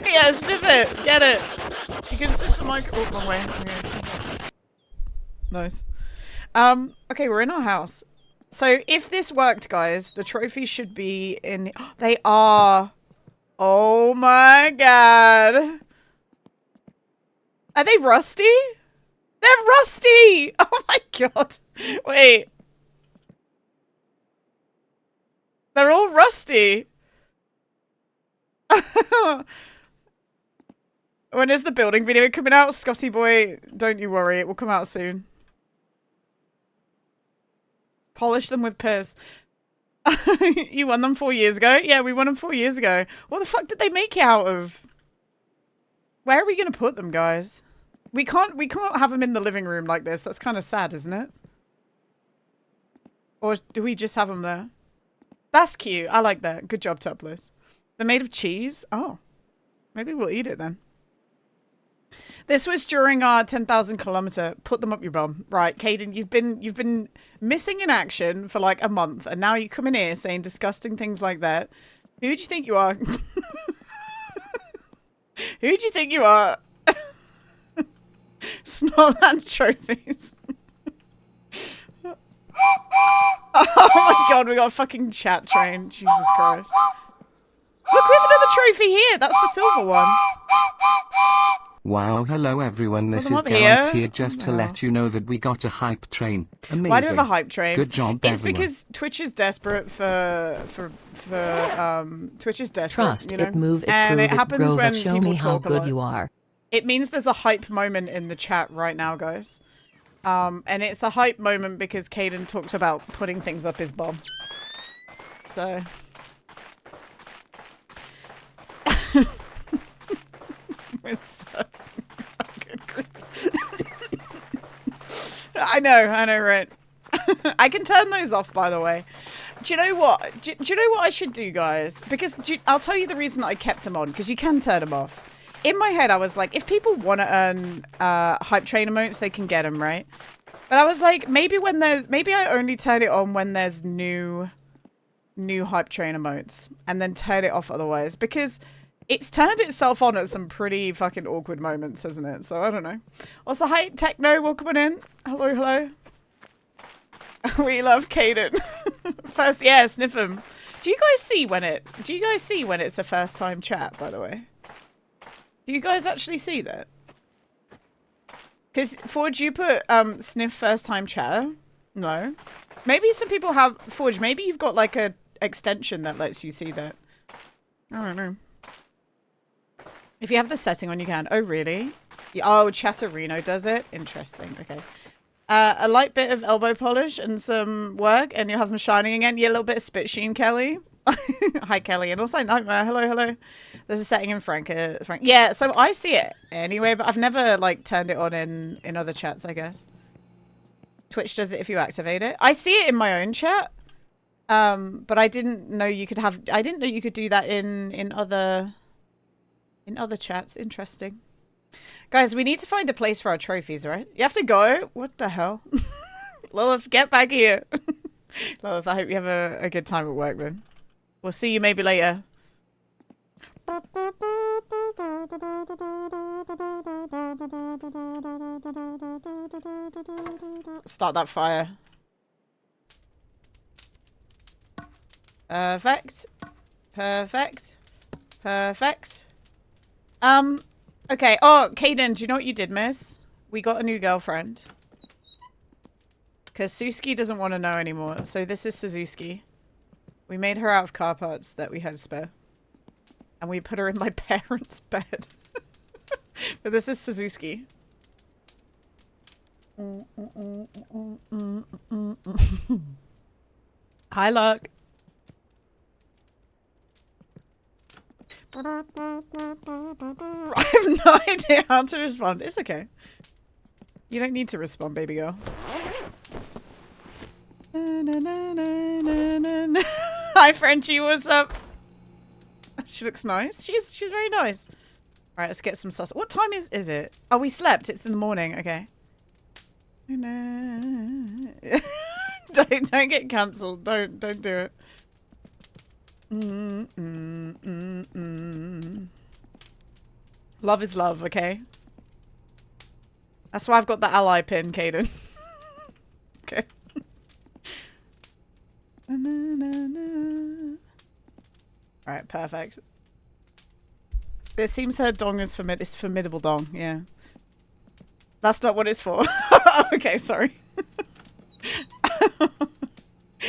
Yeah, sniff it. Get it. You can sniff the mic. Oh, wrong way. Okay, nice. Okay, we're in our house. So if this worked, guys, the trophies should be in... They are... Oh my god. Are they rusty? They're rusty! Oh my god. Wait. They're all rusty. When is the building video coming out? Scotty boy, don't you worry. It will come out soon. Polish them with piss. You won them 4 years ago? Yeah, we won them 4 years ago. What the fuck did they make it out of? Where are we going to put them, guys? We can't have them in the living room like this. That's kind of sad, isn't it? Or do we just have them there? That's cute. I like that. Good job, Topless. They're made of cheese? Oh. Maybe we'll eat it then. This was during our 10,000 kilometer. Put them up your bum. Right, Caden, you've been missing in action for like a month, and now you come in here saying disgusting things like that. Who do you think you are? Who do you think you are? Snowland trophies. Oh my god, we got a fucking chat train. Jesus Christ. Look, we have another trophy here. That's the silver one. Wow, hello everyone, this is Gallant here just to let you know that we got a hype train. Amazing. Why do we have a hype train? Good job, It's everyone. because Twitch is desperate for Twitch is desperate, Trust you know? it, move it, and prove it happens grow when it, show people me how talk a good lot. you are. It means there's a hype moment in the chat right now, guys. And it's a hype moment because Caden talked about putting things up his bum. So... It's so good. I know, right? I can turn those off, by the way. Do you know what? Do you know what I should do, guys? Because I'll tell you the reason that I kept them on, because you can turn them off. In my head, I was like, if people want to earn hype train emotes, they can get them, right? But I was like, maybe I only turn it on when there's new hype train emotes, and then turn it off otherwise, because it's turned itself on at some pretty fucking awkward moments, hasn't it? So I don't know. Also, hi Techno, welcome in. Hello. We love Caden. First, yeah, sniff him. Do you guys see when it's a first time chat, by the way? Do you guys actually see that? Because Forge, you put sniff first time chatter? No. Maybe some people have Forge, maybe you've got like a extension that lets you see that. I don't know. If you have the setting on, you can. Oh, really? Oh, Chatterino does it? Interesting. Okay. A light bit of elbow polish and some work, and you'll have them shining again. Yeah, a little bit of spit sheen, Kelly. Hi, Kelly. And also Nightmare. Hello. There's a setting in Frank. Yeah, so I see it anyway, but I've never, like, turned it on in other chats, I guess. Twitch does it if you activate it. I see it in my own chat. But I didn't know you could do that in other chats. Interesting. Guys, we need to find a place for our trophies, right? You have to go? What the hell? Lilith, get back here. Lilith, I hope you have a good time at work, then. We'll see you maybe later. Start that fire. Perfect. Okay. Oh, Caden, do you know what you did miss? We got a new girlfriend. Because Suski doesn't want to know anymore. So this is Suzuki. We made her out of car parts that we had spare. And we put her in my parents' bed. But this is Suzuki. Hi, Luck. I have no idea how to respond. It's okay. You don't need to respond, baby girl. Hi, Frenchie. What's up? She looks nice. She's very nice. All right, let's get some sauce. What time is it? Oh, we slept. It's in the morning. Okay. Don't get cancelled. Don't do it. Love is love, okay? That's why I've got the ally pin, Caden. Okay. Alright, perfect. It seems her dong is it's formidable dong, yeah. That's not what it's for. Okay, sorry.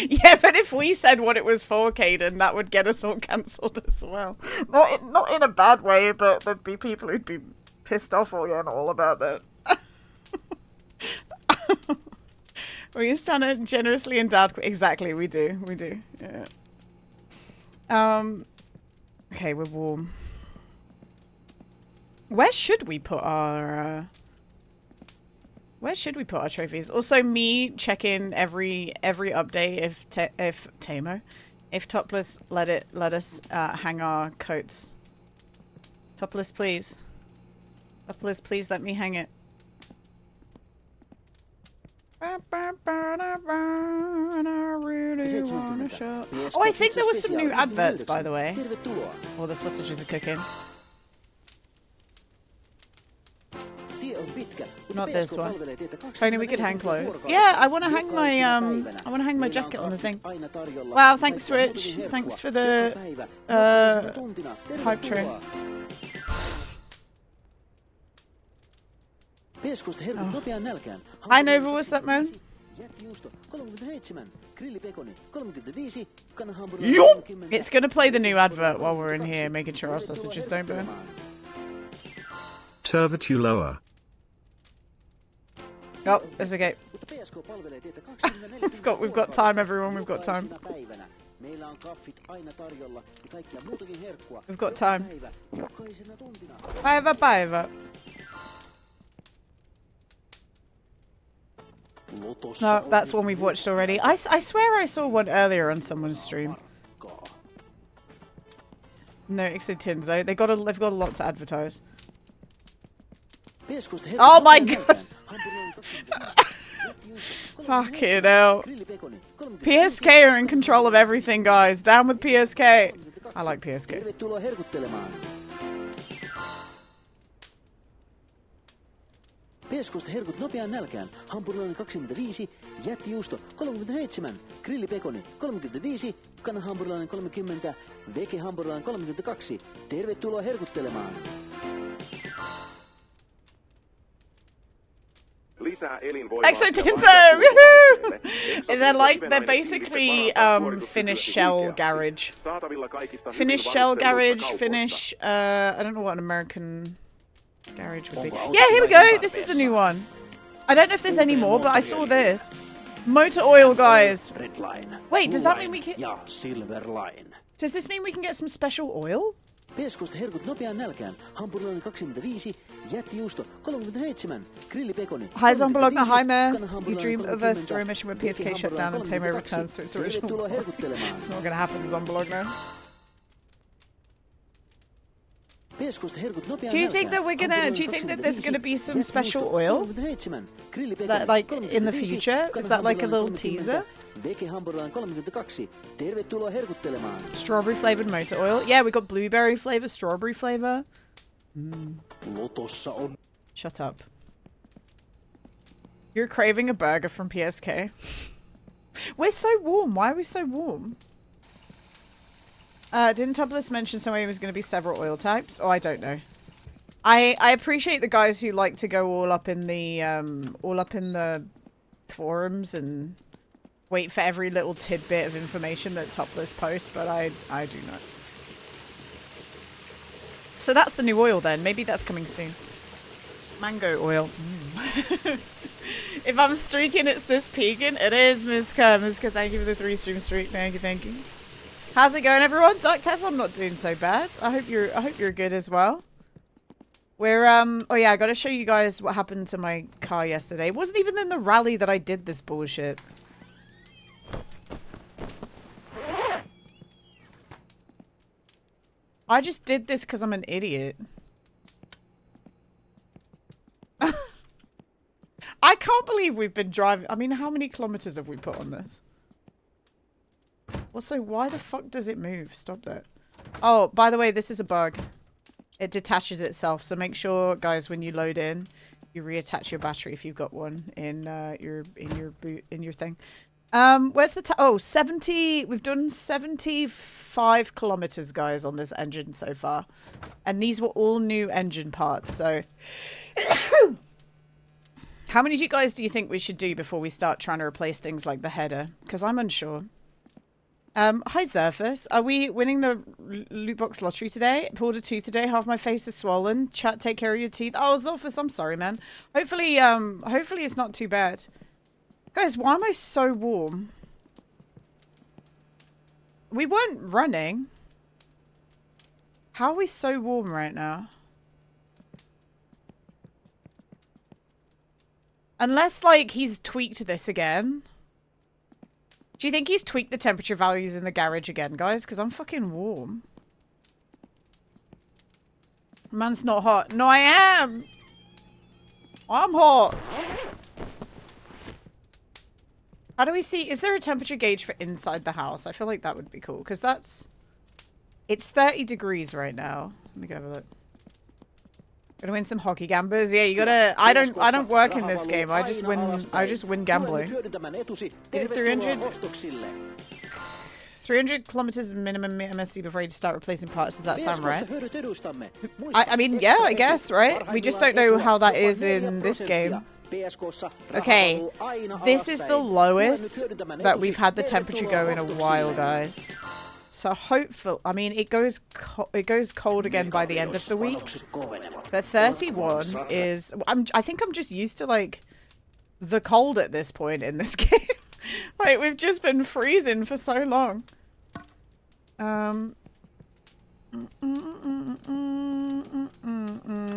Yeah, but if we said what it was for, Caden, that would get us all cancelled as well. Not in a bad way, but there'd be people who'd be pissed off all about that. We stand it generously endowed. Exactly, we do. We do. Yeah. Okay, we're warm. Where should we put our trophies? Also, me check in every update if Topless let us hang our coats. Topless, please. Topless, please let me hang it. I really wanna show. Oh, I think there was some new adverts, by the way. Oh, the sausages are cooking. Not this one. If only we could hang clothes. Yeah, I want to hang my jacket on the thing. Wow, thanks Twitch. Thanks for the hype train. Oh. Hi Nova, what's up, man? It's gonna play the new advert while we're in here, making sure our sausages don't burn. Turvituloa. Oh, it's okay. we've got time, everyone. We've got time. We've got time. Päivä. No, that's one we've watched already. I swear I saw one earlier on someone's stream. No, except Tinzo. They've got a lot to advertise. Oh my god! Fucking hell. PSK are in control of everything, guys. Down with PSK. I like PSK. Peskosta herkut nopeaan nälkään. Hampurilainen 25, jättijuusto 37, grillipekoni 35, kanahampurilainen 30, vegehampurilainen 32. Tervetuloa herkuttelemaan. Exotinzo! Woohoo! They're basically Finnish shell garage. Finnish shell garage, Finnish I don't know what an American garage would be. Yeah, here we go. This is the new one. I don't know if there's any more, but I saw this. Motor oil, guys. Wait, does that mean we can... Does this mean we can get some special oil? Peskosta herkut nopeaan nälkään. Hampurilainen 25, jättijuusto 37, grillipekoni. Hi Zombologna, hi Mare. You dream of a story mission where PSK shut down and Tamo returns to its original form. It's not gonna happen, Zombologna. Do you think that there's gonna be some special oil? That, like, in the future? Is that like a little teaser? Strawberry flavored motor oil. Yeah, we got blueberry flavor, strawberry flavor. Shut up. You're craving a burger from PSK. We're so warm. Why are we so warm? Didn't Topless mention somewhere was going to be several oil types? Oh, I don't know. I appreciate the guys who like to go all up in the forums and wait for every little tidbit of information that Topless posts, but I do not. So that's the new oil then. Maybe that's coming soon. Mango oil. If I'm streaking, it's this pegan. It is, Miska. Miska, thank you for the 3-stream streak. Thank you. How's it going, everyone? Duck Test, I'm not doing so bad. I hope you're good as well. We're oh yeah, I gotta show you guys what happened to my car yesterday. It wasn't even in the rally that I did this bullshit. I just did this because I'm an idiot. I can't believe we've been driving. I mean, how many kilometers have we put on this? Also, why the fuck does it move? Stop that. Oh, by the way, this is a bug. It detaches itself. So make sure, guys, when you load in, you reattach your battery if you've got one in your thing. Where's the 70? We've done 75 kilometers, guys, on this engine so far, and these were all new engine parts. So, how many do you guys do you think we should do before we start trying to replace things like the header? Because I'm unsure. Hi Zerfus. Are we winning the loot box lottery today? Pulled a tooth today. Half my face is swollen. Chat, take care of your teeth. Oh, Zerfus, I'm sorry, man. Hopefully it's not too bad. Guys, why am I so warm? We weren't running. How are we so warm right now? Unless, like, he's tweaked this again. Do you think he's tweaked the temperature values in the garage again, guys? Because I'm fucking warm. Man's not hot. No, I am! I'm hot. How do we see? Is there a temperature gauge for inside the house? I feel like that would be cool. Because that's... It's 30 degrees right now. Let me go have a look. Gonna win some hockey gambas. Yeah, you gotta... I don't work in this game. I just win gambling. Is it 300 kilometers minimum MSC before you start replacing parts? Does that sound right? I mean, yeah, I guess, right? We just don't know how that is in this game. Okay, this is the lowest that we've had the temperature go in a while, guys. So hopefully, I mean, it goes cold again by the end of the week. But 31 is... I think I'm just used to, like, the cold at this point in this game. Like, we've just been freezing for so long.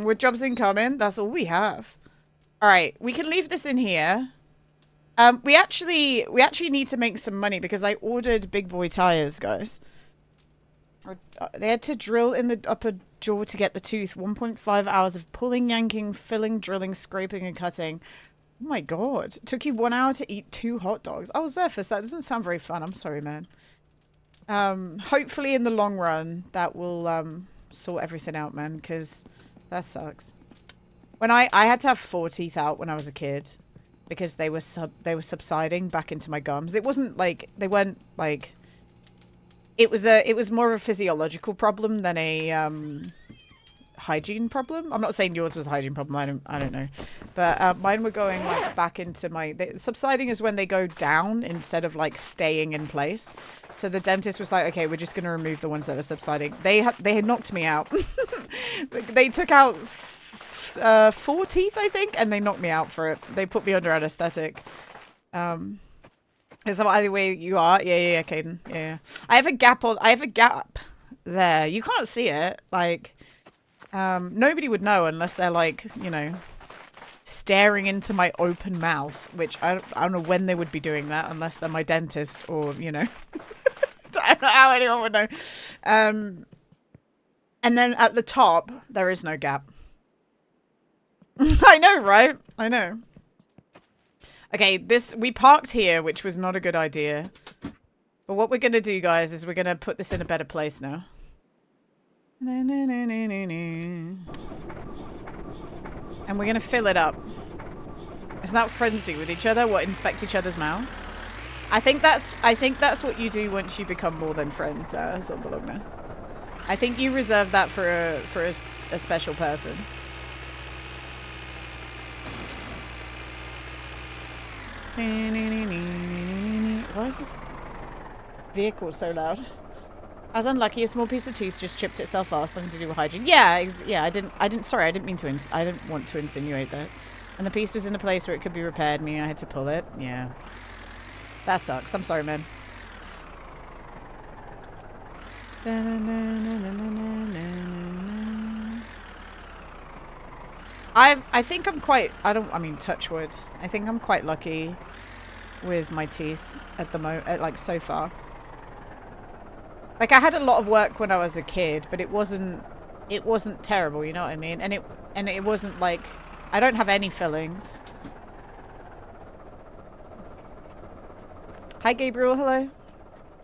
With jobs incoming, that's all we have. Alright, we can leave this in here. We actually need to make some money because I ordered big boy tires, guys. They had to drill in the upper jaw to get the tooth. 1.5 hours of pulling, yanking, filling, drilling, scraping, and cutting. Oh my god. Took you 1 hour to eat 2 hot dogs. Oh, Zerfus, that doesn't sound very fun. I'm sorry, man. Hopefully in the long run, that will sort everything out, man, because that sucks. When I had to have 4 teeth out when I was a kid because they were subsiding back into my gums. It wasn't like they weren't like it was more of a physiological problem than a hygiene problem. I'm not saying yours was a hygiene problem. I don't know, but mine were going like back into my subsiding is when they go down instead of like staying in place. So the dentist was like, okay, we're just going to remove the ones that are subsiding. They had knocked me out. They took out 4 teeth, I think, and they knocked me out for it. They put me under anesthetic. Is that either way you are? Yeah, Caden. Yeah. I have a gap there. You can't see it. Like, nobody would know unless they're like, you know, staring into my open mouth, which I don't know when they would be doing that unless they're my dentist or, you know. I don't know how anyone would know. And then at the top, there is no gap. I know, right? I know. Okay, we parked here, which was not a good idea. But what we're going to do, guys, is we're going to put this in a better place now. And we're going to fill it up. Isn't that what friends do with each other? What, inspect each other's mouths? I think that's what you do once you become more than friends, Zombologna. I think you reserve that for a special person. Why is this vehicle so loud? I was unlucky. A small piece of tooth just chipped itself off. Nothing to do with hygiene. Yeah, yeah. I didn't mean to. I didn't want to insinuate that. And the piece was in a place where it could be repaired. I had to pull it. Yeah, that sucks. I'm sorry, man. I think I'm quite. I mean, touch wood. I think I'm quite lucky with my teeth at the moment, like so far. Like I had a lot of work when I was a kid, but it wasn't terrible, you know what I mean? And it wasn't like I don't have any fillings. Hi Gabriel, hello.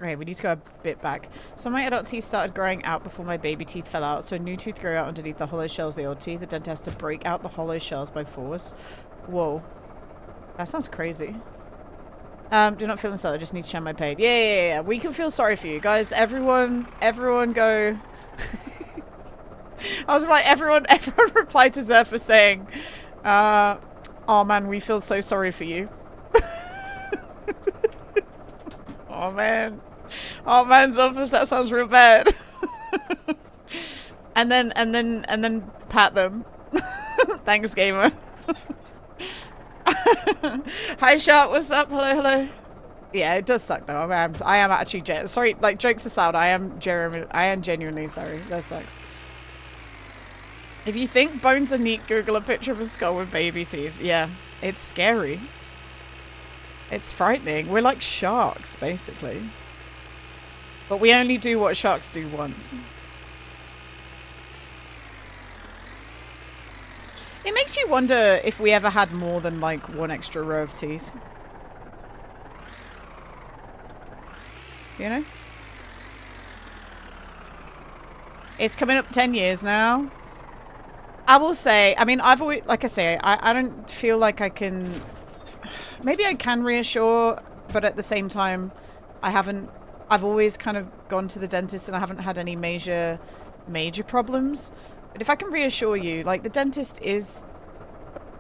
Okay, we need to go a bit back. So my adult teeth started growing out before my baby teeth fell out, so a new tooth grew out underneath the hollow shells of the old teeth. The dentist had to break out the hollow shells by force. Whoa. That sounds crazy. Do not feel inside. I just need to share my pain. Yeah. We can feel sorry for you. Guys, everyone go... I was like, everyone replied to Zephyr saying, oh man, we feel so sorry for you. Oh man, Zephyr, that sounds real bad. and then pat them. Thanks, gamer. Hi, Sharp. What's up? Hello. Yeah, it does suck though. I am actually sorry. Like, jokes aside, I am genuinely sorry. That sucks. If you think bones are neat, Google a picture of a skull with baby teeth. Yeah, it's scary. It's frightening. We're like sharks, basically. But we only do what sharks do once. It makes you wonder if we ever had more than like one extra row of teeth. You know? It's coming up 10 years now. I will say, I mean, I've always, like I say, I don't feel like I can, maybe I can reassure, but at the same time, I've always kind of gone to the dentist and I haven't had any major problems. But if I can reassure you, like, the dentist is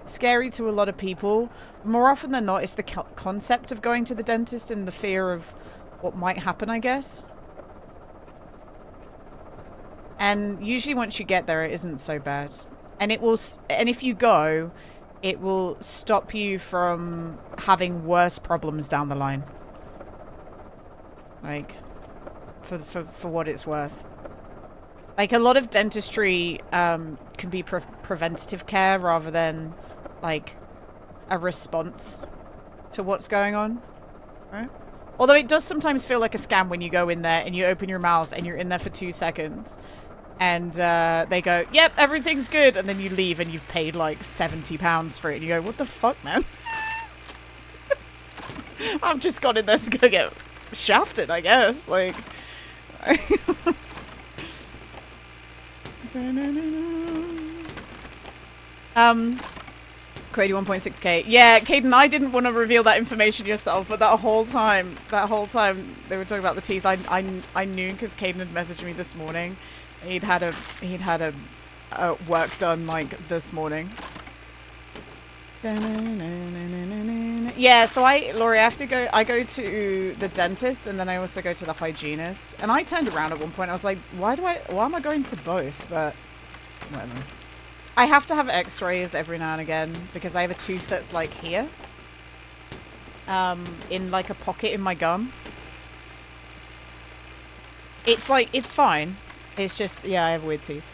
scary to a lot of people. More often than not, it's the concept of going to the dentist and the fear of what might happen, I guess. And usually once you get there, it isn't so bad. And if you go, it will stop you from having worse problems down the line. Like, for what it's worth. Like, a lot of dentistry can be preventative care rather than, like, a response to what's going on. Right? Although it does sometimes feel like a scam when you go in there and you open your mouth and you're in there for 2 seconds. And they go, yep, everything's good. And then you leave and you've paid like £70 for it. And you go, what the fuck, man? I've just gone in there to go get shafted, I guess. Like... Crady 1.6k. Yeah, Caden, I didn't want to reveal that information yourself, but that whole time they were talking about the teeth, I knew because Caden had messaged me this morning. He'd had a work done like this morning. Yeah, so Laurie, I go to the dentist and then I also go to the hygienist. And I turned around at one point. I was like, why am I going to both? But whatever. I have to have x-rays every now and again because I have a tooth that's like here. In like a pocket in my gum. It's like, it's fine. It's just, yeah, I have weird teeth.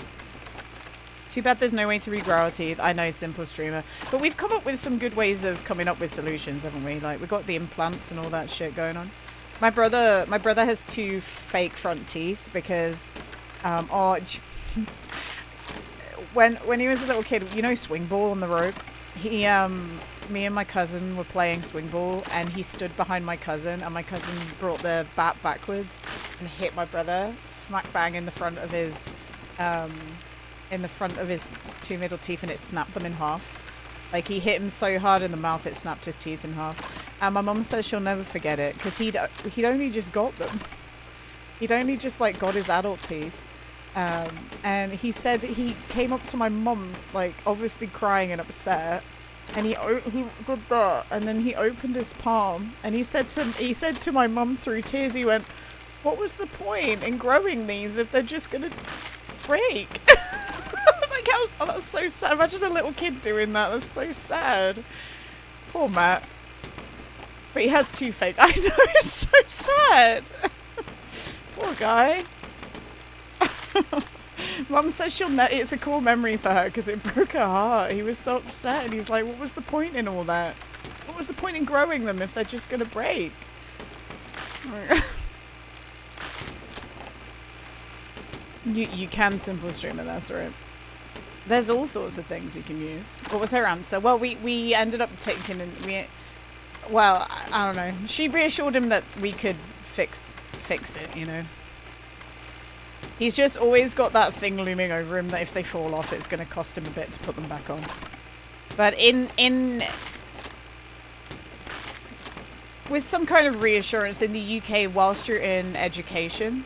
Too bad there's no way to regrow our teeth. I know, simple streamer. But we've come up with some good ways of coming up with solutions, haven't we? Like, we've got the implants and all that shit going on. My brother has 2 fake front teeth because, when he was a little kid, you know, swing ball on the rope? Me and my cousin were playing swing ball and he stood behind my cousin and my cousin brought the bat backwards and hit my brother smack bang in the front of his 2 middle teeth and it snapped them in half. Like, he hit him so hard in the mouth it snapped his teeth in half. And my mum says she'll never forget it because he'd only just got them. He'd only just like got his adult teeth. And he said he came up to my mum, like, obviously crying and upset, and he did that, and then he opened his palm, and he said to my mum through tears, he went, "What was the point in growing these if they're just gonna break?" Like, oh, that's so sad. Imagine a little kid doing that. That's so sad. Poor Matt. But he has 2 fake. I know, it's so sad. Poor guy. Mum says it's a cool memory for her because it broke her heart. He was so upset and he's like, what was the point in all that? What was the point in growing them if they're just going to break? You can simple streamer, that's right. There's all sorts of things you can use. What was her answer? Well, we ended up taking, well, I don't know. She reassured him that we could fix fix it, you know. He's just always got that thing looming over him that if they fall off, it's going to cost him a bit to put them back on. But with some kind of reassurance in the UK, whilst you're in education,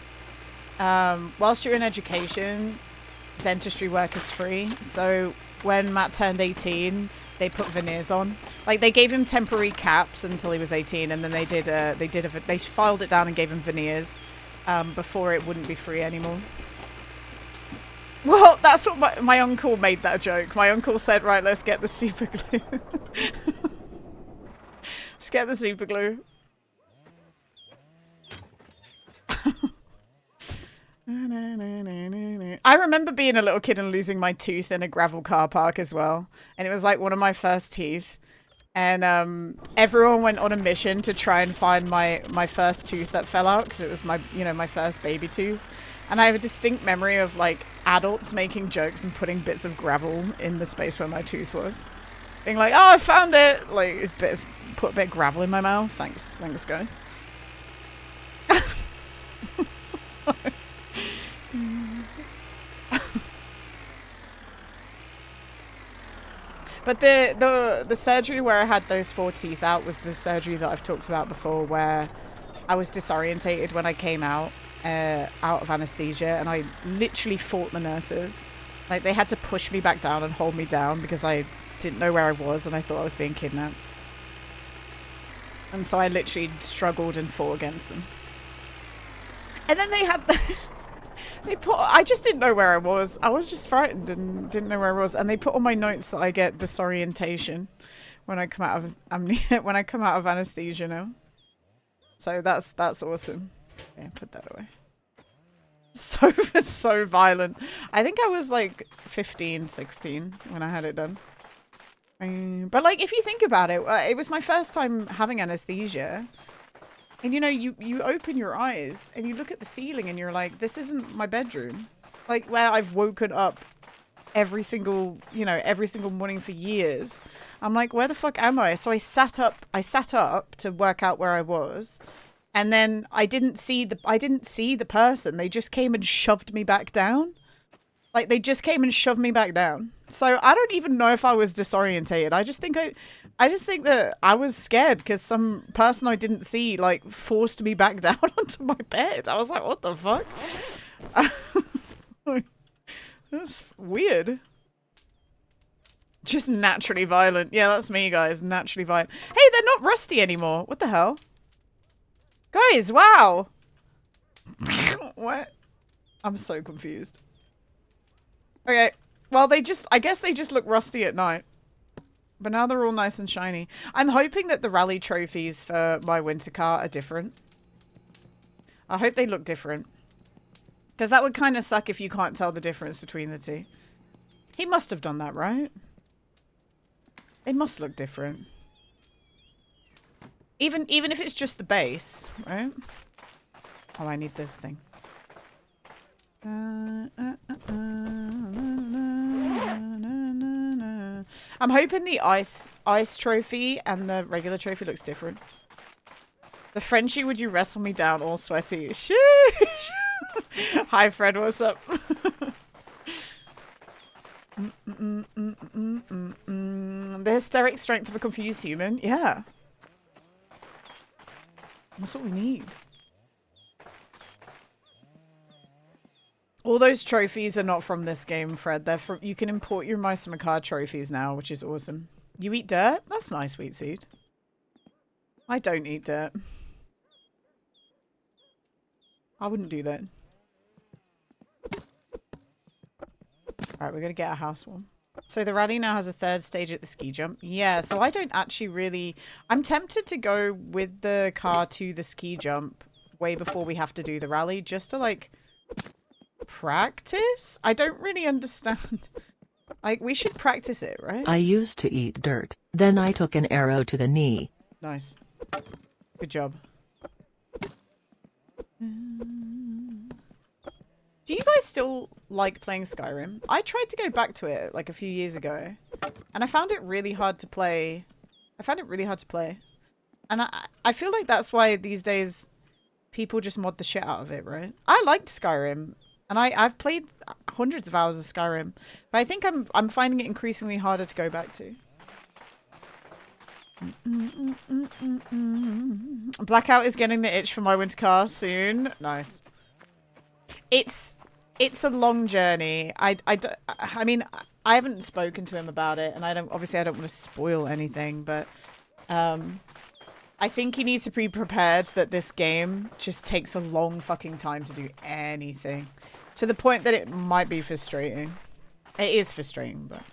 dentistry work is free. So when Matt turned 18, they put veneers on. Like, they gave him temporary caps until he was 18, and then they filed it down and gave him veneers before it wouldn't be free anymore. Well, that's what my uncle made that joke. My uncle said, right, let's get the super glue. Let's get the super glue. I remember being a little kid and losing my tooth in a gravel car park as well. And it was like one of my first teeth. And everyone went on a mission to try and find my first tooth that fell out, because it was my, you know, my first baby tooth. And I have a distinct memory of like adults making jokes and putting bits of gravel in the space where my tooth was. Being like, oh, I found it! Like, put a bit of gravel in my mouth. Thanks guys. But the surgery where I had those 4 teeth out was the surgery that I've talked about before, where I was disorientated when I came out of anesthesia, and I literally fought the nurses. Like, they had to push me back down and hold me down because I didn't know where I was and I thought I was being kidnapped. And so I literally struggled and fought against them. And then they had I just didn't know where I was. I was just frightened and didn't know where I was. And they put on my notes that I get disorientation when I come out of when I come out of anesthesia now. So that's awesome. Yeah, put that away. So violent. I think I was like 15, 16 when I had it done. But like, if you think about it, it was my first time having anesthesia. And, you know, you open your eyes and you look at the ceiling and you're like, this isn't my bedroom. Like, where I've woken up every single morning for years. I'm like, where the fuck am I? So I sat up to work out where I was. And then I didn't see the person. They just came and shoved me back down. Like, they just came and shoved me back down. So I don't even know if I was disorientated. I just think that I was scared because some person I didn't see, like, forced me back down onto my bed. I was like, what the fuck? That's weird. Just naturally violent. Yeah, that's me, guys. Naturally violent. Hey, they're not rusty anymore. What the hell? Guys, wow. What? I'm so confused. Okay. Well, I guess they just look rusty at night. But now they're all nice and shiny. I'm hoping that the rally trophies for my winter car are different. I hope they look different. Because that would kind of suck if you can't tell the difference between the two. He must have done that, right? They must look different. Even if it's just the base, right? Oh, I need the thing. I'm hoping the ice trophy and the regular trophy looks different. The Frenchie, would you wrestle me down all sweaty? Sheesh. Hi, Fred. What's up? The hysteric strength of a confused human. Yeah. That's what we need. All those trophies are not from this game, Fred. They're from. You can import your Mice and Macard trophies now, which is awesome. You eat dirt? That's nice, Sweet Seed. I don't eat dirt. I wouldn't do that. Alright, we're gonna get a house one. So the rally now has a 3rd stage at the ski jump. Yeah, so I don't actually really... I'm tempted to go with the car to the ski jump way before we have to do the rally, just to, like, practice? I don't really understand. Like, we should practice it, right? I used to eat dirt, then I took an arrow to the knee. Nice. Good job. Do you guys still like playing Skyrim? I tried to go back to it like a few years ago, and I found it really hard to play. And I feel like that's why these days people just mod the shit out of it, right? I liked Skyrim, and I've played hundreds of hours of Skyrim, but I think I'm finding it increasingly harder to go back to. Blackout is getting the itch for my winter car soon. Nice. It's a long journey. I mean, I haven't spoken to him about it, and I don't want to spoil anything, but I think he needs to be prepared that this game just takes a long fucking time to do anything, to the point that it might be frustrating. It is frustrating, but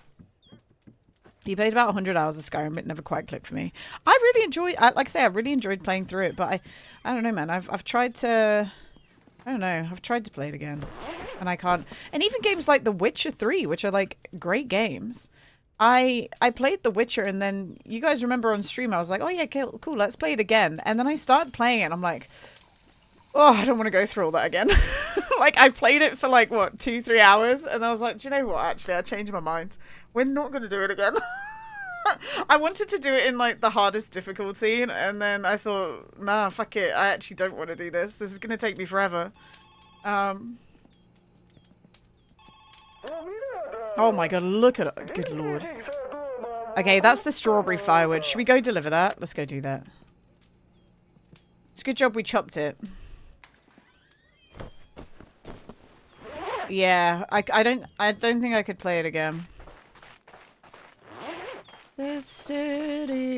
he played about 100 hours of Skyrim. It never quite clicked for me. I really enjoyed, like I say, I really enjoyed playing through it, but I don't know, man. I've tried to, I don't know. I've tried to play it again, and I can't. And even games like The Witcher 3, which are like great games. I played The Witcher, and then you guys remember on stream I was like, oh yeah, cool, let's play it again. And then I started playing it, and I'm like, oh, I don't want to go through all that again. Like, I played it for like, what, 2-3 hours? And I was like, do you know what, actually, I changed my mind. We're not going to do it again. I wanted to do it in like the hardest difficulty, and then I thought, nah, fuck it. I actually don't want to do this. This is going to take me forever. Oh my god, look at it. Good lord. Okay, that's the strawberry firewood. Should we go deliver that? Let's go do that. It's a good job we chopped it. Yeah, I don't think I could play it again. The city.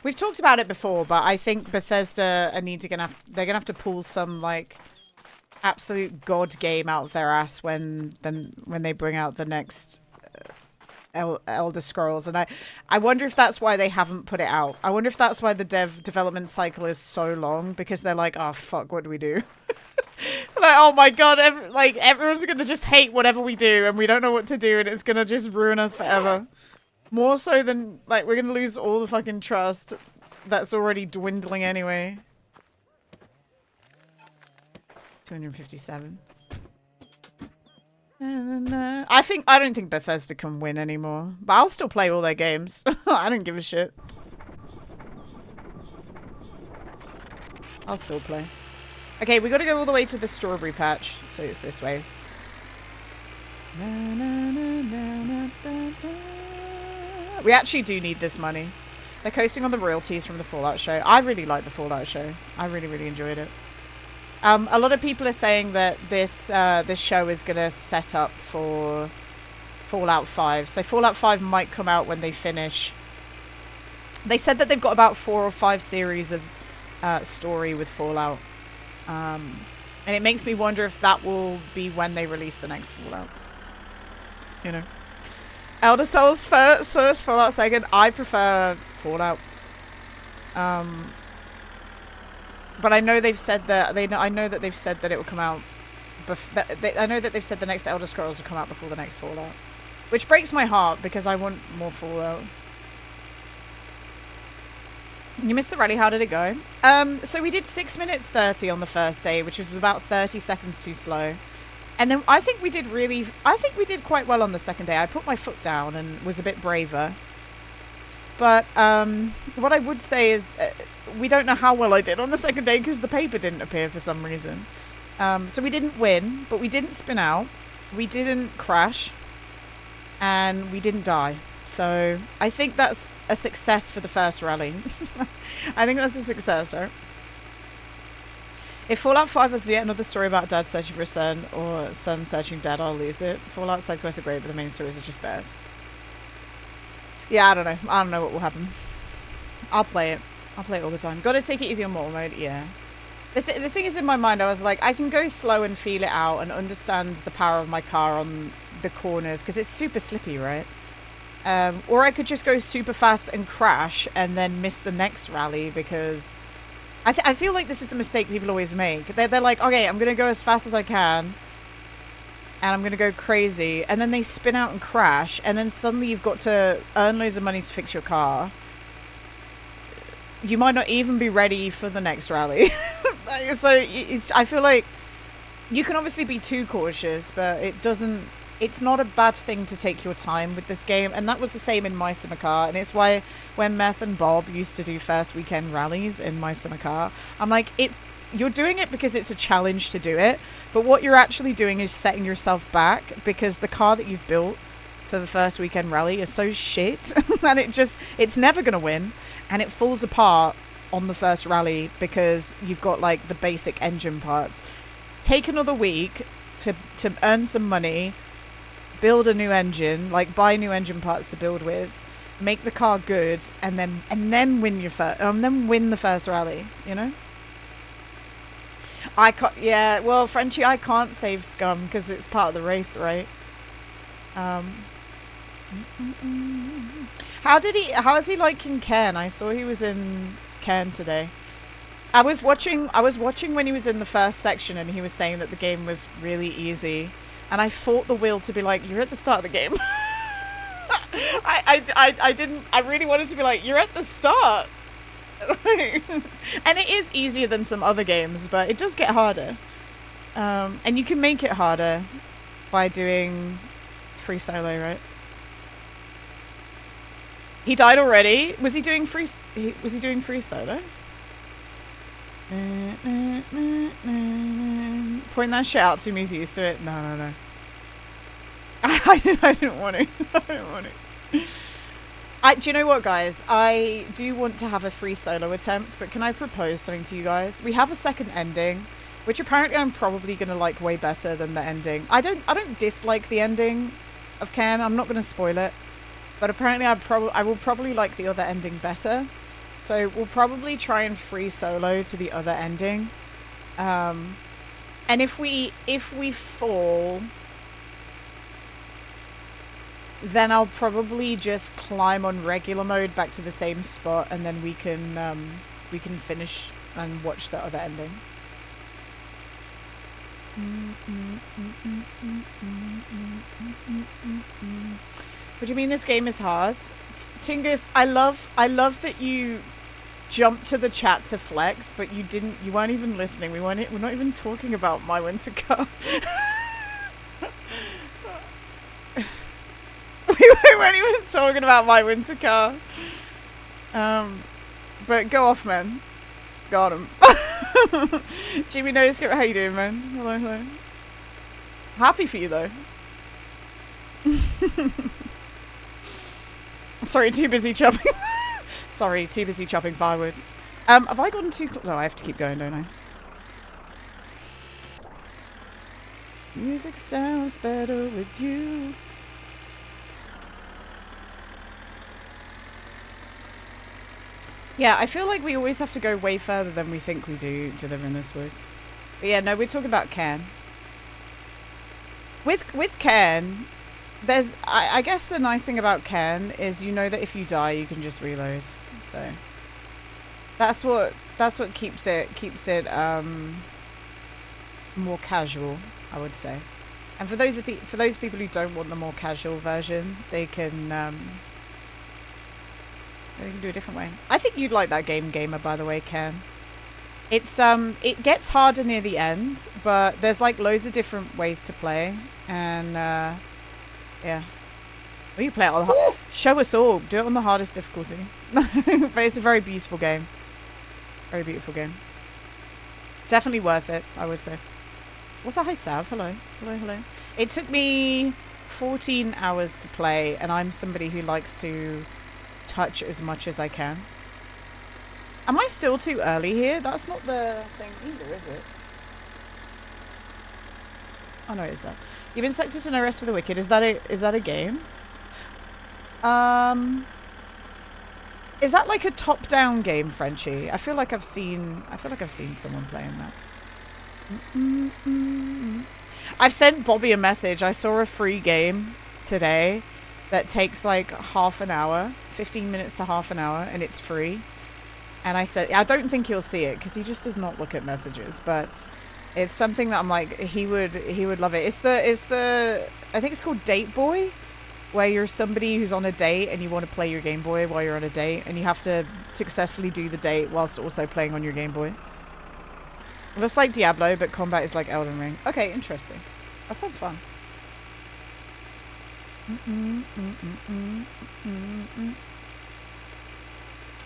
We've talked about it before, but I think Bethesda are they're gonna have to pull some like absolute god game out of their ass when they bring out the next Elder Scrolls, and I wonder if that's why they haven't put it out. I wonder if that's why the development cycle is so long, because they're like, oh fuck, what do we do? Like, oh my god, everyone's gonna just hate whatever we do, and we don't know what to do, and it's gonna just ruin us forever. More so than, like, we're gonna lose all the fucking trust that's already dwindling anyway. 257. I don't think Bethesda can win anymore, but I'll still play all their games. I don't give a shit. I'll still play. Okay, we gotta go all the way to the strawberry patch, so it's this way. We actually do need this money. They're coasting on the royalties from the Fallout show. I really like the Fallout show. I really, really enjoyed it. A lot of people are saying that this show is gonna set up for Fallout 5. So Fallout 5 might come out when they finish. They said that they've got about 4 or 5 series of story with Fallout. And it makes me wonder if that will be when they release the next Fallout. You know. Elder Scrolls first, Fallout second. I prefer Fallout. But I know they've said that I know that they've said that it will come out. I know that they've said the next Elder Scrolls will come out before the next Fallout, which breaks my heart because I want more Fallout. You missed the rally. How did it go? So we did 6 minutes 30 on the first day, which was about 30 seconds too slow. And then I think we did quite well on the second day. I put my foot down and was a bit braver. But what I would say is we don't know how well I did on the second day because the paper didn't appear for some reason. So we didn't win, but we didn't spin out. We didn't crash. And we didn't die. So I think that's a success for the first rally. I think that's a success, right? If Fallout 5 was yet another story about dad searching for a son or son searching dad, I'll lose it. Fallout side quests are great, but the main stories are just bad. Yeah, I don't know. I don't know what will happen. I'll play it. I'll play it all the time. Gotta take it easy on mortal mode, yeah. The thing is, in my mind, I was like, I can go slow and feel it out and understand the power of my car on the corners, because it's super slippy, right? Or I could just go super fast and crash and then miss the next rally, because I feel like this is the mistake people always make. They're like, okay, I'm going to go as fast as I can and I'm going to go crazy. And then they spin out and crash. And then suddenly you've got to earn loads of money to fix your car. You might not even be ready for the next rally. So I feel like you can obviously be too cautious, but it it's not a bad thing to take your time with this game. And that was the same in My Summer Car. And it's why when Meth and Bob used to do first weekend rallies in My Summer Car, I'm like, you're doing it because it's a challenge to do it. But what you're actually doing is setting yourself back because the car that you've built for the first weekend rally is so shit and it's never going to win. And it falls apart on the first rally because you've got like the basic engine parts. Take another week to earn some money, build a new engine, like buy new engine parts to build with, make the car good, and then win the first rally, you know? Yeah, well, Frenchie, I can't save Scum because it's part of the race, right? How is he liking Ken? I saw he was in Ken today. I was watching when he was in the first section and he was saying that the game was really easy. And I fought the will to be like, you're at the start of the game. I really wanted to be like, you're at the start. And it is easier than some other games, but it does get harder. And you can make it harder by doing free solo, right? He died already. Was he doing free solo? Point that shit out to me, he's used to it. No. I didn't want to. Do you know what, guys? I do want to have a free solo attempt, but can I propose something to you guys? We have a second ending, which apparently I'm probably going to like way better than the ending. I don't dislike the ending of Ken. I'm not going to spoil it. But apparently I will probably like the other ending better. So we'll probably try and free solo to the other ending. And if we fall, then I'll probably just climb on regular mode back to the same spot, and then we can finish and watch the other ending. What do you mean this game is hard? Tingus, I love that you jumped to the chat to flex, but you weren't even listening. We're not even talking about My Winter Car. We weren't even talking about My Winter Car. But go off, man. Got him. Jimmy knows how you doing, man. Hello. Happy for you though. Sorry, too busy chopping. Sorry, too busy chopping firewood. Have I gotten too close? No, I have to keep going, don't I? Music sounds better with you. Yeah, I feel like we always have to go way further than we think we do delivering this wood. But yeah, no, we're talking about Ken. With Ken, there's I guess the nice thing about Ken is you know that if you die you can just reload. So that's what keeps it more casual, I would say. And for those people who don't want the more casual version, they can do a different way. I think you'd like that game, Gamer, by the way, Ken. It's it gets harder near the end, but there's like loads of different ways to play, and yeah. Well, you play it on the show us all. Do it on the hardest difficulty. But it's a very beautiful game. Very beautiful game. Definitely worth it, I would say. What's that? Hi, Sav. Hello. Hello. It took me 14 hours to play, and I'm somebody who likes to touch as much as I can. Am I still too early here? That's not the thing either, is it? Oh no, it is that. You've been selected to No Rest for the Wicked. Is that a game? Is that like a top-down game, Frenchie? I feel like I've seen someone playing that. I've sent Bobby a message. I saw a free game today that takes like half an hour, 15 minutes to half an hour, and it's free. And I said, I don't think he'll see it because he just does not look at messages, but it's something that I'm like, he would love it. It's the I think it's called Date Boy, where you're somebody who's on a date and you want to play your Game Boy while you're on a date, and you have to successfully do the date whilst also playing on your Game Boy. Looks like Diablo, but combat is like Elden Ring. Okay, interesting. That sounds fun.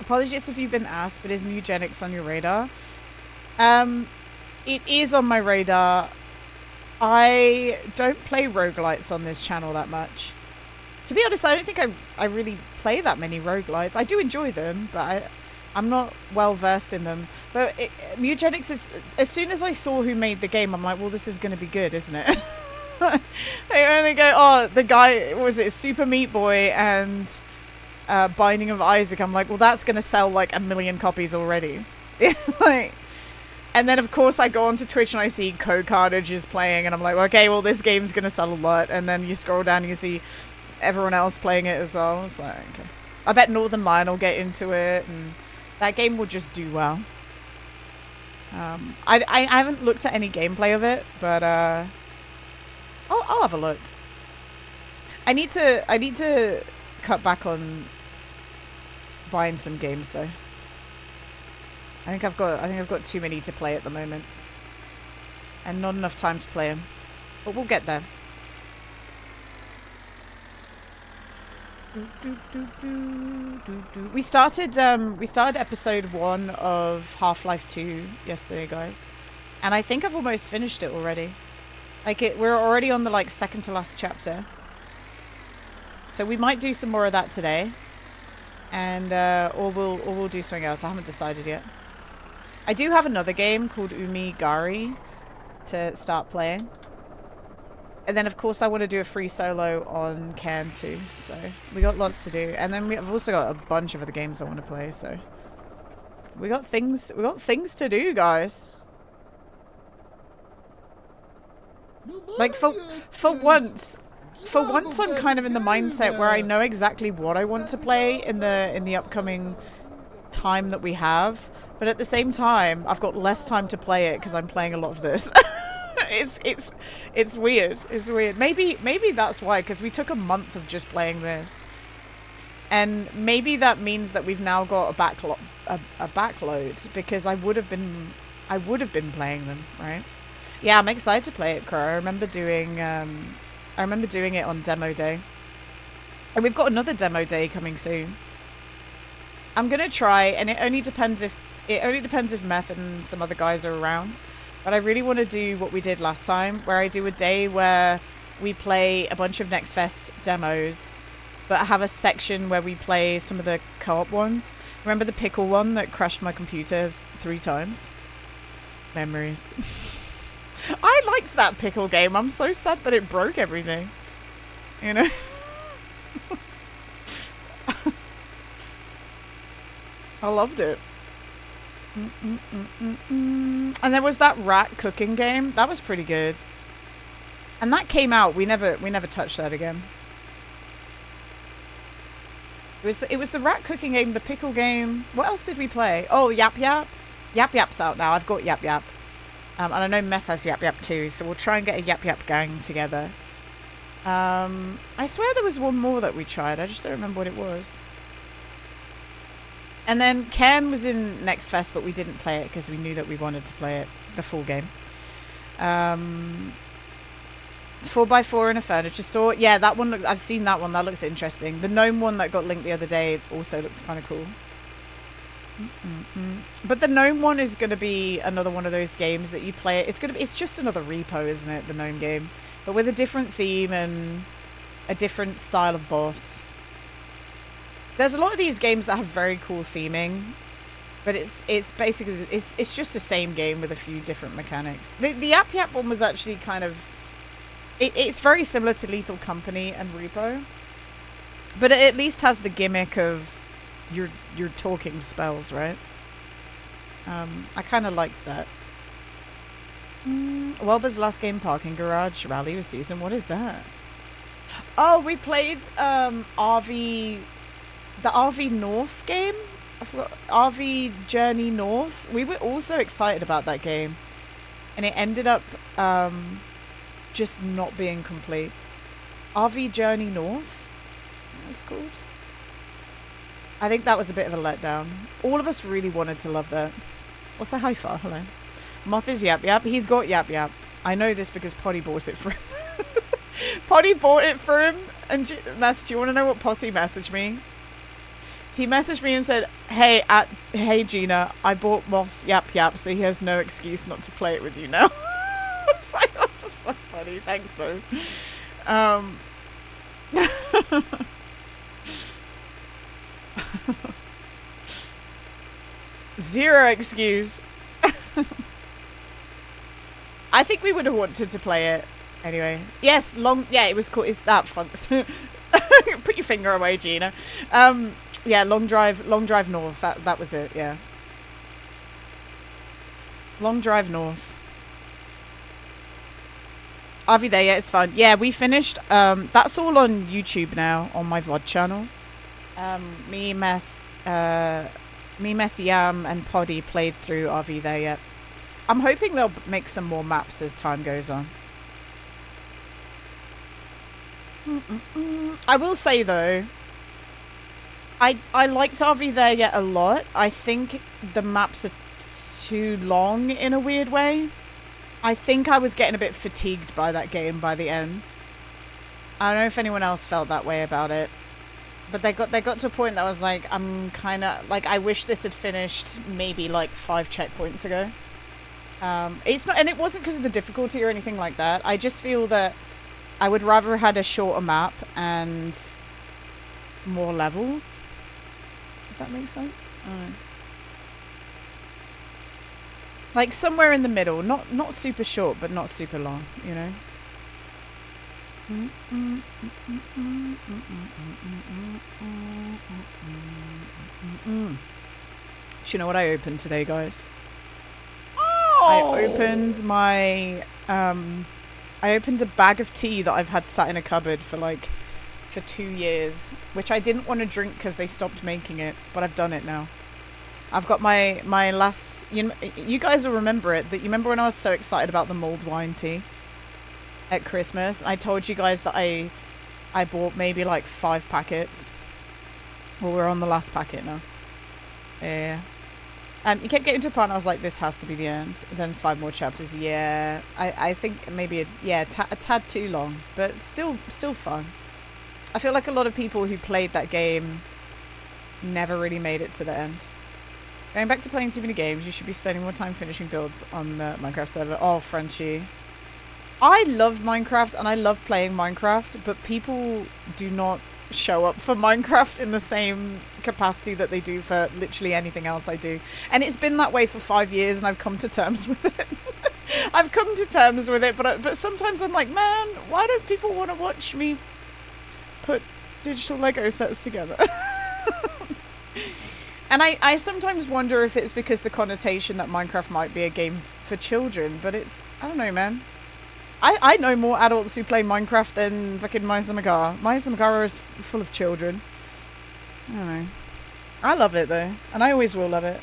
Apologies if you've been asked, but is Mugenics on your radar? It is on my radar. I don't play roguelites on this channel that much. To be honest, I don't think I really play that many roguelites. I do enjoy them, but I'm not well versed in them. But Mugenics is... As soon as I saw who made the game, I'm like, well, this is going to be good, isn't it? They only go, oh, the guy, what was it, Super Meat Boy and Binding of Isaac. I'm like, well, that's going to sell like 1 million copies already. Like, and then, of course, I go onto Twitch and I see Code Carnage is playing, and I'm like, okay, well, this game's going to sell a lot. And then you scroll down and you see everyone else playing it as well. So, okay. I bet Northern Lion will get into it, and that game will just do well. I haven't looked at any gameplay of it, but I'll have a look. I need to cut back on buying some games though. I think I've got too many to play at the moment, and not enough time to play them. But we'll get there. We started episode 1 of Half-Life 2 yesterday, guys, and I think I've almost finished it already. Like we're already on the like second to last chapter, so we might do some more of that today, and or we'll do something else. I haven't decided yet. I do have another game called Umigari to start playing. And then, of course, I want to do a free solo on Can too. So we got lots to do. And then I've also got a bunch of other games I want to play. So we got things to do, guys. Like for once I'm kind of in the mindset where I know exactly what I want to play in the upcoming time that we have. But at the same time, I've got less time to play it because I'm playing a lot of this. It's weird. It's weird. Maybe that's why, because we took a month of just playing this, and maybe that means that we've now got a backload because I would have been playing them, right? Yeah, I'm excited to play it, Crow. I remember doing it on demo day, and we've got another demo day coming soon. I'm gonna try, and it only depends if Meth and some other guys are around. But I really want to do what we did last time, where I do a day where we play a bunch of Next Fest demos, but I have a section where we play some of the co-op ones. Remember the pickle one that crashed my computer 3 times? Memories. I liked that pickle game. I'm so sad that it broke everything. You know? I loved it. And there was that rat cooking game. That was pretty good. And that came out. We never touched that again. It was the rat cooking game, the pickle game. What else did we play? Oh, Yap Yap. Yap Yap's out now. I've got Yap Yap. And I know Meth has Yap Yap too, so we'll try and get a Yap Yap gang together. I swear there was one more that we tried. I just don't remember what it was. And then Ken was in Next Fest, but we didn't play it because we knew that we wanted to play it, the full game. 4x4 in a furniture store. Yeah, that one looks... I've seen that one. That looks interesting. The gnome one that got linked the other day also looks kind of cool. But the gnome one is going to be another one of those games that you play. It's just another repo, isn't it? The gnome game, but with a different theme and a different style of boss. There's a lot of these games that have very cool theming, but it's basically it's just the same game with a few different mechanics. The Yap Yap one was actually kind of it's very similar to Lethal Company and Repo, but it at least has the gimmick of your talking spells, right? I kind of liked that. Welber's last game, Parking Garage Rally, was decent. What is that? Oh, we played the RV North game? I forgot. RV Journey North. We were also excited about that game, and it ended up just not being complete. RV Journey North? That was called. I think that was a bit of a letdown. All of us really wanted to love that. What's a hi-fi? Hello. Moth is Yap Yap. He's got Yap Yap. I know this because Poddy bought it for him. Poddy bought it for him And Math, do you want to know what Posse messaged me? He messaged me and said, hey Gina, I bought Moth Yap Yap, so he has no excuse not to play it with you now. I was like, what the fuck, buddy? Thanks, though. Zero excuse. I think we would have wanted to play it anyway. Yes, yeah, it was cool. It's that funks. Put your finger away, Gina. Yeah, long drive north. That was it. Yeah, long drive north. Are we there yet? It's fun. Yeah, we finished. That's all on YouTube now on my VOD channel. Me, Meth, Yam, and Poddy played through Are We There Yet? I'm hoping they'll make some more maps as time goes on. I will say though, I liked Are We There Yet a lot. I think the maps are too long in a weird way. I think I was getting a bit fatigued by that game by the end. I don't know if anyone else felt that way about it. But they got to a point that I was like, I'm kind of like, I wish this had finished maybe like 5 checkpoints ago. It's not, and it wasn't because of the difficulty or anything like that. I just feel that I would rather have had a shorter map and more levels. If that makes sense. I don't know. Like somewhere in the middle, not super short, but not super long, you know. Do you know what I opened today, guys? Oh! I opened my I opened a bag of tea that I've had sat in a cupboard for 2 years, which I didn't want to drink because they stopped making it, but I've done it now. I've got my last, you guys will remember it, that you remember when I was so excited about the mulled wine tea at Christmas? I told you guys that I bought maybe like 5 packets. Well, we're on the last packet now. Yeah. You kept getting to a point, I was like, this has to be the end. And then 5 more chapters. Yeah. I think maybe, a tad too long, but still fun. I feel like a lot of people who played that game never really made it to the end. Going back to playing too many games, you should be spending more time finishing builds on the Minecraft server. Oh, Frenchie. I love Minecraft and I love playing Minecraft, but people do not show up for Minecraft in the same capacity that they do for literally anything else I do. And it's been that way for 5 years and I've come to terms with it. I've come to terms with it, but sometimes I'm like, man, why don't people want to watch me put digital Lego sets together? And I sometimes wonder if it's because the connotation that Minecraft might be a game for children, but it's, I don't know, man. I know more adults who play Minecraft than fucking Maiza Magara is full of children. I don't know. I love it though, and I always will love it.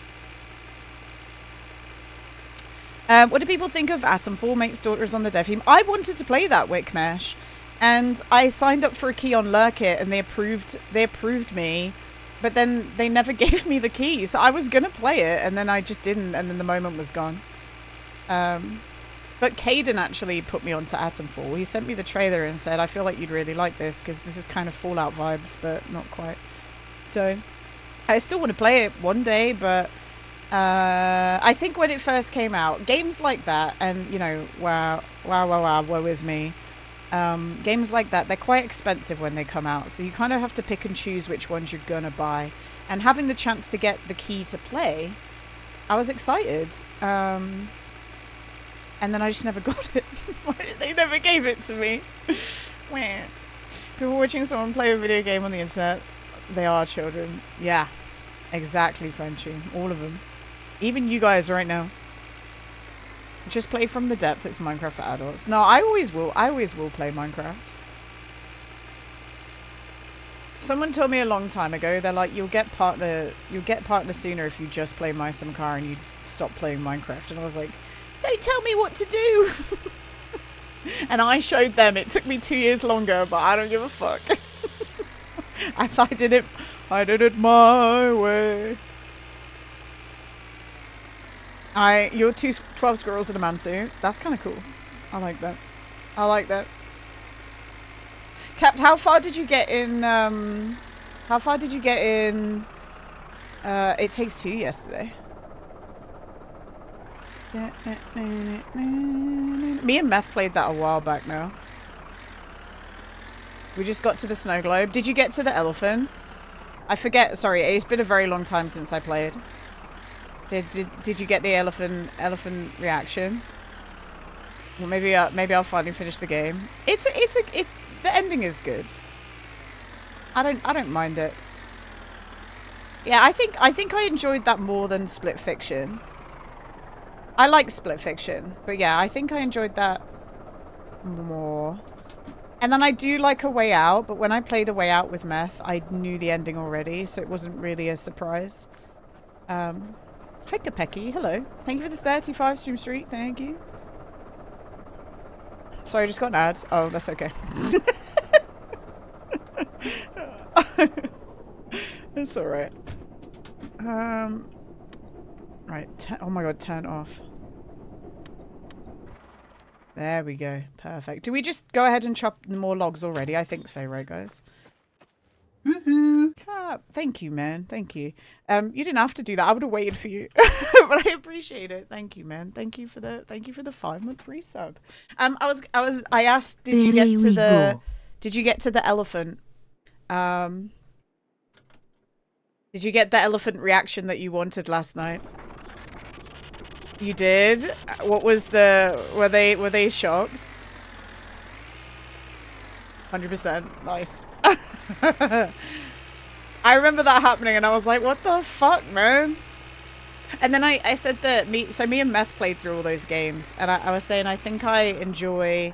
What do people think of Atom 4? Mate's daughter is on the dev team. I wanted to play that, Wickmesh, and I signed up for a key on Lurkit, and they approved me. But then they never gave me the key. So I was going to play it, and then I just didn't, and then the moment was gone. But Caden actually put me onto Atom 4. He sent me the trailer and said, I feel like you'd really like this, because this is kind of Fallout vibes, but not quite. So I still want to play it one day, but I think when it first came out, games like that, and, wow, woe is me. Games like that, they're quite expensive when they come out, so you kind of have to pick and choose which ones you're gonna buy. And having the chance to get the key to play, I was excited. And then I just never got it. They never gave it to me. People watching someone play a video game on the internet, they are children. Yeah, exactly, Frenchie. All of them. Even you guys right now. Just play from the depth. It's Minecraft for adults. No, I always will play Minecraft. Someone told me a long time ago, they're like, you'll get partner sooner if you just play Maiza Magara and you stop playing Minecraft. And I was like, don't tell me what to do. And I showed them. It took me 2 years longer, but I don't give a fuck. I did it my way. You're 2 12 squirrels in a man suit. That's kind of cool. I like that. Cap, how far did you get in, how far did you get in, It Takes Two yesterday? Me and Meth played that a while back now. We just got to the snow globe. Did you get to the elephant? I forget, sorry, it's been a very long time since I played. Did you get the elephant reaction? Well, maybe I'll finally finish the game. It's the ending is good. I don't mind it. Yeah, I think I enjoyed that more than Split Fiction. I like Split Fiction, but yeah, I think I enjoyed that more. And then I do like A Way Out, but when I played A Way Out with Meth, I knew the ending already, so it wasn't really a surprise. Hi Kapeki, hello. Thank you for the 35 stream streak, thank you. Sorry, I just got an ad. Oh, that's okay. It's alright. Right, oh my god, turn off. There we go. Perfect. Do we just go ahead and chop more logs already? I think so, right, guys? Woohoo! Thank you, man. Thank you. You didn't have to do that. I would have waited for you, but I appreciate it. Thank you, man. Thank you for the 5-month resub. I asked, did you get to the elephant? Did you get the elephant reaction that you wanted last night? You did? What was were they shocked? 100%. Nice. I remember that happening and I was like, what the fuck, man? And then I said that me and Meth played through all those games and I was saying I think I enjoy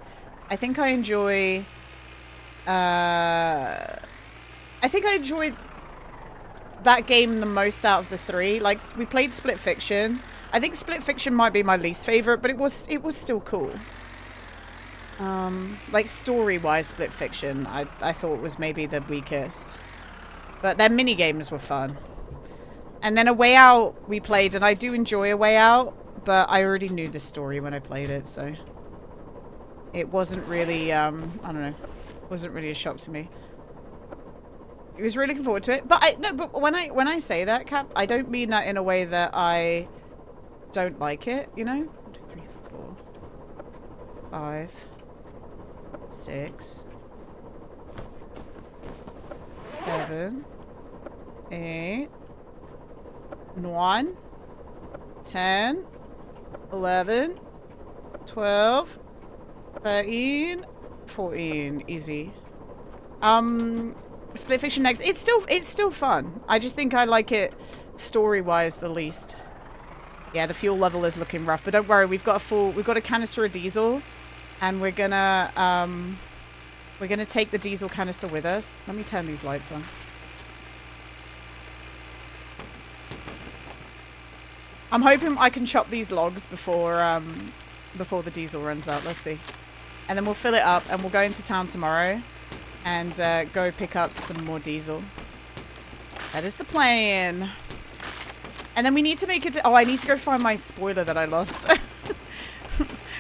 that game the most out of the three. Like, we played Split Fiction. I think Split Fiction might be my least favorite, but it was still cool. Like, story-wise, Split Fiction, I thought was maybe the weakest. But their mini-games were fun. And then A Way Out we played, and I do enjoy A Way Out, but I already knew the story when I played it, so... It wasn't really, I don't know, wasn't really a shock to me. I was really looking forward to it. But but when I say that, Cap, I don't mean that in a way that I don't like it, you know? 1, 2, 3, 4, 5, 6, 7, 8, 9, 10, 11, 12, 13, 14. Easy. Split Fiction next. It's still fun. I just think I like it story-wise the least. Yeah, the fuel level is looking rough, but don't worry, we've got a canister of diesel, and we're gonna take the diesel canister with us. Let me turn these lights on. I'm hoping I can chop these logs before the diesel runs out. Let's see. And then we'll fill it up and we'll go into town tomorrow and go pick up some more diesel. That is the plan. And then we need to make it... Oh, I need to go find my spoiler that I lost.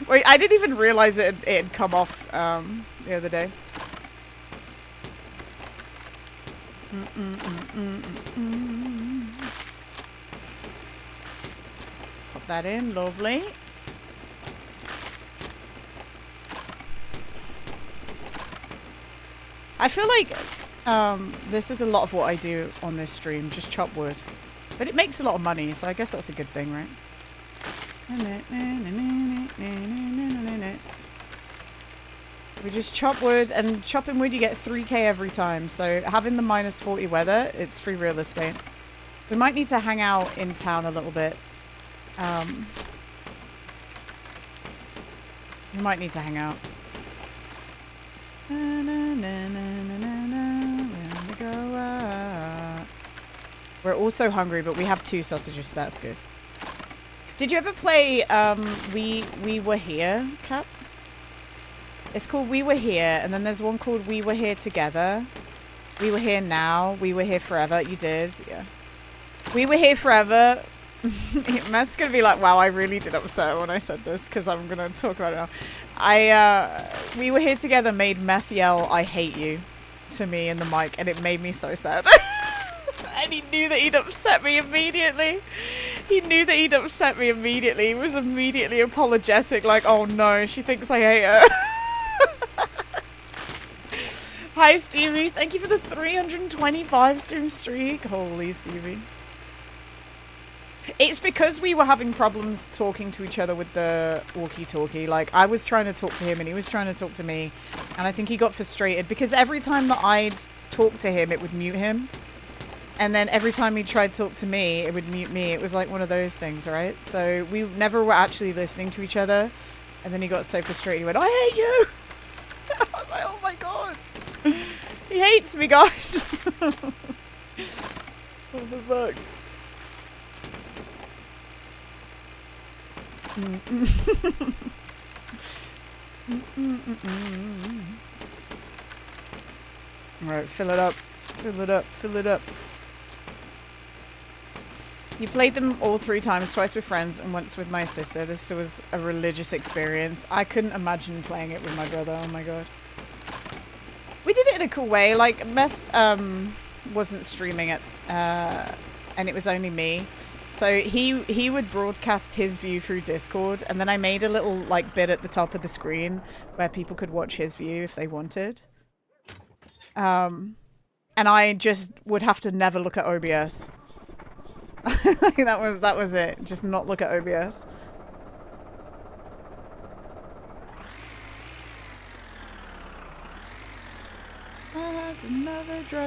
Wait, I didn't even realize it had come off the other day. Pop that in. Lovely. I feel like this is a lot of what I do on this stream, just chop wood. But it makes a lot of money, so I guess that's a good thing, right? We just chop wood, and chopping wood you get 3k every time, so having the -40 weather, it's free real estate. We might need to hang out in town a little bit. We might need to hang out. We're also hungry, but we have 2 sausages, so that's good. Did you ever play We Were Here, Cap? It's called We Were Here, and then there's one called We Were Here Together. We Were Here Now, We Were Here Forever. You did, yeah. We Were Here Forever. Matt's gonna be like, wow, I really did upset when I said this, because I'm gonna talk about it now. We were here together, made Meth yell, "I hate you," to me in the mic, and it made me so sad. And he knew that he'd upset me immediately. He knew that he'd upset me immediately. He was immediately apologetic, like, "Oh no, she thinks I hate her." Hi, Stevie. Thank you for the 325 stream streak. Holy, Stevie. It's because we were having problems talking to each other with the walkie-talkie. Like, I was trying to talk to him and he was trying to talk to me. And I think he got frustrated because every time that I'd talk to him, it would mute him. And then every time he tried to talk to me, it would mute me. It was like one of those things, right? So we never were actually listening to each other. And then he got so frustrated. He went, "I hate you!" I was like, oh my god. He hates me, guys. What the fuck? Alright, fill it up. Fill it up. Fill it up. You played them all 3 times, twice with friends and once with my sister. This was a religious experience. I couldn't imagine playing it with my brother. Oh my god. We did it in a cool way. Like, Meth wasn't streaming it, and it was only me. So he would broadcast his view through Discord, and then I made a little like bit at the top of the screen where people could watch his view if they wanted. And I just would have to never look at OBS. that was it. Just not look at OBS.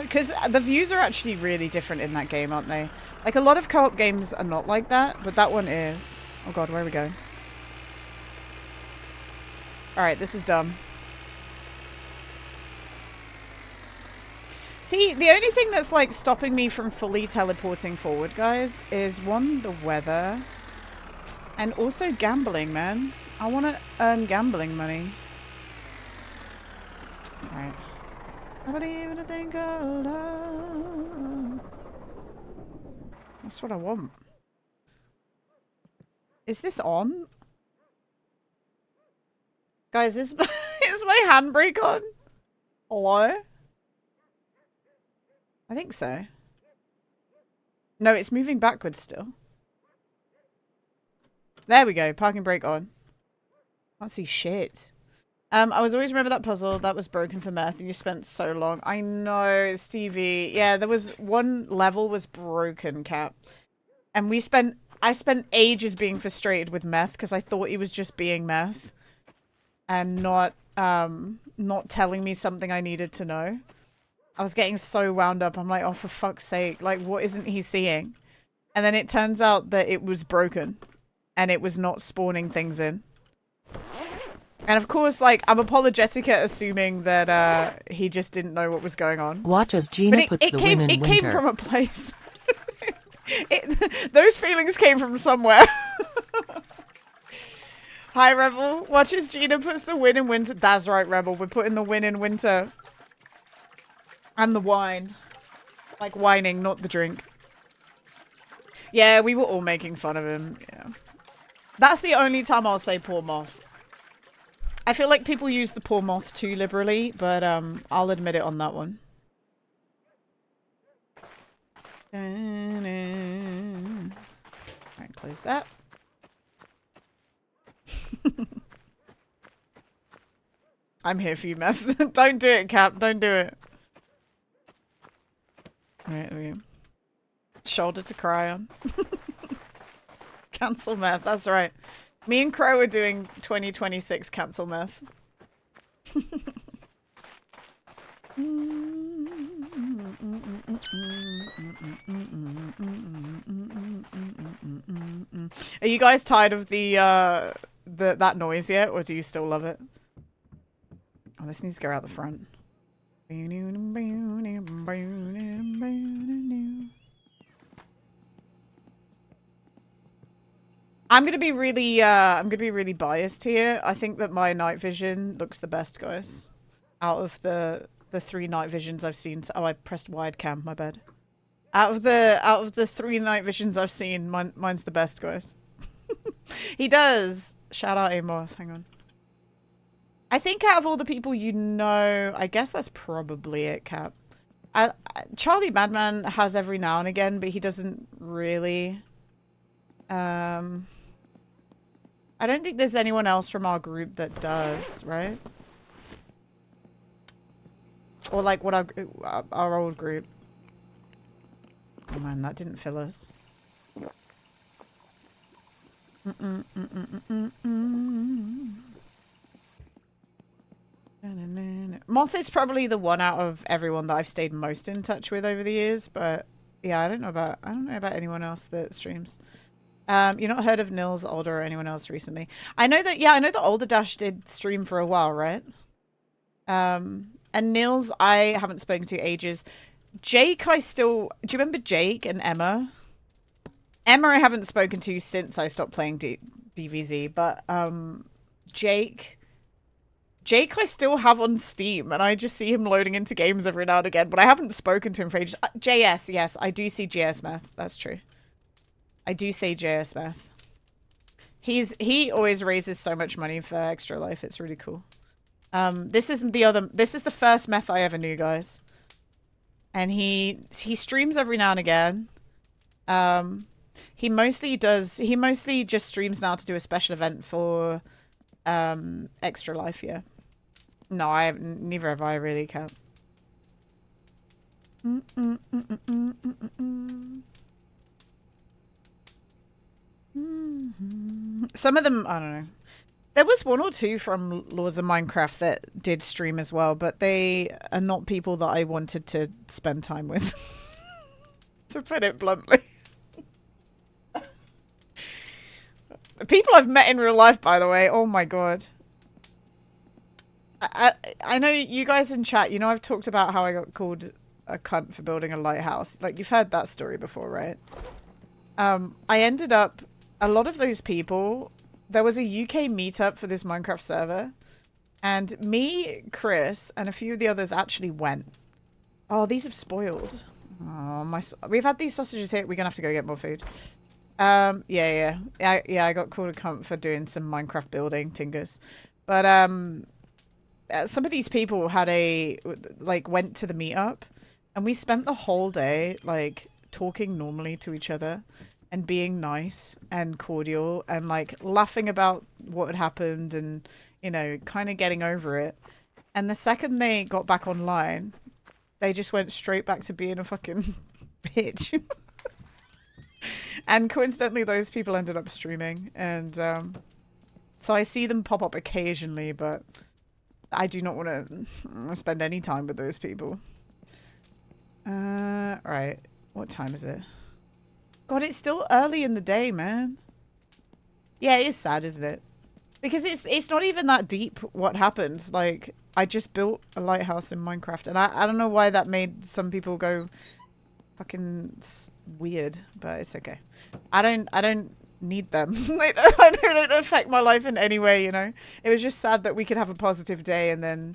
Because the views are actually really different in that game, aren't they? Like, a lot of co-op games are not like that, but that one is. Oh god, where are we going? Alright, this is done. See, the only thing that's, like, stopping me from fully teleporting forward, guys, is, 1, the weather, and also gambling, man. I want to earn gambling money. Alright. I believe in a thing called love. That's what I want. Is this on? Guys, is my handbrake on? Hello? I think so. No, it's moving backwards still. There we go. Parking brake on. Can't see shit. I was always remember that puzzle that was broken for Meth and you spent so long. I know, Stevie. Yeah, there was one level was broken, Cap. And I spent ages being frustrated with Meth because I thought he was just being Meth and not telling me something I needed to know. I was getting so wound up. I'm like, oh, for fuck's sake. Like, what isn't he seeing? And then it turns out that it was broken and it was not spawning things in. And of course, like, I'm apologetic at assuming that he just didn't know what was going on. Watch as Gina puts the win in winter. It came from a place. Those feelings came from somewhere. Hi, Rebel. Watch as Gina puts the win in winter. That's right, Rebel. We're putting the win in winter. And the wine. Like whining, not the drink. Yeah, we were all making fun of him. Yeah. That's the only time I'll say poor moth. I feel like people use the poor moth too liberally, but I'll admit it on that one. Alright, close that. I'm here for you, Meth. Don't do it, Cap. Don't do it. Alright, there we go. Shoulder to cry on. Cancel Meth, that's right. Me and Crow are doing 2026 cancel Meth. Are you guys tired of that noise yet, or do you still love it? Oh, this needs to go out the front. I'm gonna be really biased here. I think that my night vision looks the best, guys. Out of the 3 night visions I've seen. Oh, I pressed wide cam, my bad. Out of the 3 night visions I've seen, mine's the best, guys. He does. Shout out Amoth, hang on. I think out of all the people you know, I guess that's probably it, Cap. Charlie Madman has every now and again, but he doesn't really. I don't think there's anyone else from our group that does, right? Or like what our old group. Oh man, that didn't fill us. Moth is probably the one out of everyone that I've stayed most in touch with over the years, but yeah, I don't know about anyone else that streams. You not heard of Nils, Older, or anyone else recently? I know that Older Dash did stream for a while, right? And Nils, I haven't spoken to ages. Jake, do you remember Jake and Emma? Emma I haven't spoken to since I stopped playing DVZ, but Jake I still have on Steam, and I just see him loading into games every now and again, but I haven't spoken to him for ages. JS, yes, I do see JS Meth. That's true. I do see JS Meth. He always raises so much money for Extra Life. It's really cool. This is the first Meth I ever knew, guys. And he streams every now and again. He mostly just streams now to do a special event for Extra Life, yeah. No, neither have I really, Cat. Some of them, I don't know. There was one or two from Laws of Minecraft that did stream as well, but they are not people that I wanted to spend time with. To put it bluntly. People I've met in real life, by the way. Oh my god. I know you guys in chat, you know I've talked about how I got called a cunt for building a lighthouse. Like, you've heard that story before, right? I ended up... A lot of those people... There was a UK meetup for this Minecraft server. And me, Chris, and a few of the others actually went. Oh, these have spoiled. Oh, we've had these sausages here. We're gonna have to go get more food. Yeah, I got called a cunt for doing some Minecraft building, Tingus. But, some of these people had went to the meetup, and we spent the whole day, like, talking normally to each other, and being nice and cordial, and, like, laughing about what had happened, and, you know, kind of getting over it. And the second they got back online, they just went straight back to being a fucking bitch. And coincidentally, those people ended up streaming, and, so I see them pop up occasionally, but... I do not want to spend any time with those people. Right. What time is it? God, it's still early in the day, man. Yeah, it is sad, isn't it? Because it's not even that deep what happened. Like, I just built a lighthouse in Minecraft, and I don't know why that made some people go fucking weird, but it's okay. I don't need them. They don't affect my life in any way, you know. It was just sad that we could have a positive day and then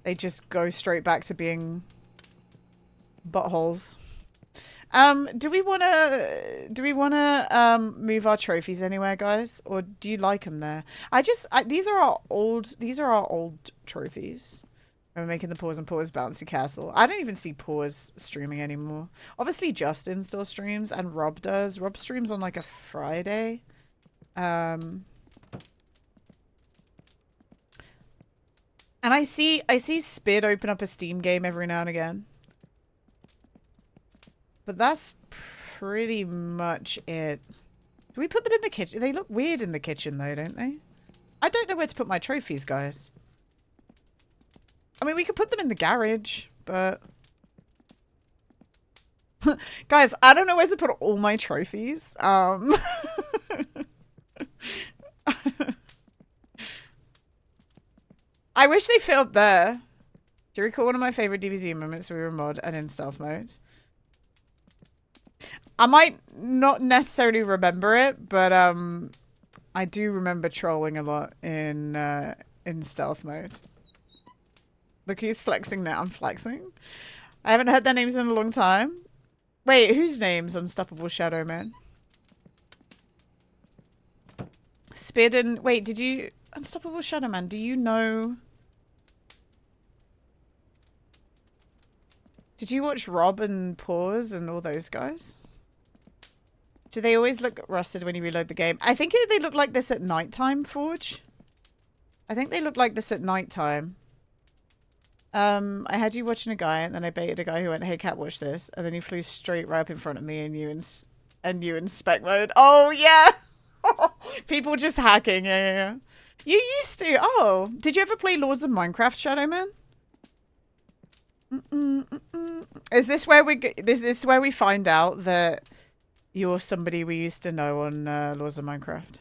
they just go straight back to being buttholes. Do we wanna move our trophies anywhere, guys, or do you like them there? These are our old trophies. We're making the Paws and Paws bouncy castle. I don't even see Paws streaming anymore. Obviously, Justin still streams, and Rob does. Rob streams on like a Friday. And I see Spid open up a Steam game every now and again. But that's pretty much it. Do we put them in the kitchen? They look weird in the kitchen though, don't they? I don't know where to put my trophies, guys. I mean, we could put them in the garage, but... Guys, I don't know where to put all my trophies. I wish they fit up there. Do you recall one of my favorite DBZ moments? We were in mod and in stealth mode. I might not necessarily remember it, but I do remember trolling a lot in stealth mode. Look who's flexing now. I'm flexing. I haven't heard their names in a long time. Wait, whose name's Unstoppable Shadow Man? Spid and... Wait, did you... Unstoppable Shadow Man, do you know Did you watch Rob and Paws and all those guys? Do they always look rusted when you reload the game? I think they look like this at nighttime, Forge. I think they look like this at nighttime. I had you watching a guy, and then I baited a guy who went, "Hey, cat, watch this," and then he flew straight right up in front of me, and you in spec mode. Oh yeah, people just hacking. Yeah. You used to. Oh, did you ever play Laws of Minecraft, Shadow Man? Is this where we find out that you're somebody we used to know on Laws of Minecraft?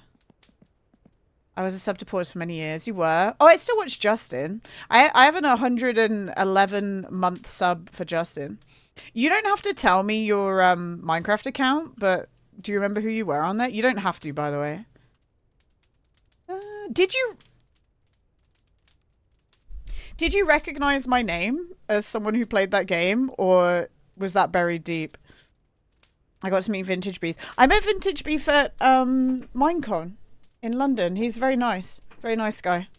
I was a sub to Pause for many years. You were. Oh, I still watch Justin. I have an 111-month sub for Justin. You don't have to tell me your Minecraft account, but do you remember who you were on that? You don't have to, by the way. Did you recognize my name as someone who played that game, or was that buried deep? I got to meet Vintage Beef. I met Vintage Beef at Minecon in London. He's very nice guy.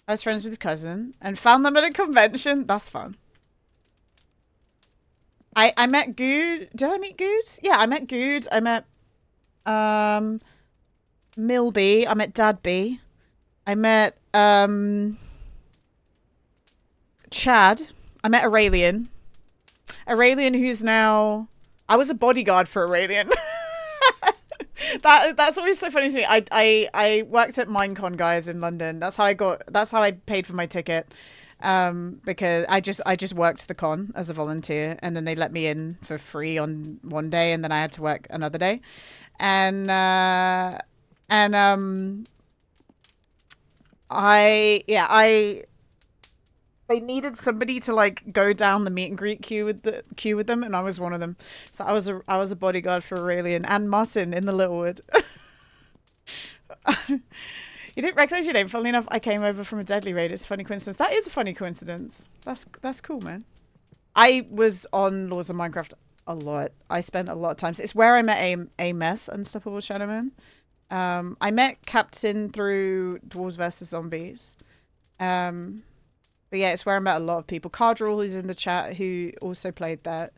I was friends with his cousin and found them at a convention. That's fun. I met Good. Did I meet Good? Yeah, I met Good. I met Milby. I met Dad B. I met Chad. I met Aurelian. Aurelian, who's now... I was a bodyguard for Aurelian. That's always so funny to me. I worked at Minecon, guys, in London. That's how I paid for my ticket. Because I just worked the con as a volunteer, and then they let me in for free on one day, and then I had to work another day. They needed somebody to like go down the meet and greet queue with them, and I was one of them. So I was a bodyguard for Aurelian and Martin in the Littlewood. You didn't recognize your name. Funnily enough, I came over from a deadly raid. It's a funny coincidence. That is a funny coincidence. That's cool, man. I was on Laws of Minecraft a lot. I spent a lot of time. It's where I met a meth Unstoppable Shadowman. I met Captain through Dwarves vs Zombies. But yeah, it's where I met a lot of people. Cardrell, who's in the chat, who also played that.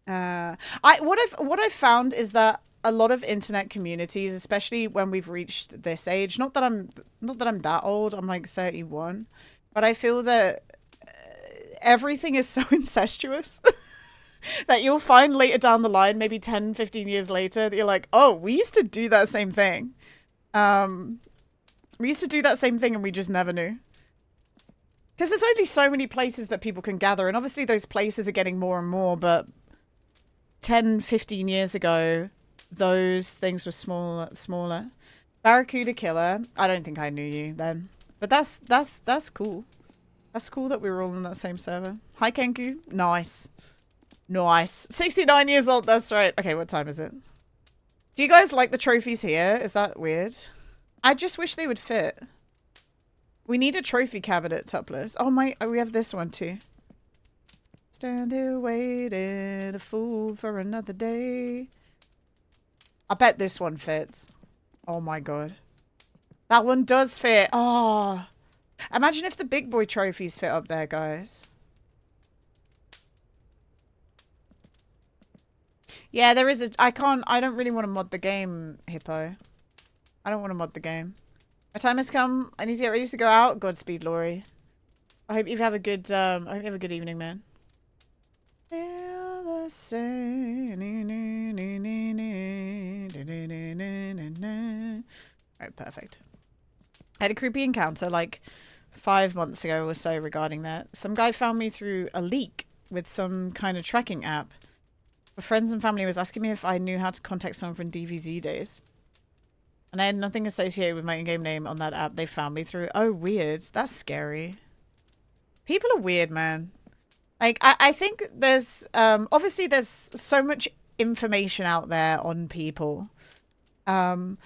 What I've found is that a lot of internet communities, especially when we've reached this age, not that I'm that old, I'm like 31, but I feel that everything is so incestuous that you'll find later down the line, maybe 10, 15 years later, that you're like, oh, we used to do that same thing. We used to do that same thing and we just never knew. Because there's only so many places that people can gather, and obviously those places are getting more and more, but 10, 15 years ago, those things were smaller. Barracuda Killer, I don't think I knew you then. But that's cool. That's cool that we were all on that same server. Hi, Kenku. Nice. 69 years old, that's right. Okay, what time is it? Do you guys like the trophies here? Is that weird? I just wish they would fit. We need a trophy cabinet topless. Oh my, we have this one too. Stand here waiting, a fool for another day. I bet this one fits. Oh my god. That one does fit. Oh. Imagine if the big boy trophies fit up there, guys. Yeah, there is a... I don't really want to mod the game, Hippo. I don't want to mod the game. My time has come. I need to get ready to go out. Godspeed, Laurie. I hope you have a good evening, man. Feel the same. Alright, perfect. I had a creepy encounter like 5 months ago or so regarding that. Some guy found me through a leak with some kind of tracking app. My friends and family was asking me if I knew how to contact someone from DVZ days. And I had nothing associated with my in-game name on that app they found me through. Oh, weird. That's scary. People are weird, man. Like, I think there's... obviously, there's so much information out there on people. There's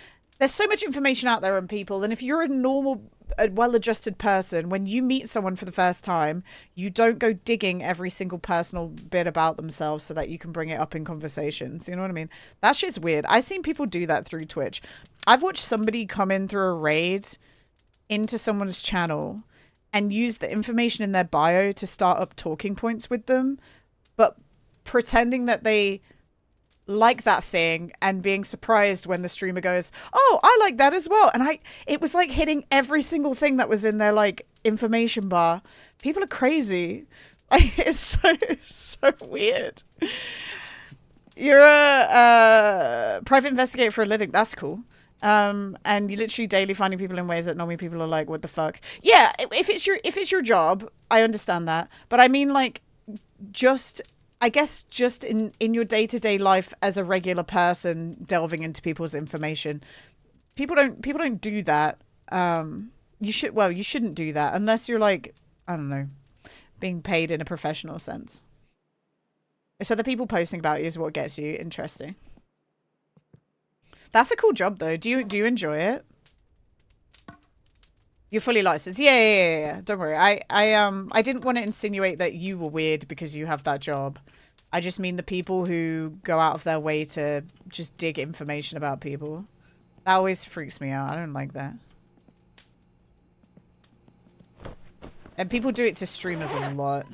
so much information out there on people. And if you're a normal, well-adjusted person, when you meet someone for the first time, you don't go digging every single personal bit about themselves so that you can bring it up in conversations. You know what I mean? That shit's weird. I've seen people do that through Twitch. I've watched somebody come in through a raid into someone's channel and use the information in their bio to start up talking points with them, but pretending that they like that thing and being surprised when the streamer goes, oh, I like that as well. And it was like hitting every single thing that was in their like information bar. People are crazy. Like, it's so weird. You're a private investigator for a living. That's cool. And you literally daily finding people in ways that normally people are like, what the fuck? Yeah, if it's your job, I understand that. But I mean, like, I guess just in your day-to-day life as a regular person delving into people's information, people don't do that. You shouldn't do that unless you're like, I don't know, being paid in a professional sense. So the people posting about you is what gets you interesting. That's a cool job though. Do you enjoy it? You're fully licensed. Yeah. Don't worry. I didn't want to insinuate that you were weird because you have that job. I just mean the people who go out of their way to just dig information about people. That always freaks me out. I don't like that. And people do it to streamers a lot.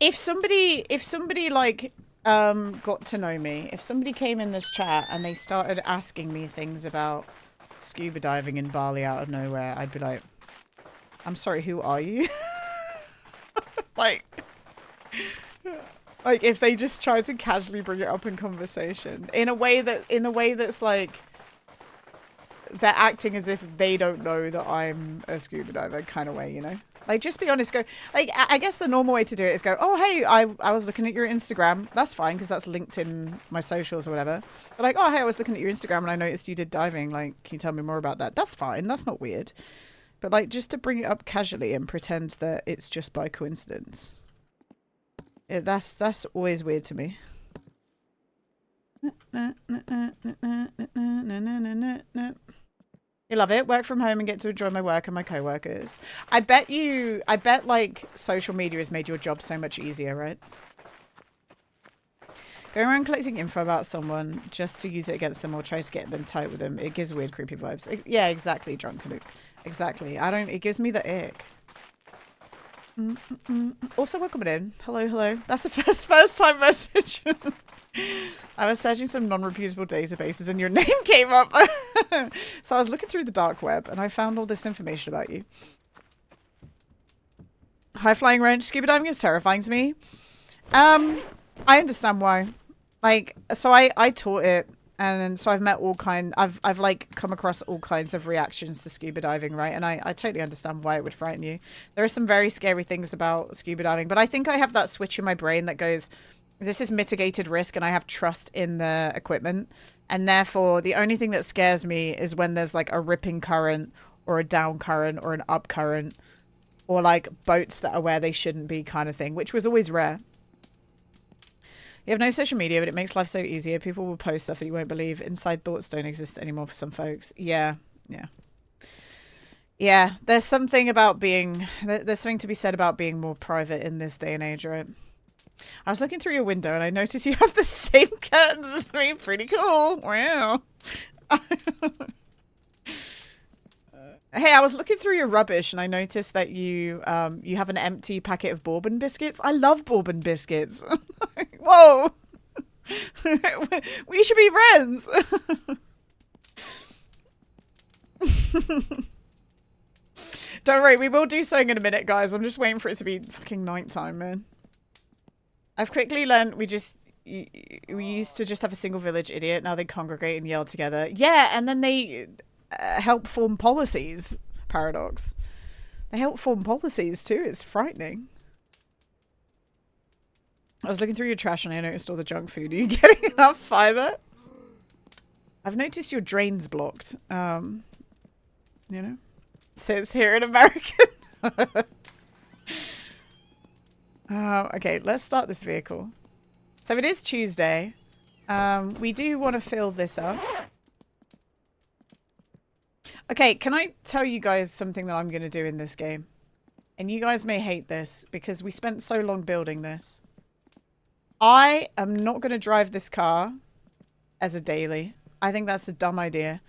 If somebody like got to know me, if somebody came in this chat and they started asking me things about scuba diving in Bali out of nowhere, I'd be like, I'm sorry, who are you? like if they just try to casually bring it up in conversation in a way that's like they're acting as if they don't know that I'm a scuba diver kind of way, you know? Like, just be honest. Go, like, I guess the normal way to do it is go, oh, hey, I was looking at your Instagram. That's fine, because that's linked in my socials or whatever. But like, oh, hey, I was looking at your Instagram and I noticed you did diving. Like, can you tell me more about that? That's fine. That's not weird. But like, just to bring it up casually and pretend that it's just by coincidence. That's always weird to me. You love it. Work from home and get to enjoy my work and my co-workers. I bet like social media has made your job so much easier, right? Going around collecting info about someone just to use it against them or try to get them tight with them. It gives weird, creepy vibes. Yeah, exactly, Drunken. Exactly. It gives me the ick. Also, welcome in. Hello. That's the first time message. I was searching some non-reputable databases and your name came up. So I was looking through the dark web and I found all this information about you. High flying range. Scuba diving is terrifying to me. I understand why. Like, so I taught it, and so I've met I've like come across all kinds of reactions to scuba diving, right? And I totally understand why it would frighten you. There are some very scary things about scuba diving, but I think I have that switch in my brain that goes, this is mitigated risk and I have trust in the equipment. And therefore, the only thing that scares me is when there's like a ripping current or a down current or an up current or like boats that are where they shouldn't be kind of thing, which was always rare. You have no social media, but it makes life so easier. People will post stuff that you won't believe. Inside thoughts don't exist anymore for some folks. Yeah. There's something about there's something to be said about being more private in this day and age, right? I was looking through your window and I noticed you have the same curtains as me. Pretty cool. Wow. Hey, I was looking through your rubbish and I noticed that you have an empty packet of bourbon biscuits. I love bourbon biscuits. Whoa. We should be friends. Don't worry, we will do something in a minute, guys. I'm just waiting for it to be fucking nighttime, man. I've quickly learned we used to just have a single village idiot. Now they congregate and yell together. Yeah, and then they help form policies. Paradox. They help form policies too. It's frightening. I was looking through your trash and I noticed all the junk food. Are you getting enough fiber? I've noticed your drain's blocked. You know? It says here in American. Okay, let's start this vehicle. So it is Tuesday. We do want to fill this up. Okay, can I tell you guys something that I'm going to do in this game? And you guys may hate this because we spent so long building this. I am not going to drive this car as a daily. I think that's a dumb idea.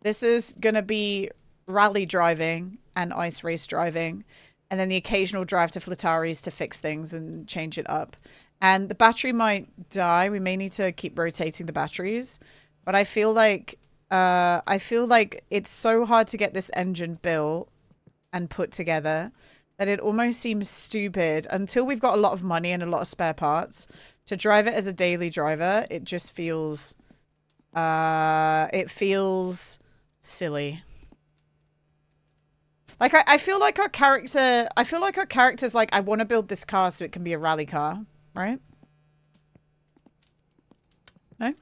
This is going to be rally driving and ice race driving. And then the occasional drive to Flataris to fix things and change it up. And the battery might die. We may need to keep rotating the batteries. But I feel like it's so hard to get this engine built and put together that it almost seems stupid until we've got a lot of money and a lot of spare parts to drive it as a daily driver. It just feels it feels silly. Like I feel like our character's like, I want to build this car so it can be a rally car, right? No?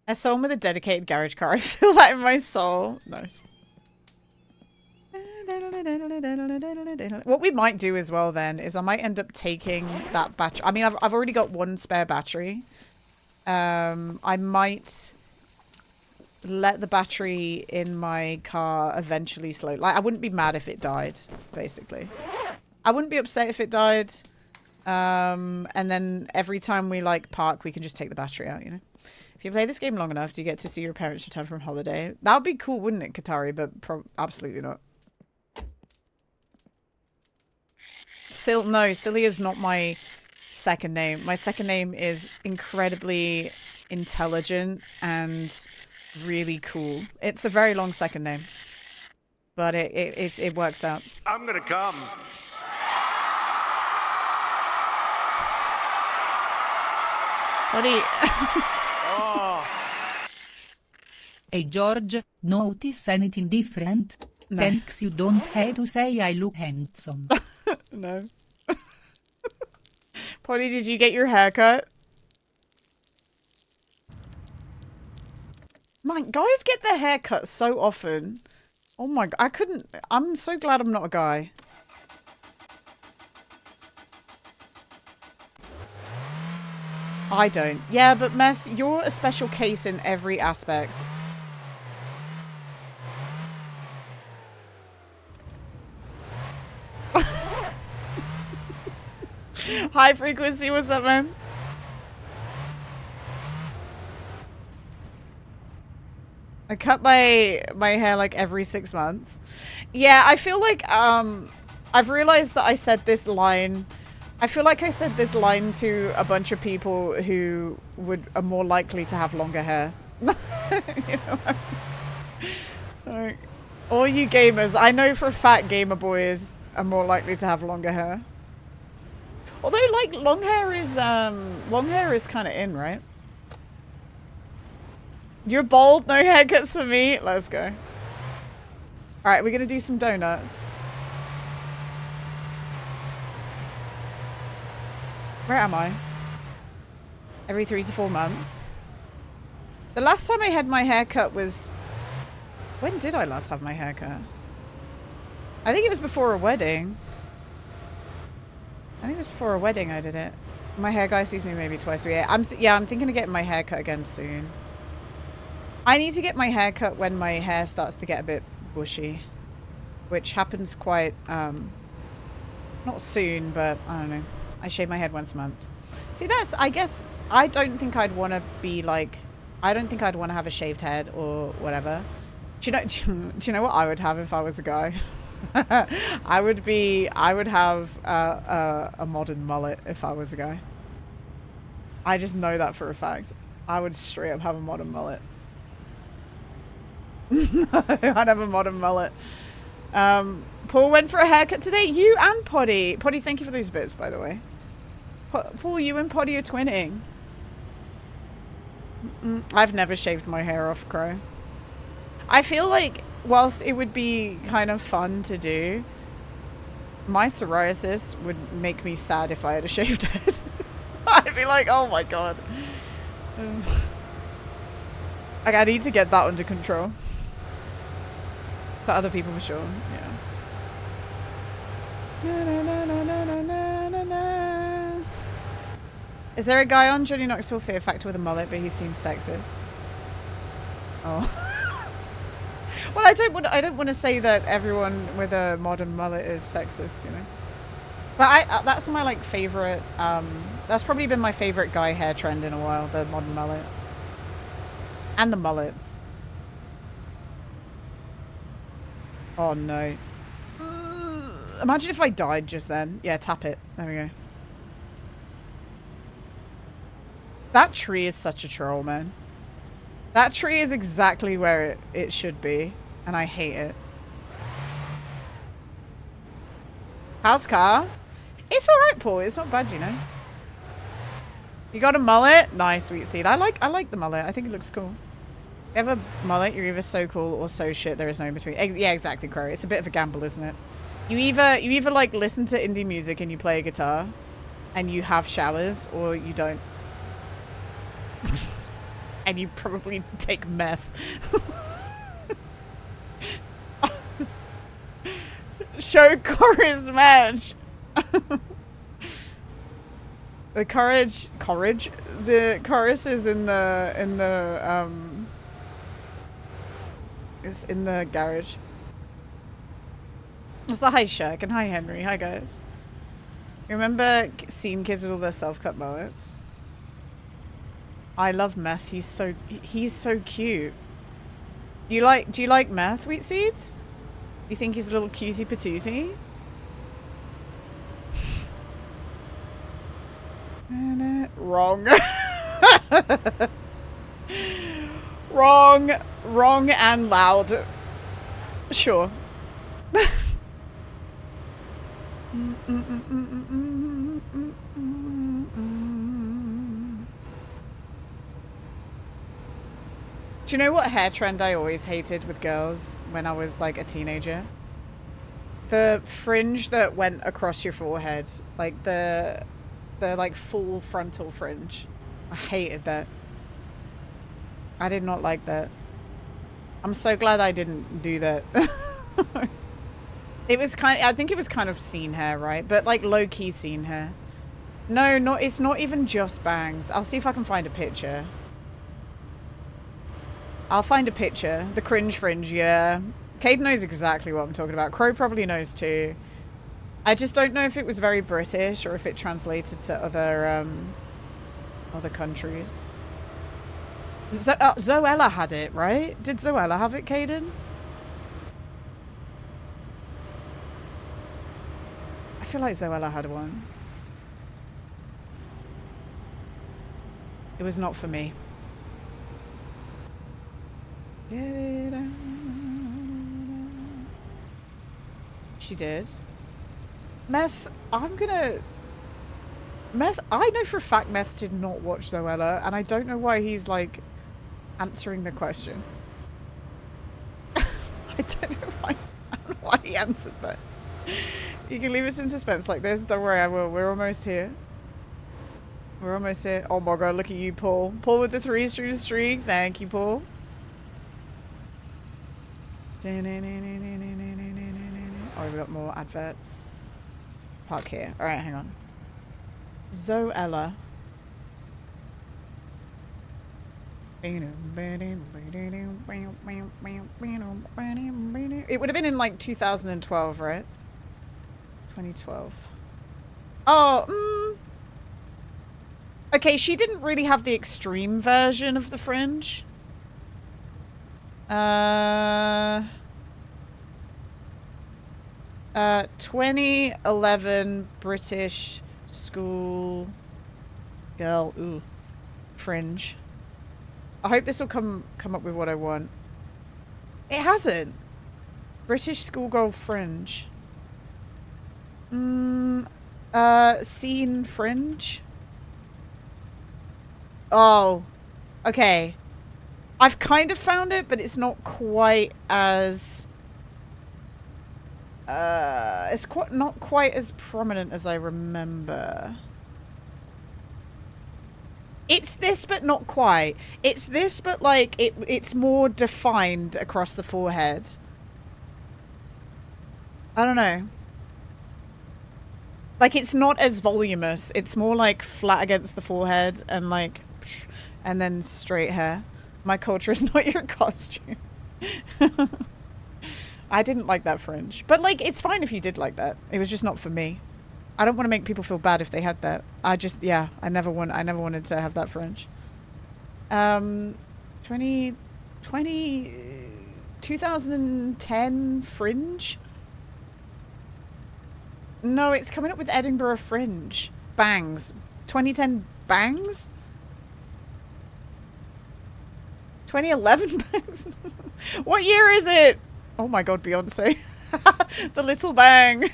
As someone with a dedicated garage car, I feel that in my soul. Nice. What we might do as well then is I might end up taking that battery. I mean, I've already got one spare battery. I might let the battery in my car eventually slow. Like, I wouldn't be mad if it died, basically. I wouldn't be upset if it died. And then every time we, like, park, we can just take the battery out, you know? If you play this game long enough, do you get to see your parents return from holiday? That would be cool, wouldn't it, Katari? But absolutely not. No, Silly is not my second name. My second name is incredibly intelligent and really cool. It's a very long second name, but it works out. I'm gonna come. What do you... Oh. Hey George, notice anything different? No. Thanks, you don't have to say I look handsome. No. Potty, did you get your haircut? Man, guys get their haircut so often. Oh my god, I'm so glad I'm not a guy. I don't. Yeah, but Meth, you're a special case in every aspect. High frequency, what's up, man? I cut my hair like every 6 months. Yeah, I feel like I've realized that I said this line. I feel like I said this line to a bunch of people who are more likely to have longer hair. You know? Like, all you gamers, I know for a fact gamer boys are more likely to have longer hair. Although, like, long hair is kind of in, right? You're bald, no haircuts for me. Let's go. All right, we're gonna do some donuts. Where am I? Every 3 to 4 months. The last time I had my haircut was... When did I last have my haircut? I think it was before a wedding. I think it was before a wedding I did it. My hair guy sees me maybe twice a year. I'm thinking of getting my hair cut again soon. I need to get my hair cut when my hair starts to get a bit bushy. Which happens quite, not soon, but I don't know. I shave my head once a month. See, that's, I guess, I don't think I'd want to be like, I don't think I'd want to have a shaved head or whatever. Do you know what I would have if I was a guy? I would have a modern mullet if I was a guy. I just know that for a fact. I would straight up have a modern mullet. I'd have a modern mullet. Paul went for a haircut today. You and Poddy. Poddy, thank you for those bits, by the way. Paul, you and Poddy are twinning. I've never shaved my hair off, Crow. I feel like, whilst it would be kind of fun to do, my psoriasis would make me sad if I had a shaved head. I'd be like, oh my god. Like, I need to get that under control. To other people for sure, yeah. Is there a guy on Johnny Knoxville Fear Factor with a mullet, but he seems sexist? Oh. Well, I don't want to say that everyone with a modern mullet is sexist, you know. But that's my like favorite. That's probably been my favorite guy hair trend in a while, the modern mullet. And the mullets. Oh no. Imagine if I died just then. Yeah, tap it. There we go. That tree is such a troll, man. That tree is exactly where it should be. And I hate it. How's car? It's alright, Paul. It's not bad, you know. You got a mullet? Nice, sweet seed. I like the mullet. I think it looks cool. You have a mullet, you're either so cool or so shit. There is no in between. Yeah, exactly, Crow. It's a bit of a gamble, isn't it? You either like listen to indie music and you play a guitar and you have showers, or you don't. And you probably take meth. Show chorus match. The the chorus is in the is in the garage. It's the hi Shirk and hi Henry. Hi guys. You remember seeing kids with all their self-cut mullets? I love Meth. He's so cute. Do you like Meth, Wheat Seeds? You think he's a little cutie patootie? Wrong. Wrong and loud. Sure. Do you know what hair trend I always hated with girls when I was like a teenager? The fringe that went across your forehead. Like the like full frontal fringe. I hated that. I did not like that. I'm so glad I didn't do that. It was I think it was kind of scene hair, right? But like low-key scene hair. No, it's not even just bangs. I'll see if I can find a picture. I'll find a picture. The cringe fringe, yeah. Cade knows exactly what I'm talking about. Crow probably knows too. I just don't know if it was very British or if it translated to other countries. Zoella had it, right? Did Zoella have it, Caden? I feel like Zoella had one. It was not for me. She did. Meth, I know for a fact Meth did not watch Zoella, and I don't know why he's like answering the question. I don't know why he answered that. You can leave us in suspense like this. Don't worry, I will. We're almost here. We're almost here. Oh my god, look at you, Paul. Paul with the 3 streak. Thank you, Paul. Oh, we've got more adverts. Park here. Alright, hang on. Zoella. It would have been in like 2012, right? 2012. Oh, okay, she didn't really have the extreme version of the fringe. 2011 British school girl, ooh, fringe. I hope this will come up with what I want. It hasn't. British schoolgirl fringe. Scene fringe. Oh, okay. I've kind of found it, but it's not quite as it's not quite as prominent as I remember. It's this, but not quite. It's this, but like it's more defined across the forehead. I don't know. Like, it's not as voluminous. It's more like flat against the forehead and like, and then straight hair. My culture is not your costume. I didn't like that fringe. But like, it's fine if you did like that. It was just not for me. I don't want to make people feel bad if they had that. I never wanted to have that fringe. 2012 2010 Fringe? No, it's coming up with Edinburgh Fringe. Bangs. 2010 Bangs? 2011 Bangs? What year is it? Oh my god, Beyonce. The Little Bang.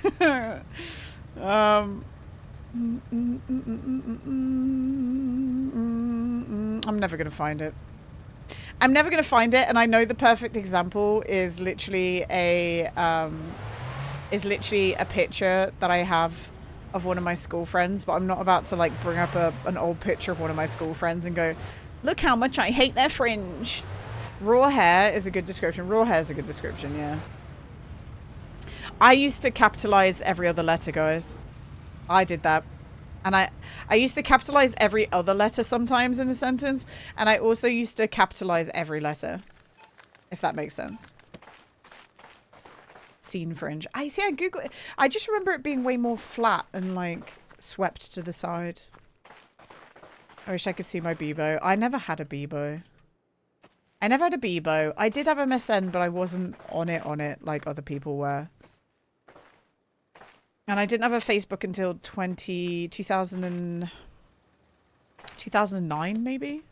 I'm never going to find it. I'm never going to find it, and I know the perfect example is literally a picture that I have of one of my school friends, but I'm not about to like bring up an old picture of one of my school friends and go, look how much I hate their fringe. Raw hair is a good description. Raw hair is a good description, yeah. I used to capitalize every other letter, guys. I did that. And I used to capitalize every other letter sometimes in a sentence. And I also used to capitalize every letter. If that makes sense. Scene fringe. I Google it. I just remember it being way more flat and like swept to the side. I wish I could see my Bebo. I never had a Bebo. I never had a Bebo. I did have MSN, but I wasn't on it like other people were. And I didn't have a Facebook until 2009, maybe?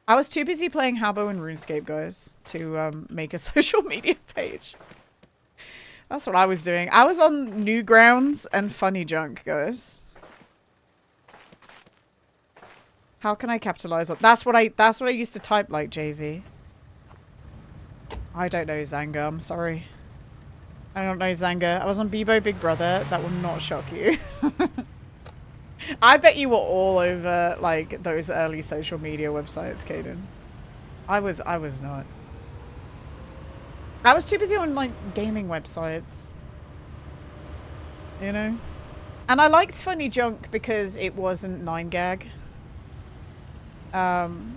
I was too busy playing Habbo and RuneScape, guys, to make a social media page. That's what I was doing. I was on Newgrounds and Funny Junk, guys. How can I capitalize on? That's what I used to type like, JV. I don't know, Zanga. I'm sorry. I don't know, Zanga. I was on Bebo Big Brother. That will not shock you. I bet you were all over like those early social media websites, Caden. I was not. I was too busy on like gaming websites. You know? And I liked Funny Junk because it wasn't 9gag. And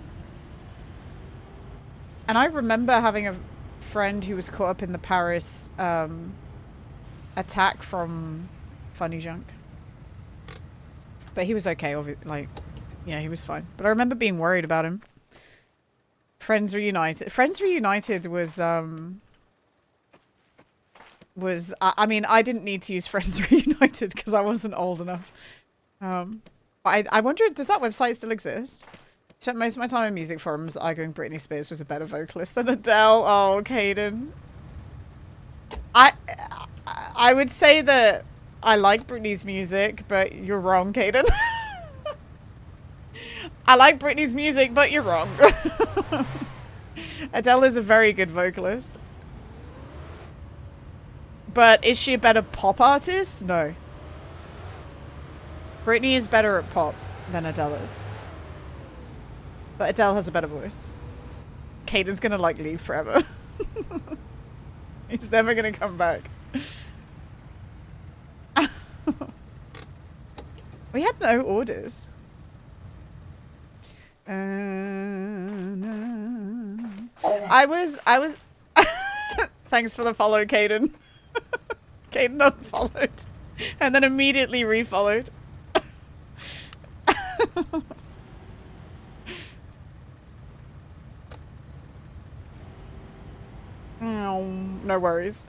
I remember having a friend who was caught up in the Paris attack from Funny Junk. But he was okay, like, yeah, he was fine. But I remember being worried about him. Friends Reunited. Friends Reunited was I mean, I didn't need to use Friends Reunited because I wasn't old enough. I wonder, does that website still exist? Spent most of my time in music forums arguing Britney Spears was a better vocalist than Adele. Oh, Caden. I would say that I like Britney's music, but you're wrong, Caden. I like Britney's music, but you're wrong. Adele is a very good vocalist. But is she a better pop artist? No. Britney is better at pop than Adele is. But Adele has a better voice. Caden's gonna like leave forever. He's never gonna come back. We had no orders. I was thanks for the follow, Caden. Caden unfollowed and then immediately refollowed. No worries.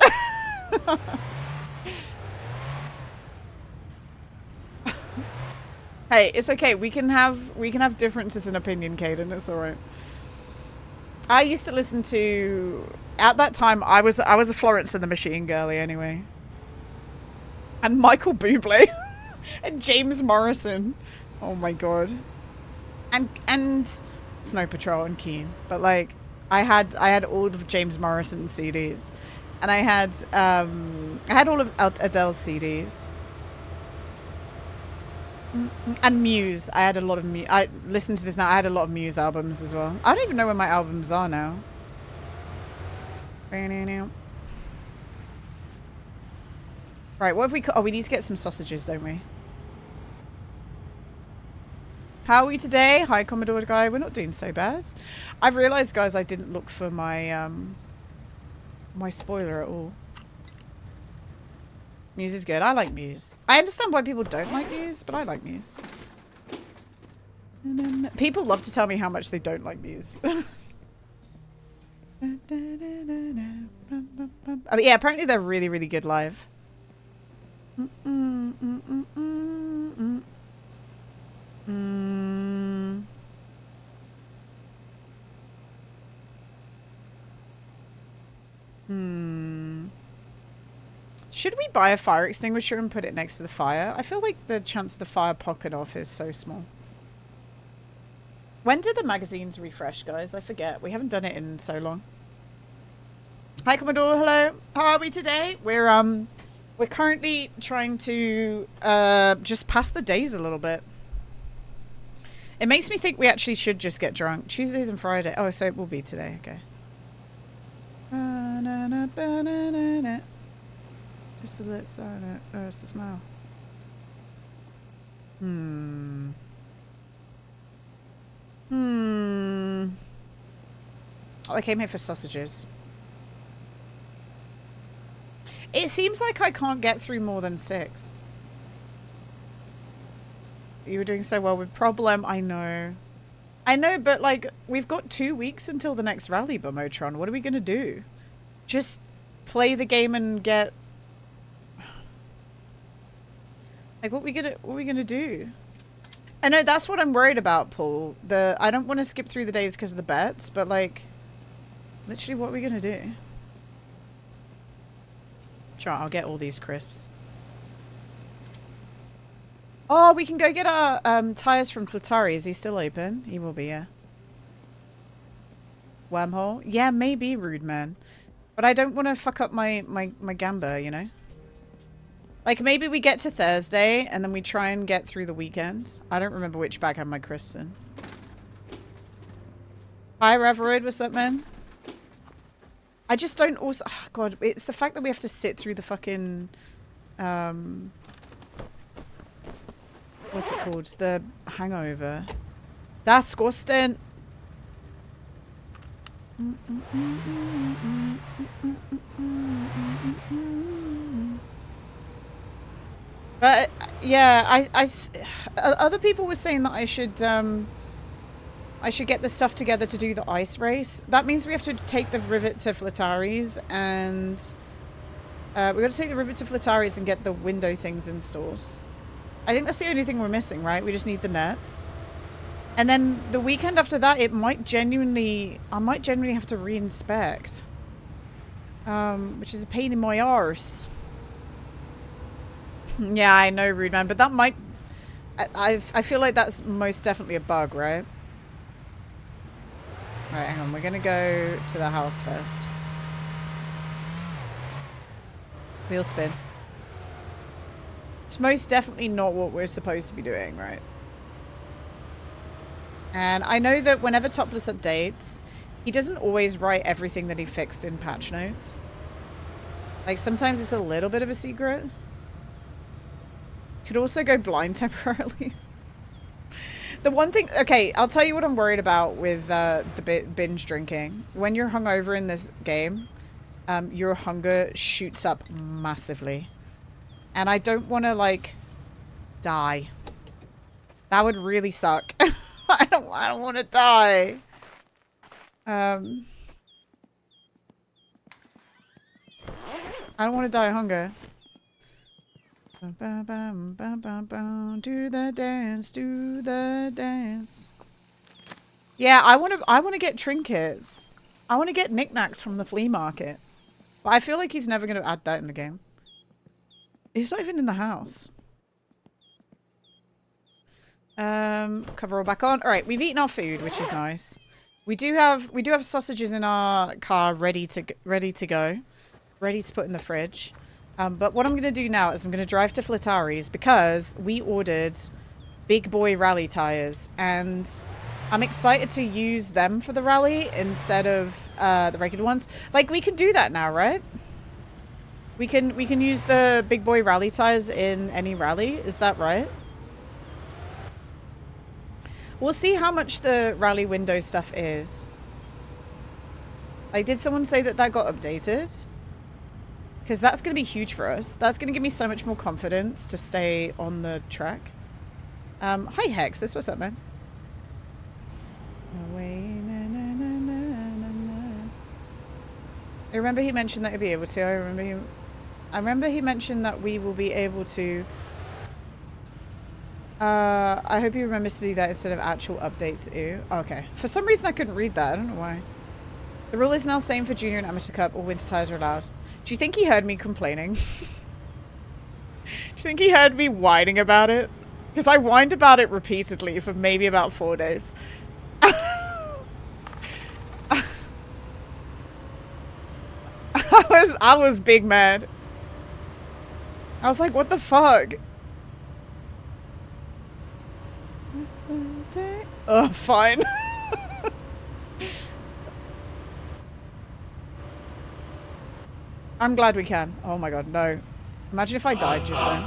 Hey, it's okay. We can have differences in opinion, Caden. It's alright. I used to listen to, at that time I was a Florence and the Machine girly anyway. And Michael Bublé and James Morrison. Oh my god. And Snow Patrol and Keen. But like I had all of James Morrison's CDs. And I had all of Adele's CDs. And Muse. I had a lot of Muse. I listen to this now. I had a lot of Muse albums as well. I don't even know where my albums are now. Right, what have we... Oh, we need to get some sausages, don't we? How are we today? Hi, Commodore guy. We're not doing so bad. I've realised, guys, I didn't look for my my spoiler at all. Muse is good. I like Muse. I understand why people don't like Muse, but I like Muse. People love to tell me how much they don't like these. I mean, yeah, apparently they're really, really good live. Should we buy a fire extinguisher and put it next to the fire? I feel like the chance of the fire popping off is so small. When did the magazines refresh, guys? I forget. We haven't done it in so long. Hi, Commodore. Hello. How are we today? We're currently trying to just pass the days a little bit. It makes me think we actually should just get drunk. Tuesdays and Friday. Oh, so it will be today. Okay. Just a little side. Oh, it's the smell. Oh, I came here for sausages. It seems like I can't get through more than 6. You were doing so well with problem. I know. I know, but like, we've got 2 weeks until the next rally, Bomotron. What are we going to do? Just play the game and get... Like, what are we gonna do? I know, that's what I'm worried about, Paul. I don't want to skip through the days because of the bets, but like, literally, what are we gonna do? Sure, I'll get all these crisps. Oh, we can go get our tires from Flatari. Is he still open? He will be, yeah. Wormhole? Yeah, maybe, rude man. But I don't want to fuck up my gamba, you know? Like, maybe we get to Thursday, and then we try and get through the weekend. I don't remember which bag I have my crisps in. Hi, Reveroid. What's up, man? I just don't also... Oh, God, it's the fact that we have to sit through the fucking... what's it called? The hangover. That's disgusting. But yeah, other people were saying that I should get the stuff together to do the ice race. That means we have to take the rivet to Flatari's, and we got to take the rivet to Flatari's and get the window things installed. I think that's the only thing we're missing, right? We just need the nets. And then the weekend after that, I might genuinely have to re-inspect, which is a pain in my arse. Yeah, I know, rude man, but that might... I feel like that's most definitely a bug, right? Right, hang on. We're going to go to the house first. Wheel spin. It's most definitely not what we're supposed to be doing, right? And I know that whenever Topless updates, he doesn't always write everything that he fixed in patch notes. Like, sometimes it's a little bit of a secret. Could also go blind temporarily. The one thing... Okay, I'll tell you what I'm worried about with the binge drinking. When you're hungover in this game, your hunger shoots up massively. And I don't want to, like, die. That would really suck. I don't want to die. I don't want to die of hunger. Do the dance, do the dance. Yeah, I want to get trinkets. I want to get knickknacks from the flea market. But I feel like he's never going to add that in the game. He's not even in the house. Cover all back on. All right, we've eaten our food, which is nice. We do have sausages in our car ready to go, ready to put in the fridge. But what I'm going to do now is I'm going to drive to Flatari's because we ordered big boy rally tires, and I'm excited to use them for the rally instead of the regular ones. Like, we can do that now, right? We can use the big boy rally tires in any rally. Is that right? We'll see how much the rally window stuff is. Like, did someone say that got updated? Because that's going to be huge for us. That's going to give me so much more confidence to stay on the track. Hi, Hex. What's up, man? I remember he mentioned that he'd be able to. I remember he mentioned that we will be able to. I hope he remembers to do that instead of actual updates. Ew. Okay. For some reason I couldn't read that. I don't know why. The rule is now same for Junior and Amateur Cup. All winter tires are allowed. Do you think he heard me complaining? Do you think he heard me whining about it? Because I whined about it repeatedly for maybe about 4 days. I was big mad. I was like, what the fuck? Oh, fine. I'm glad we can. Oh my god, no. Imagine if I died just then.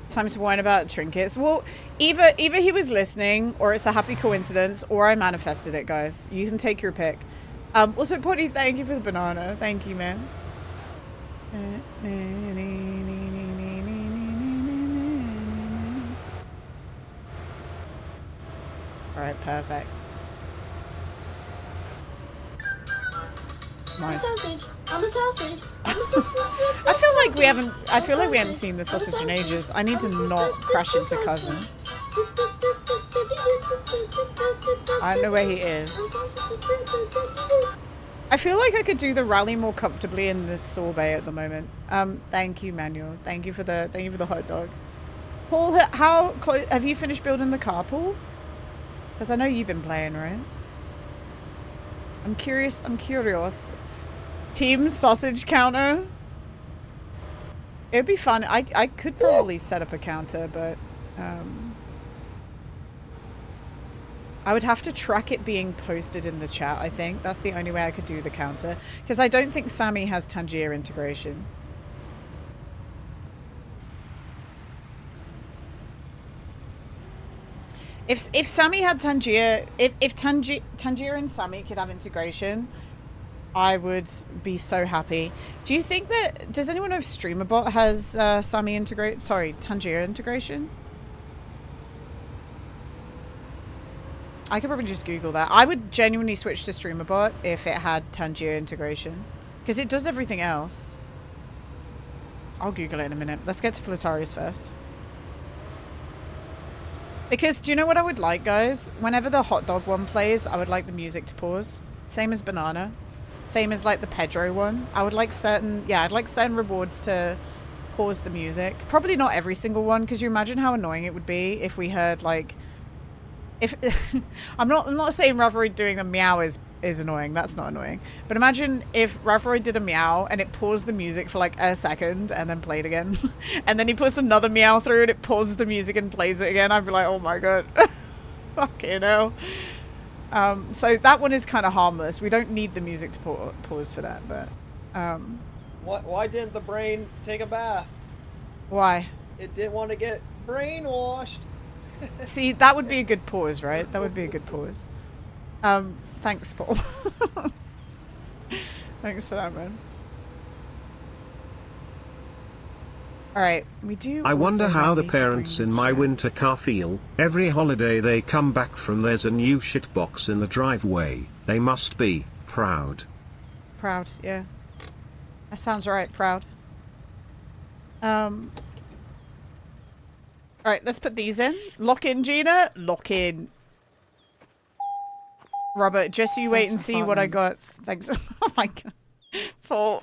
Time to whine about trinkets. Well, either he was listening, or it's a happy coincidence, or I manifested it, guys. You can take your pick. Also, Potty, thank you for the banana. Thank you, man. Alright, perfect. Nice. I'm a sausage. I feel like we haven't seen the sausage in ages. I need to not crash into cousin. I don't know where he is. I feel like I could do the rally more comfortably in this sorbet at the moment. Thank you, Manuel. Thank you for the hot dog. Paul, how close have you finished building the car, Paul? Because I know you've been playing, right? I'm curious. Team sausage counter. It'd be fun. I could probably set up a counter, but I would have to track it being posted in the chat, I think. That's the only way I could do the counter. Because I don't think Sammy has Tangier integration. If Sammy had Tangier, if Tangier and Sammy could have integration, I would be so happy. Do you think that, does anyone know if StreamerBot has Tangier integration? I could probably just Google that. I would genuinely switch to StreamerBot if it had Tangier integration. Because it does everything else. I'll Google it in a minute. Let's get to Flitarius first. Because, do you know what I would like, guys? Whenever the hot dog one plays, I would like the music to pause. Same as banana. Same as, like, the Pedro one. I would like certain, yeah, I'd like certain rewards to pause the music. Probably not every single one, because you imagine how annoying it would be if we heard, like, if, I'm not saying Raveroid doing a meow is annoying. That's not annoying. But imagine if Raveroid did a meow and it paused the music for like a second and then played again. And then he puts another meow through and it pauses the music and plays it again. I'd be like, oh my god. Fucking hell. So that one is kind of harmless. We don't need the music to pause for that, but Why didn't the brain take a bath? Why? It didn't want to get brainwashed. See, that would be a good pause, right? That would be a good pause. Thanks, Paul. Thanks for that, man. Alright, we do. I wonder how the parents in my winter car feel. Every holiday they come back from, there's a new shitbox in the driveway. They must be proud. Proud, yeah. That sounds right, proud. Alright, let's put these in. Lock in, Gina. Lock in. Robert, just so you wait and see what I got. Thanks. Oh my god. Paul.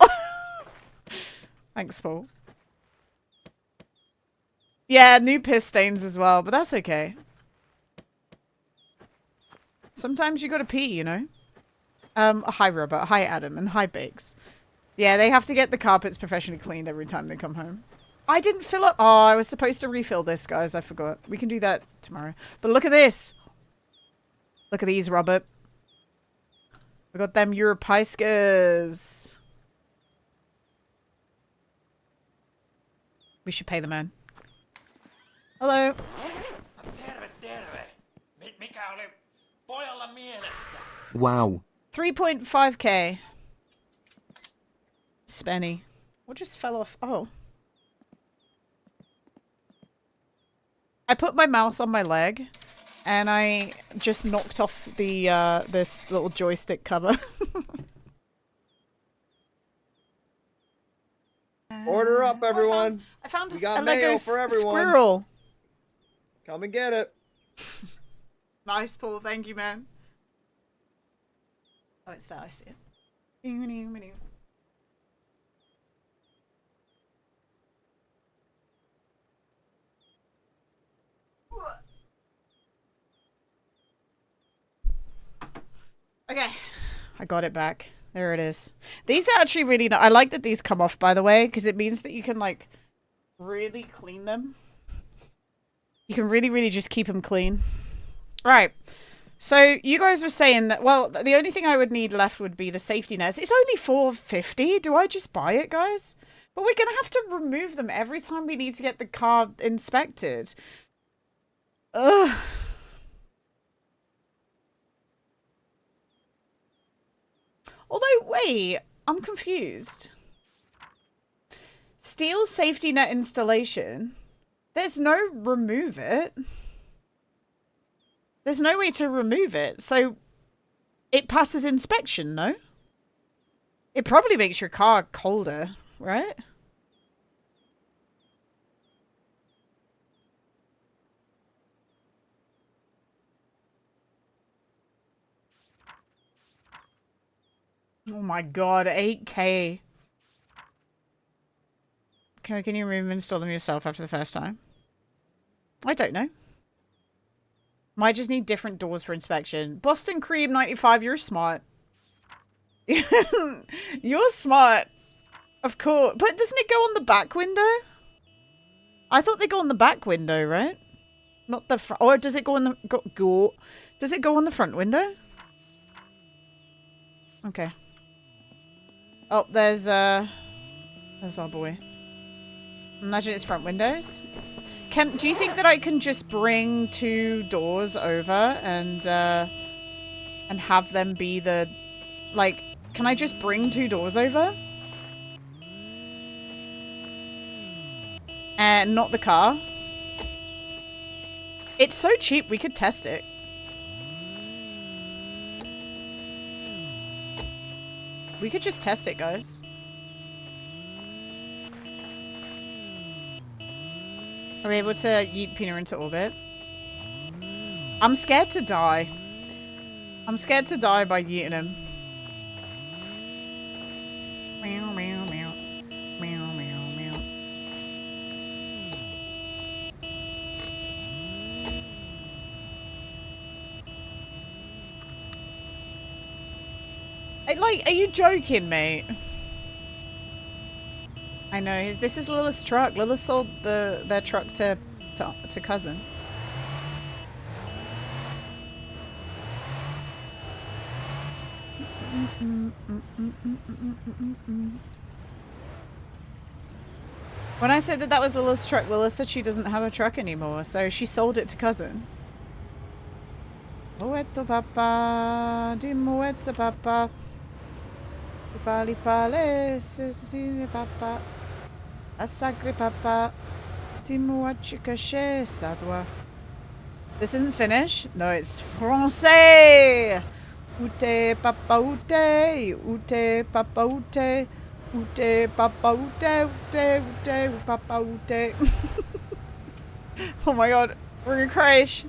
Thanks, Paul. Yeah, new piss stains as well, but that's okay. Sometimes you gotta pee, you know? Hi, Robert. Hi, Adam. And hi, Bakes. Yeah, they have to get the carpets professionally cleaned every time they come home. I didn't fill up. Oh, I was supposed to refill this, guys. I forgot. We can do that tomorrow. But look at this. Look at these, Robert. We got them Europeiskas. We should pay the man. Hello. Wow. 3.5k. Spenny. What just fell off? Oh. I put my mouse on my leg, and I just knocked off the this little joystick cover. Order up, everyone. I found We got a Lego mail for everyone. squirrel. Come and get it. Nice, Paul. Thank you, man. Oh, it's there. I see it. Okay, I got it back. There it is. These are actually really I like that these come off, by the way, because it means that you can, like, really clean them. You can really just keep them clean. Right. So you guys were saying that, well, the only thing I would need left would be the safety nets. It's only $4.50. Do I just buy it, guys? But we're going to have to remove them every time we need to get the car inspected. Ugh. Although, wait, I'm confused. Steel safety net installation. There's no remove it. There's no way to remove it. So it passes inspection, no? It probably makes your car colder, right? Oh my god, 8K. Can you remove and install them yourself after the first time? I don't know. Might just need different doors for inspection. Boston Cream 95, you're smart. You're smart. Of course. But doesn't it go on the back window? I thought they go on the back window, right? Not the front. Or does it go on the... Does it go on the front window? Okay. Oh, there's our boy. Imagine it's front windows. Do you think that I can just bring 2 doors over and have them be the, like, can I just bring 2 doors over? And not the car? It's so cheap, we could test it. We could just test it, guys. Are we able to yeet Pina into orbit? I'm scared to die. I'm scared to die by yeeting him. Meow, meow, meow. Meow, meow, meow. Like, are you joking, mate? I know, this is Lilith's truck. Lilith sold their truck to cousin. When I said that was Lilith's truck, Lilith said she doesn't have a truck anymore, so she sold it to cousin. Moetto papa, di moetto papa. Fali pale, Cecilia papa. A sacre papa. This isn't Finnish? No, it's Francais! Ute papa ute, ute papa ute, ute papa ute, ute, ute, papa ute. Oh my god, we're gonna crash.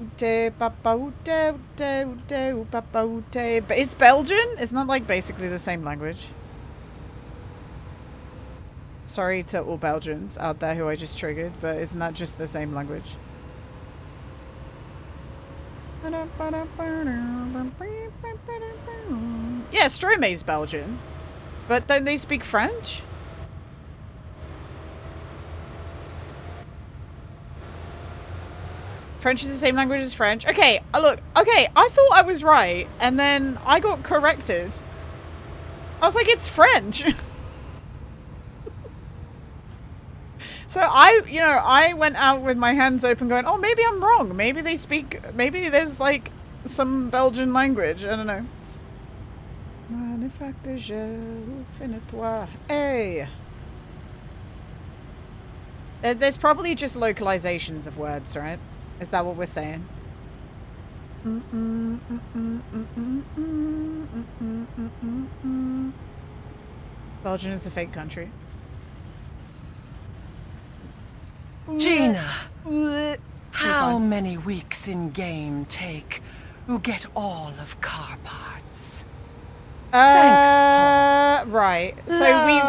Ute papa ute, ute, ute, papa ute. But it's Belgian? It's not like basically the same language. Sorry to all Belgians out there who I just triggered, but isn't that just the same language? Yeah, Stromae's Belgian. But don't they speak French? French is the same language as French. Okay, look, okay, I thought I was right, and then I got corrected. I was like, it's French. So I went out with my hands open going, oh, maybe I'm wrong. Maybe they speak, maybe there's like some Belgian language. I don't know. Hey. There's probably just localizations of words, right? Is that what we're saying? Belgium is a fake country. Gina, how many weeks in game take to get all of car parts? Thanks, Paul. Right. So we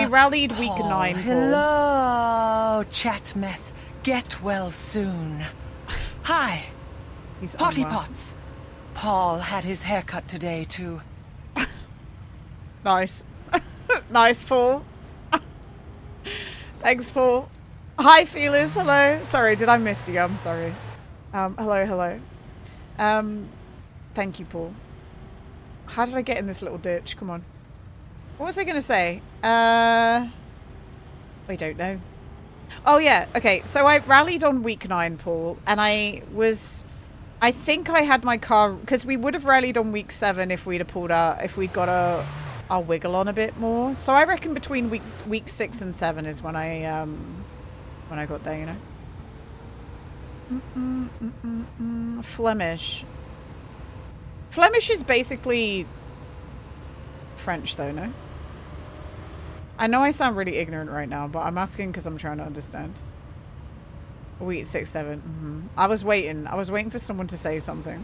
rallied week Paul, 9, Paul. Hello, Chatmeth. Get well soon. Hi, He's Potty unwell. Pots. Paul had his haircut today too. Nice. Nice, Paul. Thanks, Paul. Hi, Feelers. Hello. Sorry, did I miss you? I'm sorry. Hello. Thank you, Paul. How did I get in this little ditch? Come on. What was I going to say? We don't know. Oh, yeah. Okay, so I rallied on week 9, Paul, and I think I had my car, because we would have rallied on week 7 if we'd have pulled out, if we'd got our wiggle on a bit more. So I reckon between week 6 and 7 is when I got there, you know. Flemish. Flemish is basically French, though, no? I know I sound really ignorant right now, but I'm asking because I'm trying to understand. Week 6, 7. I was waiting for someone to say something.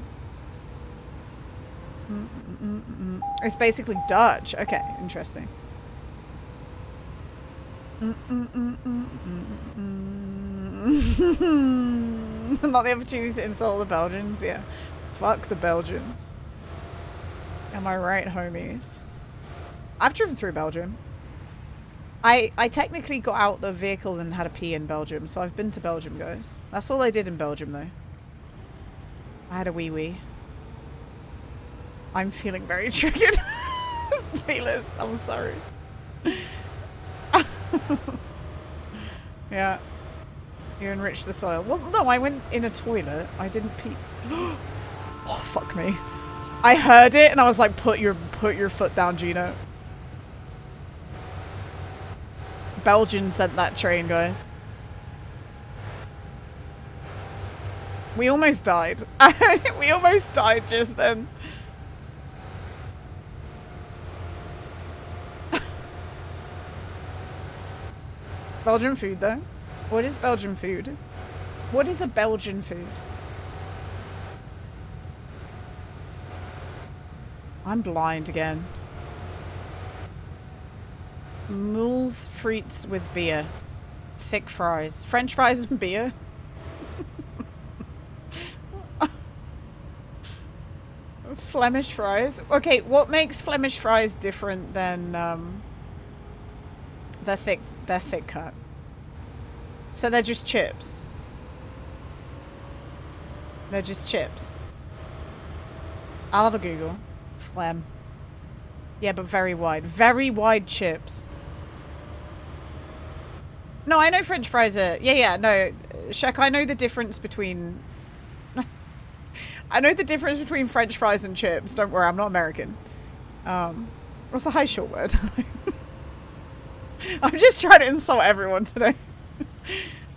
It's basically Dutch. Okay, interesting. Not the opportunity to insult the Belgians, yeah. Fuck the Belgians. Am I right, homies? I've driven through Belgium. I technically got out the vehicle and had a pee in Belgium, so I've been to Belgium, guys. That's all I did in Belgium, though. I had a wee-wee. I'm feeling very triggered. Feelers, I'm sorry. Yeah. You enrich the soil. Well, no, I went in a toilet. I didn't pee. Oh, fuck me. I heard it and I was like, put your foot down, Gino. Belgian sent that train, guys. We almost died. We almost died just then. Belgian food, though. What is Belgian food? What is a Belgian food? I'm blind again. Moules frites with beer. Thick fries. French fries and beer. Flemish fries. Okay, what makes Flemish fries different than they're thick cut? So they're just chips. They're just chips. I'll have a Google. Phlegm. Yeah, but very wide. Very wide chips. No, I know French fries are... Yeah, no. Shek, I know the difference between... I know the difference between French fries and chips. Don't worry, I'm not American. What's the high short word? I'm just trying to insult everyone today.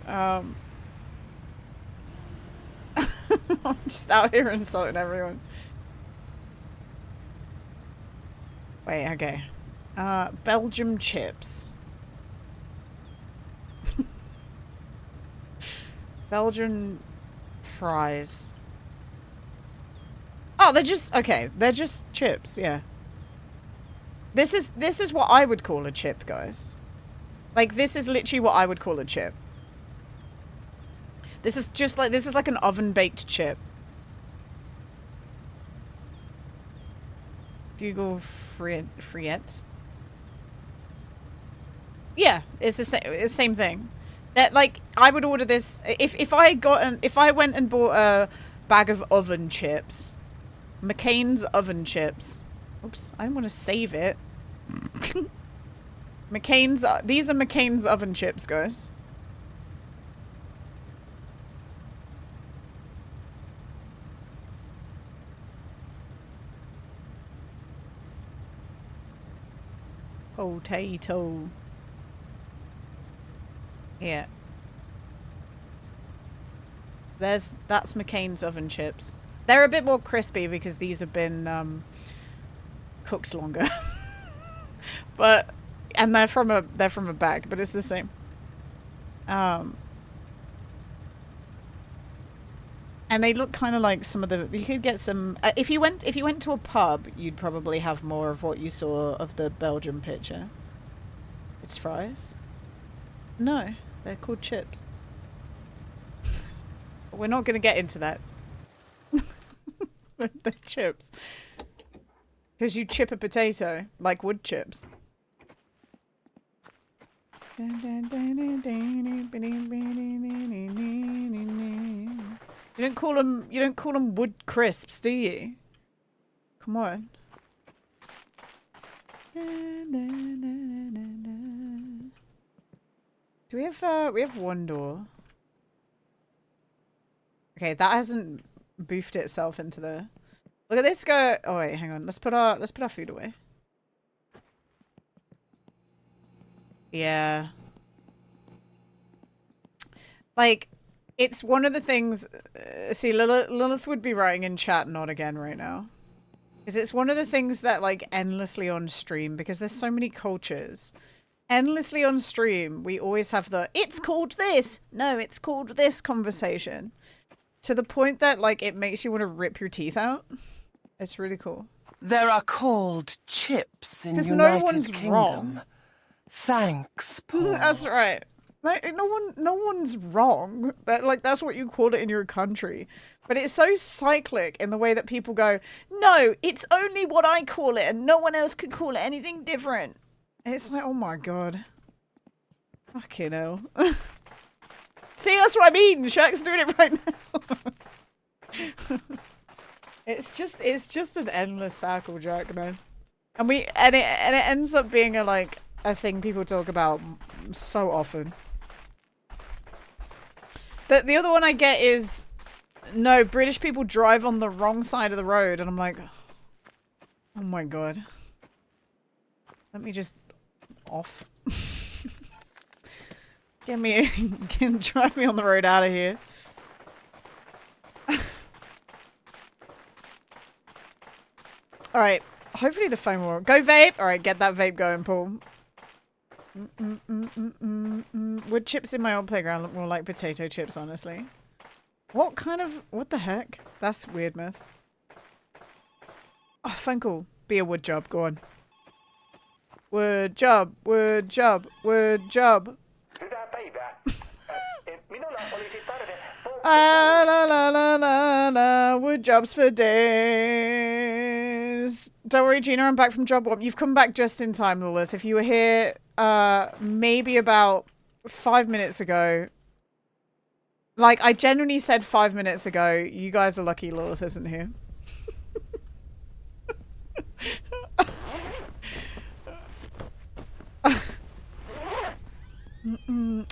I'm just out here insulting everyone. Wait, okay. Belgium chips. Belgian fries. Oh, they're just... Okay, they're just chips, yeah. This is what I would call a chip, guys. Like, this is literally what I would call a chip. This is just like... This is like an oven-baked chip. Google friettes. Yeah, it's the same thing. That, like, I would order this if I went and bought a bag of oven chips, McCain's oven chips. Oops, I didn't want to save it. McCain's. These are McCain's oven chips, guys. Potato. Yeah. That's McCain's oven chips. They're a bit more crispy because these have been cooked longer. But and they're from a bag, but it's the same. And they look kind of like some of the. You could get some. If you went to a pub, you'd probably have more of what you saw of the Belgian picture. It's fries. No, they're called chips. We're not going to get into that. They're chips. Because you chip a potato like wood chips. You don't call them wood crisps, do you? Come on. Do we have one door? Okay, that hasn't boofed itself into the. Look at this go. Oh wait, hang on. Let's put our food away. Yeah. Like, it's one of the things. See, Lilith would be writing in chat "not again" right now, because it's one of the things that like endlessly on stream, because there's so many cultures. Endlessly on stream, we always have the "it's called this," "no, it's called this" conversation, to the point that like it makes you want to rip your teeth out. It's really cool. There are called chips in United no one's Kingdom. Wrong. Thanks, Paul. That's right. Like, no one's wrong. That's what you call it in your country. But it's so cyclic in the way that people go, no, it's only what I call it and no one else could call it anything different. And it's like, oh my god. Fucking hell. See, that's what I mean. Shaq's doing it right now. It's just an endless circle jerk, man. And it ends up being a thing people talk about so often. The other one I get is, no, British people drive on the wrong side of the road, and I'm like, oh my god. Let me just off. Drive me on the road out of here. Alright, hopefully the phone will go vape. Alright, get that vape going, Paul. Wood chips in my old playground look more like potato chips, honestly. What the heck? That's weird, myth. Oh, phone call. Be a wood job, go on. Wood job, wood job, wood job. La la la la la, wood jobs for days. Don't worry, Gina, I'm back from job one. You've come back just in time, Lilith. If you were here, maybe about 5 minutes ago. Like, I genuinely said 5 minutes ago, you guys are lucky Lilith isn't here.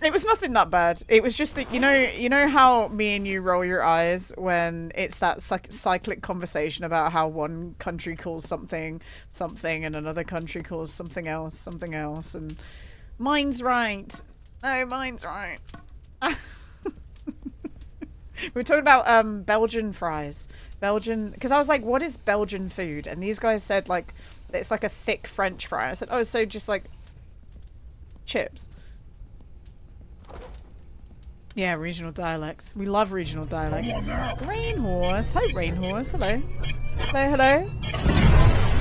It was nothing that bad. It was just that, you know how me and you roll your eyes when it's that cyclic conversation about how one country calls something and another country calls something else, and mine's right. No, mine's right. We were talking about Belgian fries. Because I was like, what is Belgian food? And these guys said like it's like a thick French fry. I said, oh, so just like chips. Yeah, regional dialects. We love regional dialects. Rainhorse. Hi, Rainhorse. Hello.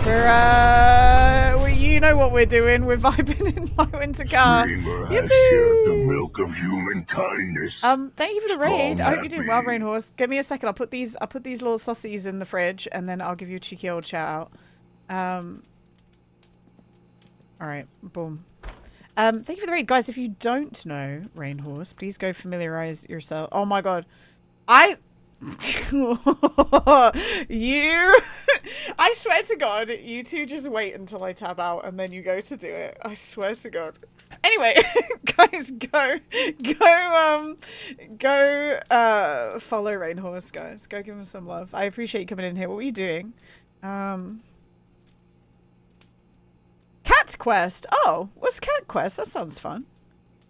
Hello. We're, you know what we're doing. We're vibing in my winter car. Yippee! The milk of human kindness. Thank you for the raid. I hope you're doing well, Rainhorse. Give me a second. I'll put these little saucies in the fridge, and then I'll give you a cheeky old shout out. All right. Boom. Thank you for the raid, guys. If you don't know Rainhorse, please go familiarize yourself. Oh my god, I swear to God, you two just wait until I tab out and then you go to do it. I swear to God. Anyway, guys, go follow Rainhorse, guys. Go give him some love. I appreciate you coming in here. What were you doing? Cat Quest. Oh, what's Cat Quest? That sounds fun.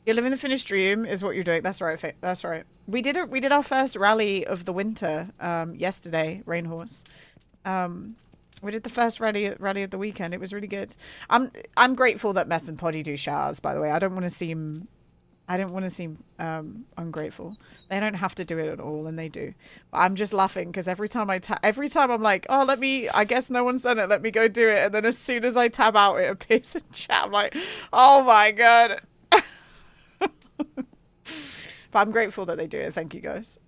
You're living the finished dream is what you're doing. That's right, that's right. We did our first rally of the winter yesterday, Rainhorse. We did the first rally of the weekend. It was really good. I'm grateful that Meth and Poddy do showers, by the way. I don't want to seem ungrateful. They don't have to do it at all, and they do. But I'm just laughing because every time I'm like, oh, I guess no one's done it. Let me go do it. And then as soon as I tab out, it appears in chat. I'm like, oh my God. But I'm grateful that they do it. Thank you, guys.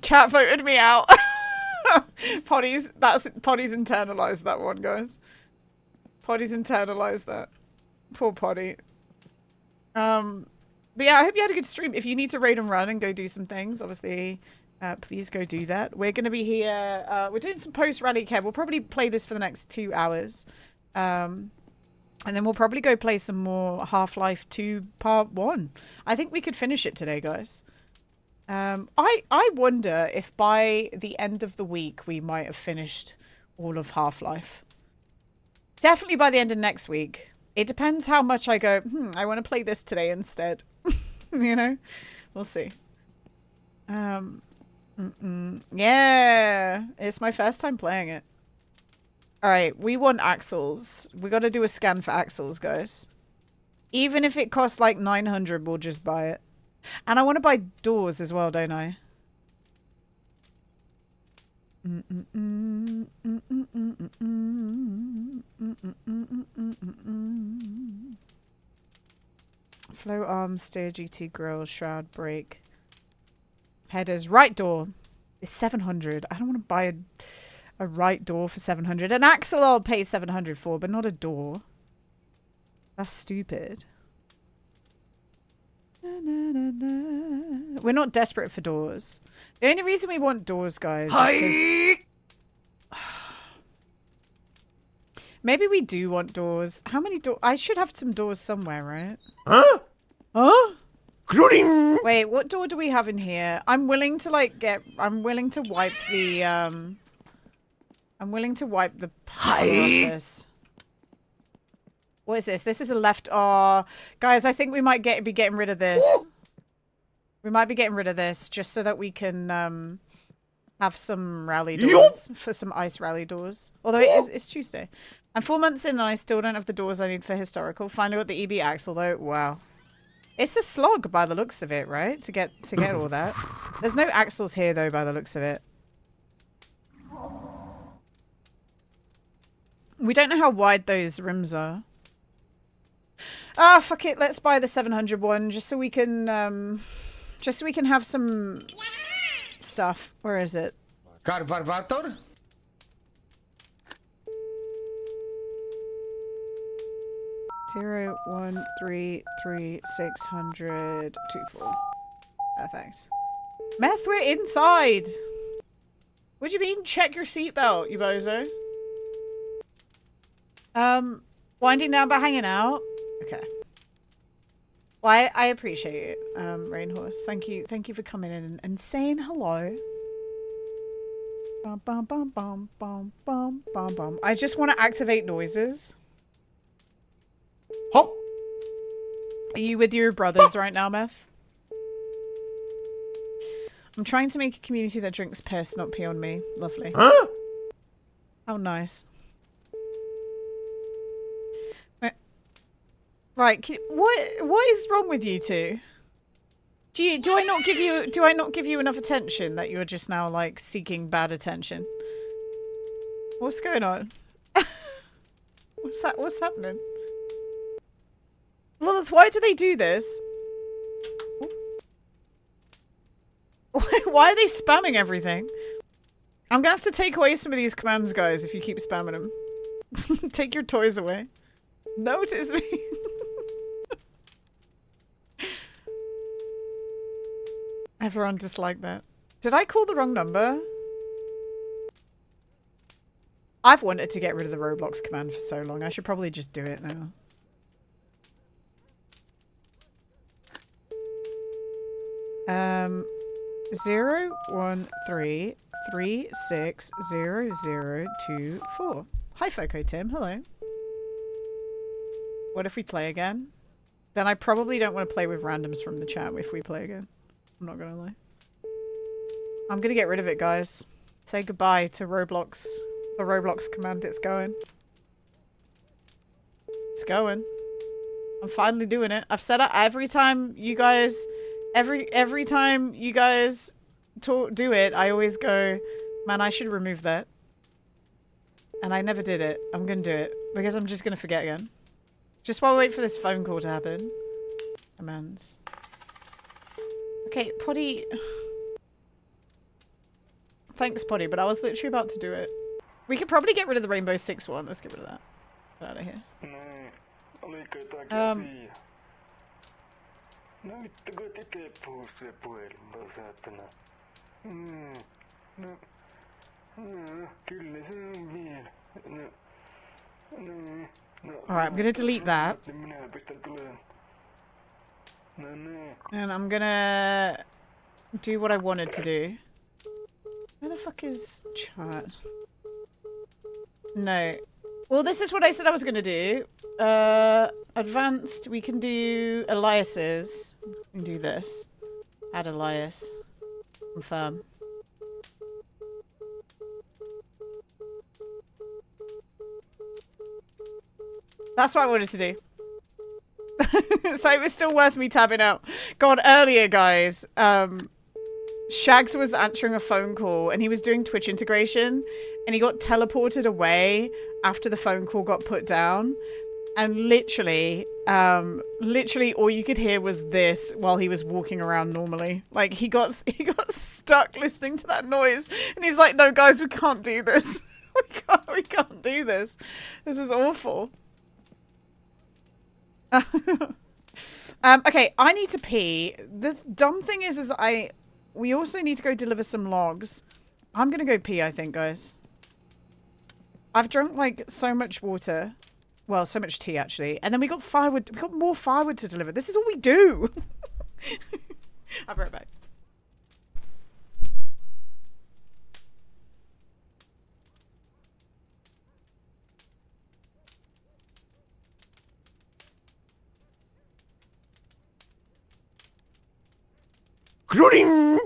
Chat voted me out. Poddy's internalized that one, guys. Poddy's internalized that. Poor Poddy. But yeah, I hope you had a good stream. If you need to raid and run and go do some things, obviously, please go do that. We're going to be here. We're doing some post-rally care. We'll probably play this for the next 2 hours. And then we'll probably go play some more Half-Life 2 Part 1. I think we could finish it today, guys. I wonder if by the end of the week we might have finished all of Half-Life. Definitely by the end of next week. It depends how much I go, I want to play this today instead. You know? We'll see. Yeah. It's my first time playing it. Alright, we want axles. We got to do a scan for axles, guys. Even if it costs like 900, we'll just buy it. And I want to buy doors as well, don't I? Flow arms, steer, GT grill, shroud, brake. Headers, right door is 700. I don't want to buy a right door for 700. An axle I'll pay 700 for, but not a door. That's stupid. We're not desperate for doors. The only reason we want doors, guys, is because... Maybe we do want doors. How many doors? I should have some doors somewhere, right? Huh? Huh? Including... Wait, what door do we have in here? I'm willing to, like, I'm willing to wipe the, I'm willing to wipe the office. What is this? This is a left. Oh, guys, I think we might be getting rid of this. We might be getting rid of this just so that we can have some rally doors for some ice rally doors. Although it's Tuesday. I'm 4 months in and I still don't have the doors I need for historical. Finally got the EB axle though. Wow. It's a slog by the looks of it, right? To get all that. There's no axles here though by the looks of it. We don't know how wide those rims are. Ah, fuck it. Let's buy the 700 one just so we can have some stuff. Where is it? Carbarbator? 0, 1, 3, 3, 600, 2, 4. Perfect. Meth, we're inside. What do you mean? Check your seatbelt, you bozo. Winding down but hanging out. Okay. Well, I appreciate it, Rainhorse. Thank you for coming in and saying hello. Bum, bum, bum, bum, bum, bum, bum, bum. I just want to activate noises. Hop. Are you with your brothers right now, Meth? I'm trying to make a community that drinks piss, not pee on me. Lovely. Huh? How nice. Right, what is wrong with you two? Do I not give you enough attention that you're just now like seeking bad attention? What's going on? What's happening? Lilith, why do they do this? Why are they spamming everything? I'm gonna have to take away some of these commands, guys, if you keep spamming them. Take your toys away. Notice me. Everyone disliked that. Did I call the wrong number? I've wanted to get rid of the Roblox command for so long. I should probably just do it now. Um, 0, 1, 3, 3, 6, 0, 0, 2, 4. Hi, Foco Tim. Hello. What if we play again? then I probably don't want to play with randoms from the chat if we play again. I'm not gonna lie. I'm gonna get rid of it, guys. Say goodbye to Roblox. The Roblox command, it's going. It's going. I'm finally doing it. I've said it every time you guys, every time you guys do it, I always go, man, I should remove that. And I never did it. I'm gonna do it because I'm just gonna forget again. Just while I wait for this phone call to happen. Commands. Okay, Potty. Thanks, Potty, but I was literally about to do it. We could probably get rid of the Rainbow Six one. Let's get rid of that. Get out of here. Alright, I'm gonna delete that. And I'm gonna do what I wanted to do. Where the fuck is chat? No. Well, this is what I said I was gonna do. Advanced, we can do aliases. We can do this. Add alias. Confirm. That's what I wanted to do. So it was still worth me tabbing out. God, earlier, guys, Shags was answering a phone call and he was doing Twitch integration and he got teleported away after the phone call got put down. And literally all you could hear was this while he was walking around normally. Like he got stuck listening to that noise and he's like, no guys, we can't do this. we can't do this. This is awful. Okay, I need to pee. The dumb thing is we also need to go deliver some logs. I'm gonna go pee, I think, guys. I've drunk like so much water. Well, so much tea actually. And then we got firewood. We got more firewood to deliver. This is all we do. I'll be right back. Clothing!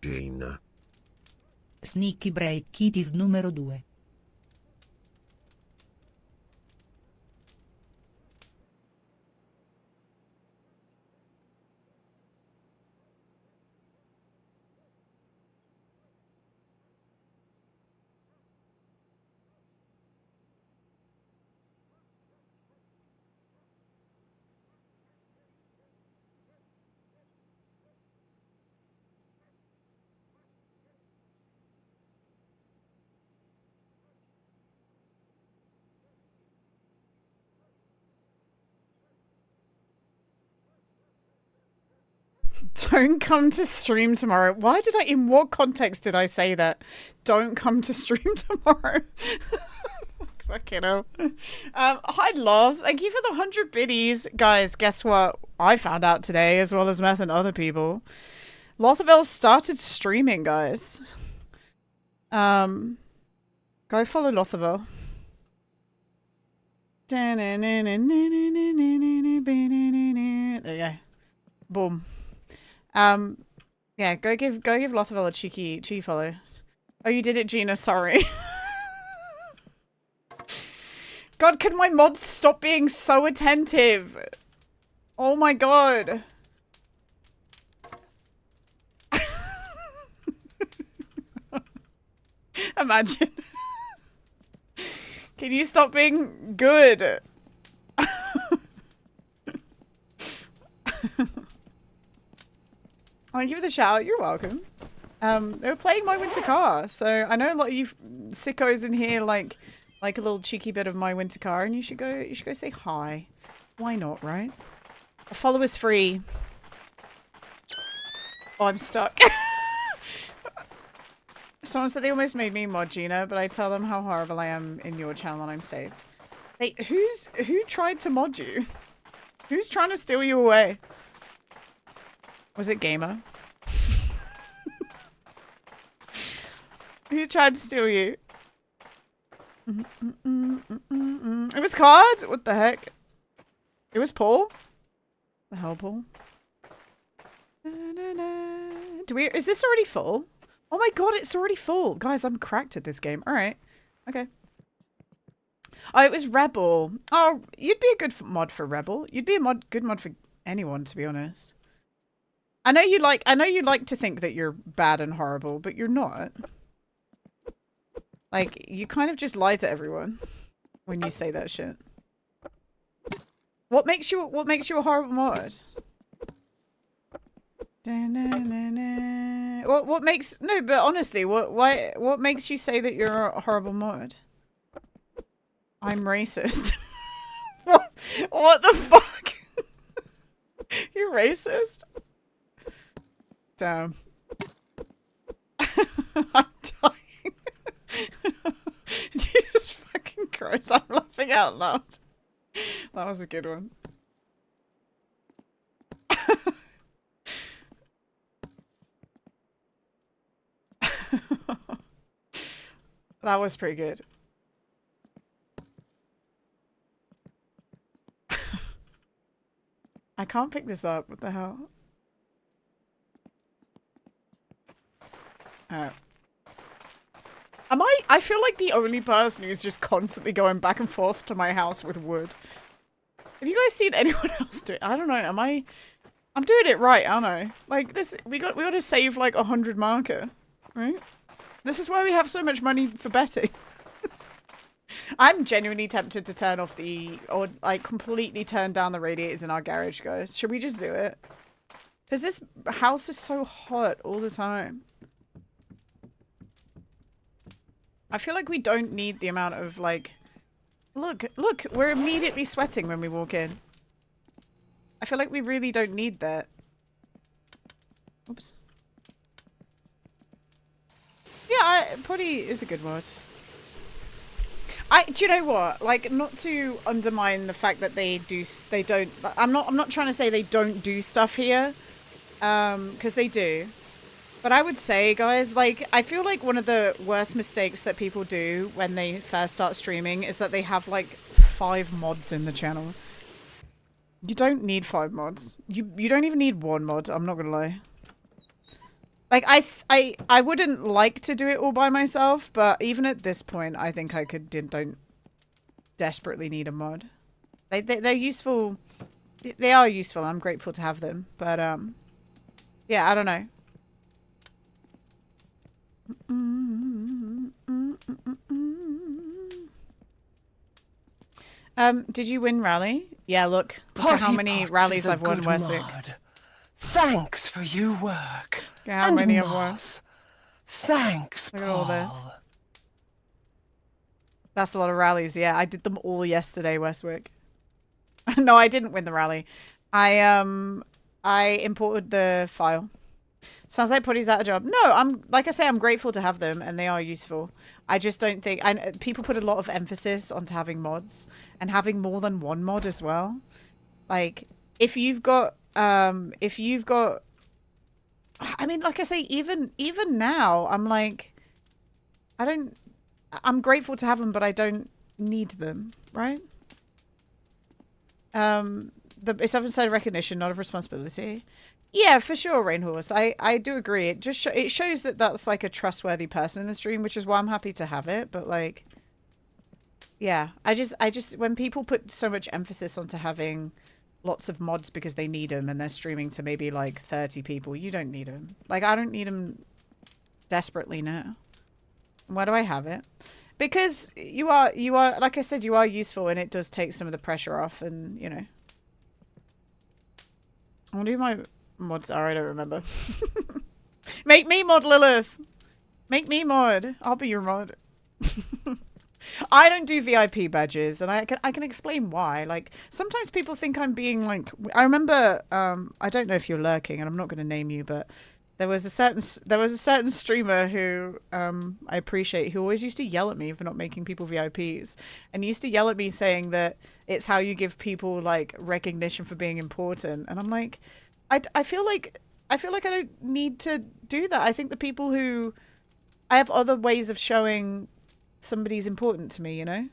Gina. Sneaky Break Kitties numero 2. Don't come to stream tomorrow. Why did in what context did I say that? Don't come to stream tomorrow. Fucking hell. Hi, Love. Thank you for the 100 biddies. Guys, guess what? I found out today, as well as Meth and other people. Lothavel started streaming, guys. Go follow Lothavel. There you go. Boom. Yeah, go give Lothavel a cheeky follow. Oh, you did it, Gina, sorry. God, can my mods stop being so attentive? Oh my god. Imagine. Can you stop being good? Thank you for the shout out. You're welcome. They were playing My Winter Car, so I know a lot of you sickos in here like a little cheeky bit of My Winter Car, and you should go say hi. Why not, right? A follower's free. Oh, I'm stuck. Someone said they almost made me mod Gina, but I tell them how horrible I am in your channel and I'm saved. Hey, who tried to mod you? Who's trying to steal you away? Was it Gamer? Who tried to steal you? It was Card? What the heck? It was Paul? The hell, Paul? Is this already full? Oh my god, it's already full. Guys, I'm cracked at this game. Alright. Okay. Oh, it was Rebel. Oh, you'd be a good mod for Rebel. You'd be a good mod for anyone, to be honest. I know you like to think that you're bad and horrible, but you're not. Like, you kind of just lie to everyone when you say that shit. What makes you a horrible mod? What makes no, but honestly, what makes you say that you're a horrible mod? I'm racist. What the fuck? You're racist? Damn. I'm dying. Jesus fucking Christ, I'm laughing out loud. That was a good one. That was pretty good. I can't pick this up. What the hell? I feel like the only person who's just constantly going back and forth to my house with wood. Have you guys seen anyone else do it? I don't know. I'm doing it right, aren't I? Like this, we got to save like 100 marker, right? This is why we have so much money for betting. I'm genuinely tempted to turn off or like completely turn down the radiators in our garage, guys. Should we just do it? Because this house is so hot all the time. I feel like we don't need the amount of like, look, we're immediately sweating when we walk in. I feel like we really don't need that. Oops. Yeah, Potty is a good word. Do you know what? Like, not to undermine the fact that they don't. I'm not trying to say they don't do stuff here, because they do. But I would say, guys, like, I feel like one of the worst mistakes that people do when they first start streaming is that they have like 5 mods in the channel. You don't need 5 mods. You don't even need 1 mod. I'm not gonna lie. Like, I wouldn't like to do it all by myself, but even at this point, I think I don't desperately need a mod. They're useful. They are useful. I'm grateful to have them, but yeah, I don't know. Did you win rally? Yeah, look at how many rallies I've won, Weswick. Thanks for your work. Yeah, how many I've won. Thanks, Look at all this. That's a lot of rallies. Yeah, I did them all yesterday, Westwick. No, I didn't win the rally. I imported the file. Sounds like Potty's out of job. No, like I say, I'm grateful to have them, and they are useful. I just don't think people put a lot of emphasis onto having mods and having more than 1 mod as well. Like, if you've got I mean, like I say, even now, I'm like, I'm grateful to have them, but I don't need them, right? It's outside of recognition, not of responsibility. Yeah, for sure, Rainhorse. I do agree. It just it shows that that's like a trustworthy person in the stream, which is why I'm happy to have it. But like, yeah, I just when people put so much emphasis onto having lots of mods because they need them and they're streaming to maybe like 30 people, you don't need them. Like, I don't need them desperately now. Why do I have it? Because you are, like I said, you are useful, and it does take some of the pressure off, and, you know. I wonder who my mods are, I don't remember. Make me mod, Lilith! Make me mod. I'll be your mod. I don't do VIP badges, and I can explain why. Like, sometimes people think I'm being like... I remember, I don't know if you're lurking, and I'm not going to name you, but there was a certain streamer who I appreciate, who always used to yell at me for not making people VIPs, and used to yell at me saying that it's how you give people like recognition for being important. And I'm like, I feel like I don't need to do that. I think the people who... I have other ways of showing somebody's important to me, you know?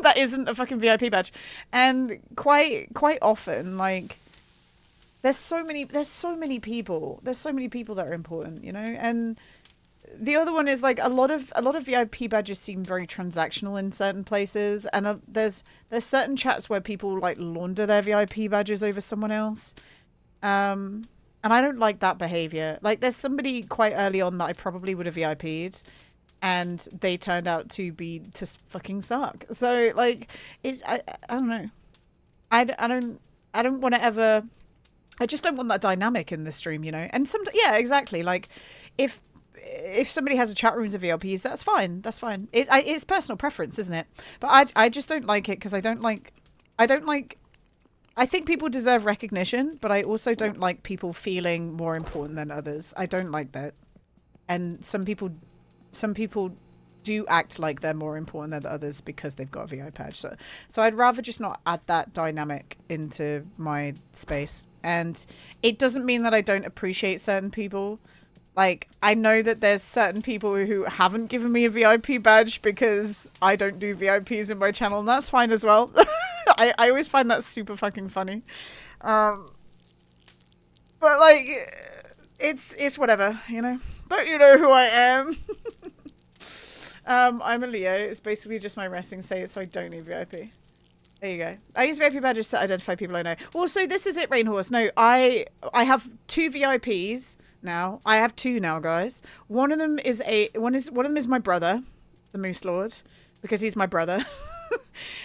That isn't a fucking VIP badge. And quite often, like, there's so many people that are important, you know? And the other one is like a lot of VIP badges seem very transactional in certain places, and there's certain chats where people like launder their VIP badges over someone else. And I don't like that behavior. Like, there's somebody quite early on that I probably would have VIP'd, and they turned out to fucking suck. So, like, I don't know. I don't want to ever... I just don't want that dynamic in the stream, you know? And yeah, exactly. Like, if somebody has a chat rooms of VIPs, that's fine. That's fine. It's personal preference, isn't it? But I just don't like it, because I don't like... I think people deserve recognition, but I also don't like people feeling more important than others. I don't like that. And some people do act like they're more important than others because they've got a VI badge. So I'd rather just not add that dynamic into my space. And it doesn't mean that I don't appreciate certain people. Like, I know that there's certain people who haven't given me a VIP badge because I don't do VIPs in my channel, and that's fine as well. I always find that super fucking funny. But, like, it's whatever, you know? Don't you know who I am? I'm a Leo. It's basically just my resting state, so I don't need VIP. There you go. I use VIP badges to identify people I know. Also, this is it, Rainhorse. No, I have 2 VIPs now. I have 2 now, guys. One of them is my brother, the Moose Lord, because he's my brother.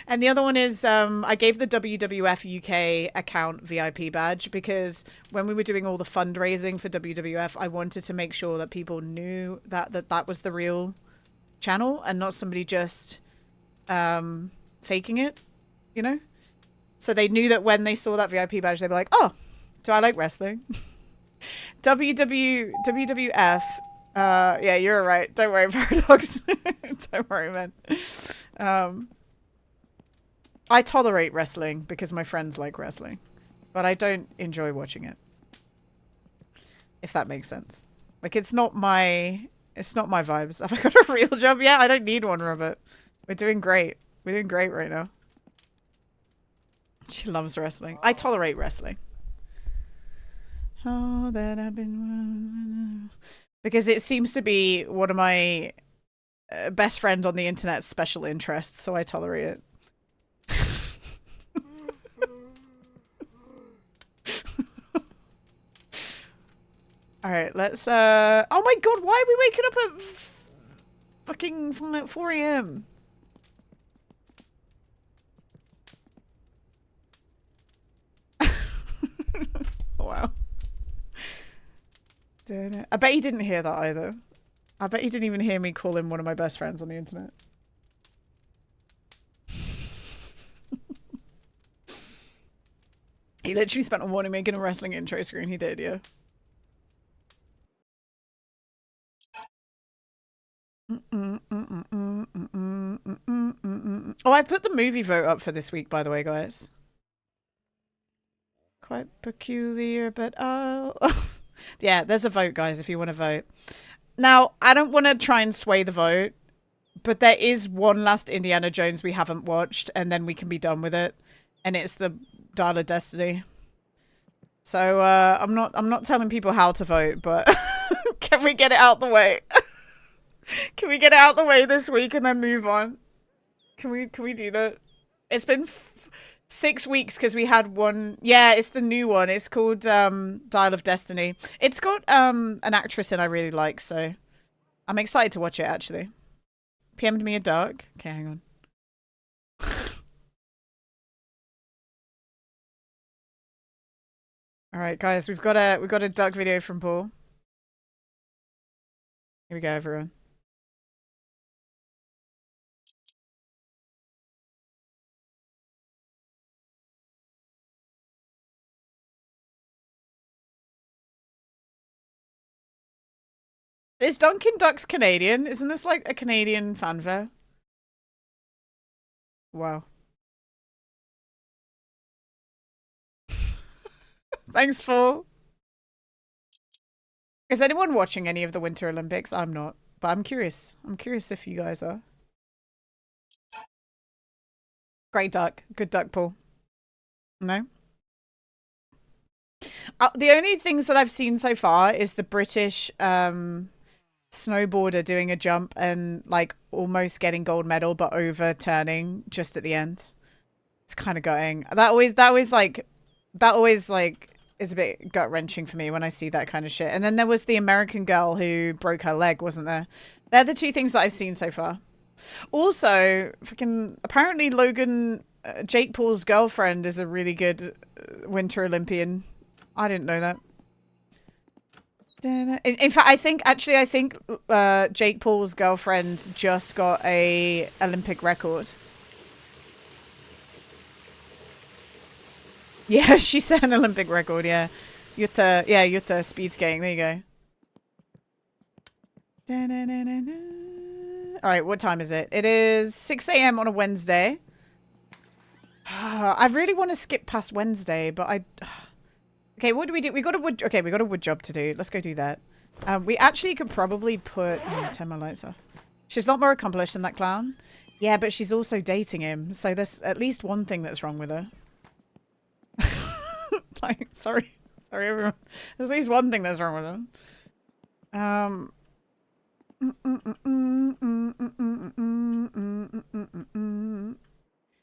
And the other one is I gave the WWF UK account VIP badge because when we were doing all the fundraising for WWF, I wanted to make sure that people knew that was the real channel and not somebody just faking it, you know? So they knew that when they saw that VIP badge, they'd be like, oh, do I like wrestling? WWF. Yeah, you're right. Don't worry, Paradox. Don't worry, man. I tolerate wrestling because my friends like wrestling, but I don't enjoy watching it. If that makes sense. Like, it's not my vibes. Have I got a real job? Yeah, I don't need one, Robert. We're doing great. We're doing great right now. She loves wrestling. I tolerate wrestling. Oh, that I've been... Because it seems to be one of my best friend on the internet's special interests, so I tolerate it. Alright, let's, oh my god, why are we waking up at fucking 4 AM? Wow. I bet he didn't hear that either. I bet he didn't even hear me call him one of my best friends on the internet. He literally spent a morning making a wrestling intro screen. He did, yeah. Oh, I put the movie vote up for this week, by the way, guys. Quite peculiar, but oh. Yeah, there's a vote, guys, if you want to vote. Now, I don't want to try and sway the vote, but there is one last Indiana Jones we haven't watched, and then we can be done with it. And it's the Dial of Destiny. So, I'm not telling people how to vote, but can we get it out the way? Can we get it out the way this week and then move on? Can we do that? It's been 6 weeks because we had one. Yeah, it's the new one. It's called Dial of Destiny. It's got an actress in I really like, so I'm excited to watch it, actually. PM'd me a duck. Okay, hang on. All right, guys, we've got a duck video from Paul. Here we go, everyone. Is Dunkin' Ducks Canadian? Isn't this like a Canadian fanfare? Wow. Thanks, Paul. Is anyone watching any of the Winter Olympics? I'm not, but I'm curious. I'm curious if you guys are. Great duck. Good duck, Paul. No? The only things that I've seen so far is the British snowboarder doing a jump and like almost getting gold medal but overturning just at the end. It's kind of gutting. That always is a bit gut-wrenching for me when I see that kind of shit. And then there was the American girl who broke her leg, wasn't there? They're the two things that I've seen so far. Also, freaking apparently Logan, Jake Paul's girlfriend, is a really good Winter Olympian. I didn't know that. In fact, I think Jake Paul's girlfriend just got a Olympic record. Yeah, she set an Olympic record, yeah. Jutta speed skating, there you go. Alright, what time is it? It is 6 AM on a Wednesday. I really want to skip past Wednesday, but okay, what do we do? We got a wood job to do. Let's go do that. We actually could probably put... turn my lights off. She's a lot more accomplished than that clown. Yeah, but she's also dating him, so there's at least one thing that's wrong with her. Like, sorry everyone. There's at least one thing that's wrong with him.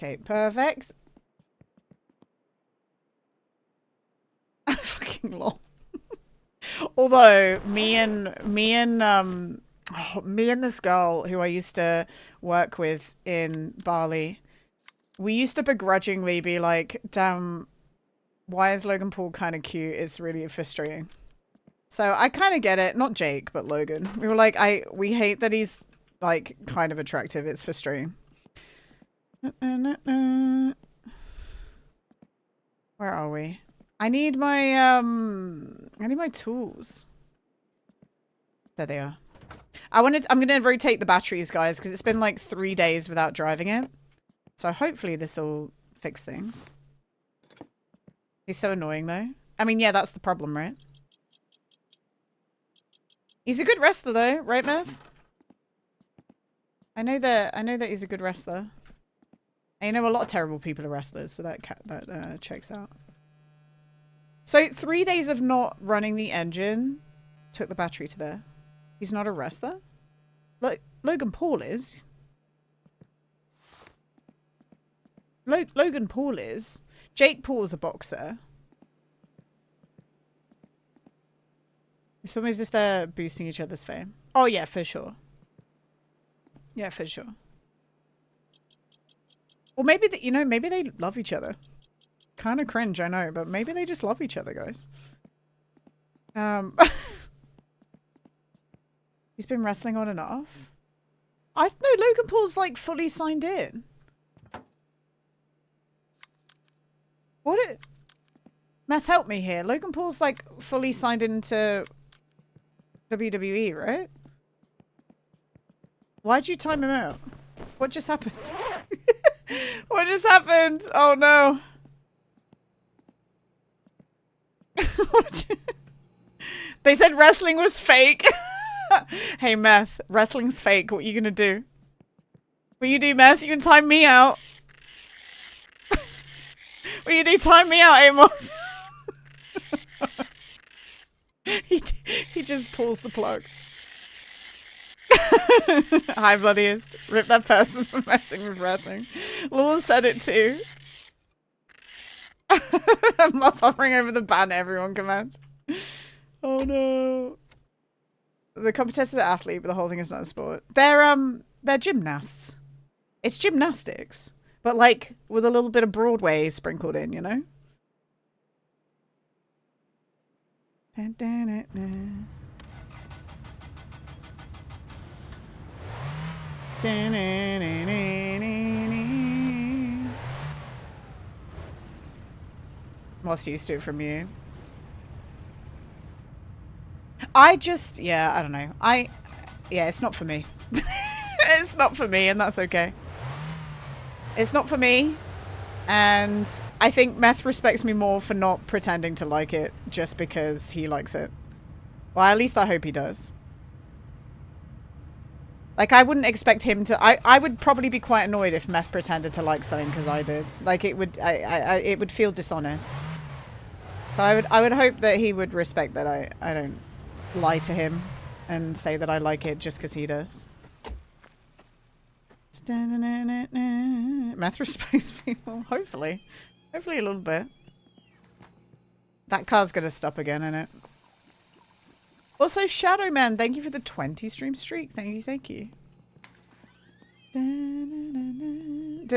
Okay, perfect. Fucking lol. Although me and this girl who I used to work with in Bali, we used to begrudgingly be like, damn, why is Logan Paul kind of cute? It's really frustrating. So I kind of get it. Not Jake, but Logan. We were like, we hate that he's like kind of attractive. It's frustrating. Where are we? I need my tools. There they are. I'm gonna rotate the batteries, guys, because it's been like 3 days without driving it. So hopefully this will fix things. He's so annoying though. I mean, yeah, that's the problem, right? He's a good wrestler though, right, Meth? I know that he's a good wrestler. And you know, a lot of terrible people are wrestlers, so that checks out. So 3 days of not running the engine took the battery to there. He's not a wrestler? Logan Paul is. Logan Paul is. Jake Paul's a boxer. It's almost as if they're boosting each other's fame. Oh yeah, for sure. Yeah, for sure. Or maybe maybe they love each other. Kind of cringe, I know, but maybe they just love each other, guys. He's been wrestling on and off. No, Logan Paul's like fully signed in. Meth, help me here. Logan Paul's like fully signed into WWE, right? Why'd you time him out? What just happened? What just happened? Oh no. They said wrestling was fake. Hey, Meth, wrestling's fake. What are you gonna do? What you do, Meth? You can time me out. What you do? Time me out, Amor. He just pulls the plug. Hi, Bloodiest. Rip that person for messing with wrestling. Lula said it too. I'm hovering over the ban everyone command. Oh no. The competitor's an athlete, but the whole thing is not a sport. They're gymnasts. It's gymnastics, but like with a little bit of Broadway sprinkled in, you know? What's used to it from you? I don't know. Yeah, it's not for me. It's not for me, and that's okay. It's not for me, and I think Meth respects me more for not pretending to like it just because he likes it. Well, at least I hope he does. Like, I wouldn't expect him to... I would probably be quite annoyed if Meth pretended to like something because I did. Like, it would... it would feel dishonest. So I would hope that he would respect that I don't lie to him and say that I like it just because he does. Meth respects people. Hopefully. Hopefully a little bit. That car's going to stop again, innit? Also, Shadow Man, thank you for the 20 stream streak. Thank you.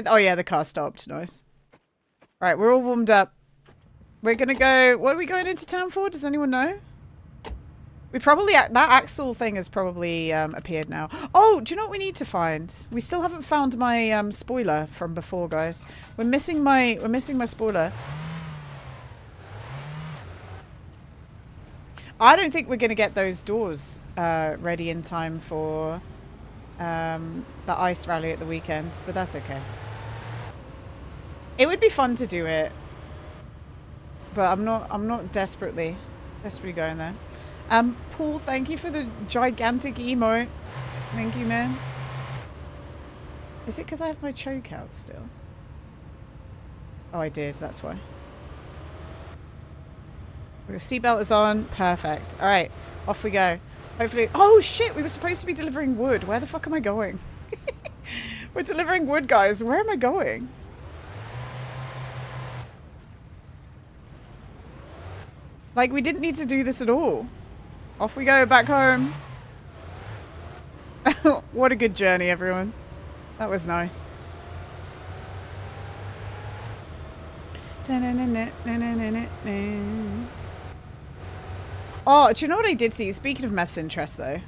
Oh yeah, the car stopped. Nice. Right, we're all warmed up. We're gonna go... What are we going into town for? Does anyone know? We probably... That Axel thing has probably appeared now. Oh, do you know what we need to find? We still haven't found my spoiler from before, guys. We're missing my spoiler. I don't think we're going to get those doors ready in time for the ice rally at the weekend, but that's okay. It would be fun to do it, but I'm not desperately going there. Paul, thank you for the gigantic emote. Thank you, man. Is it because I have my choke out still? Oh, I did. That's why. Your seatbelt is on. Perfect. All right, off we go. Hopefully... Oh, shit! We were supposed to be delivering wood. Where the fuck am I going? We're delivering wood, guys. Where am I going? Like, we didn't need to do this at all. Off we go, back home. What a good journey, everyone. That was nice. Oh, do you know what I did see? Speaking of Meth's interest, though.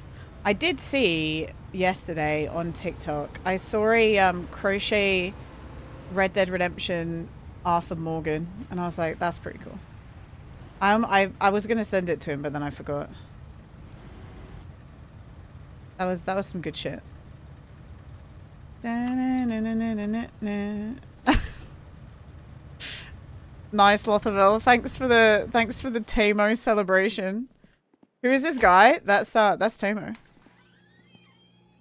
I did see yesterday on TikTok, I saw a crochet Red Dead Redemption Arthur Morgan, and I was like, that's pretty cool. I was going to send it to him, but then I forgot. That was some good shit. Nice, Lothaville. Thanks for the Tamo celebration. Who is this guy? That's Tamo.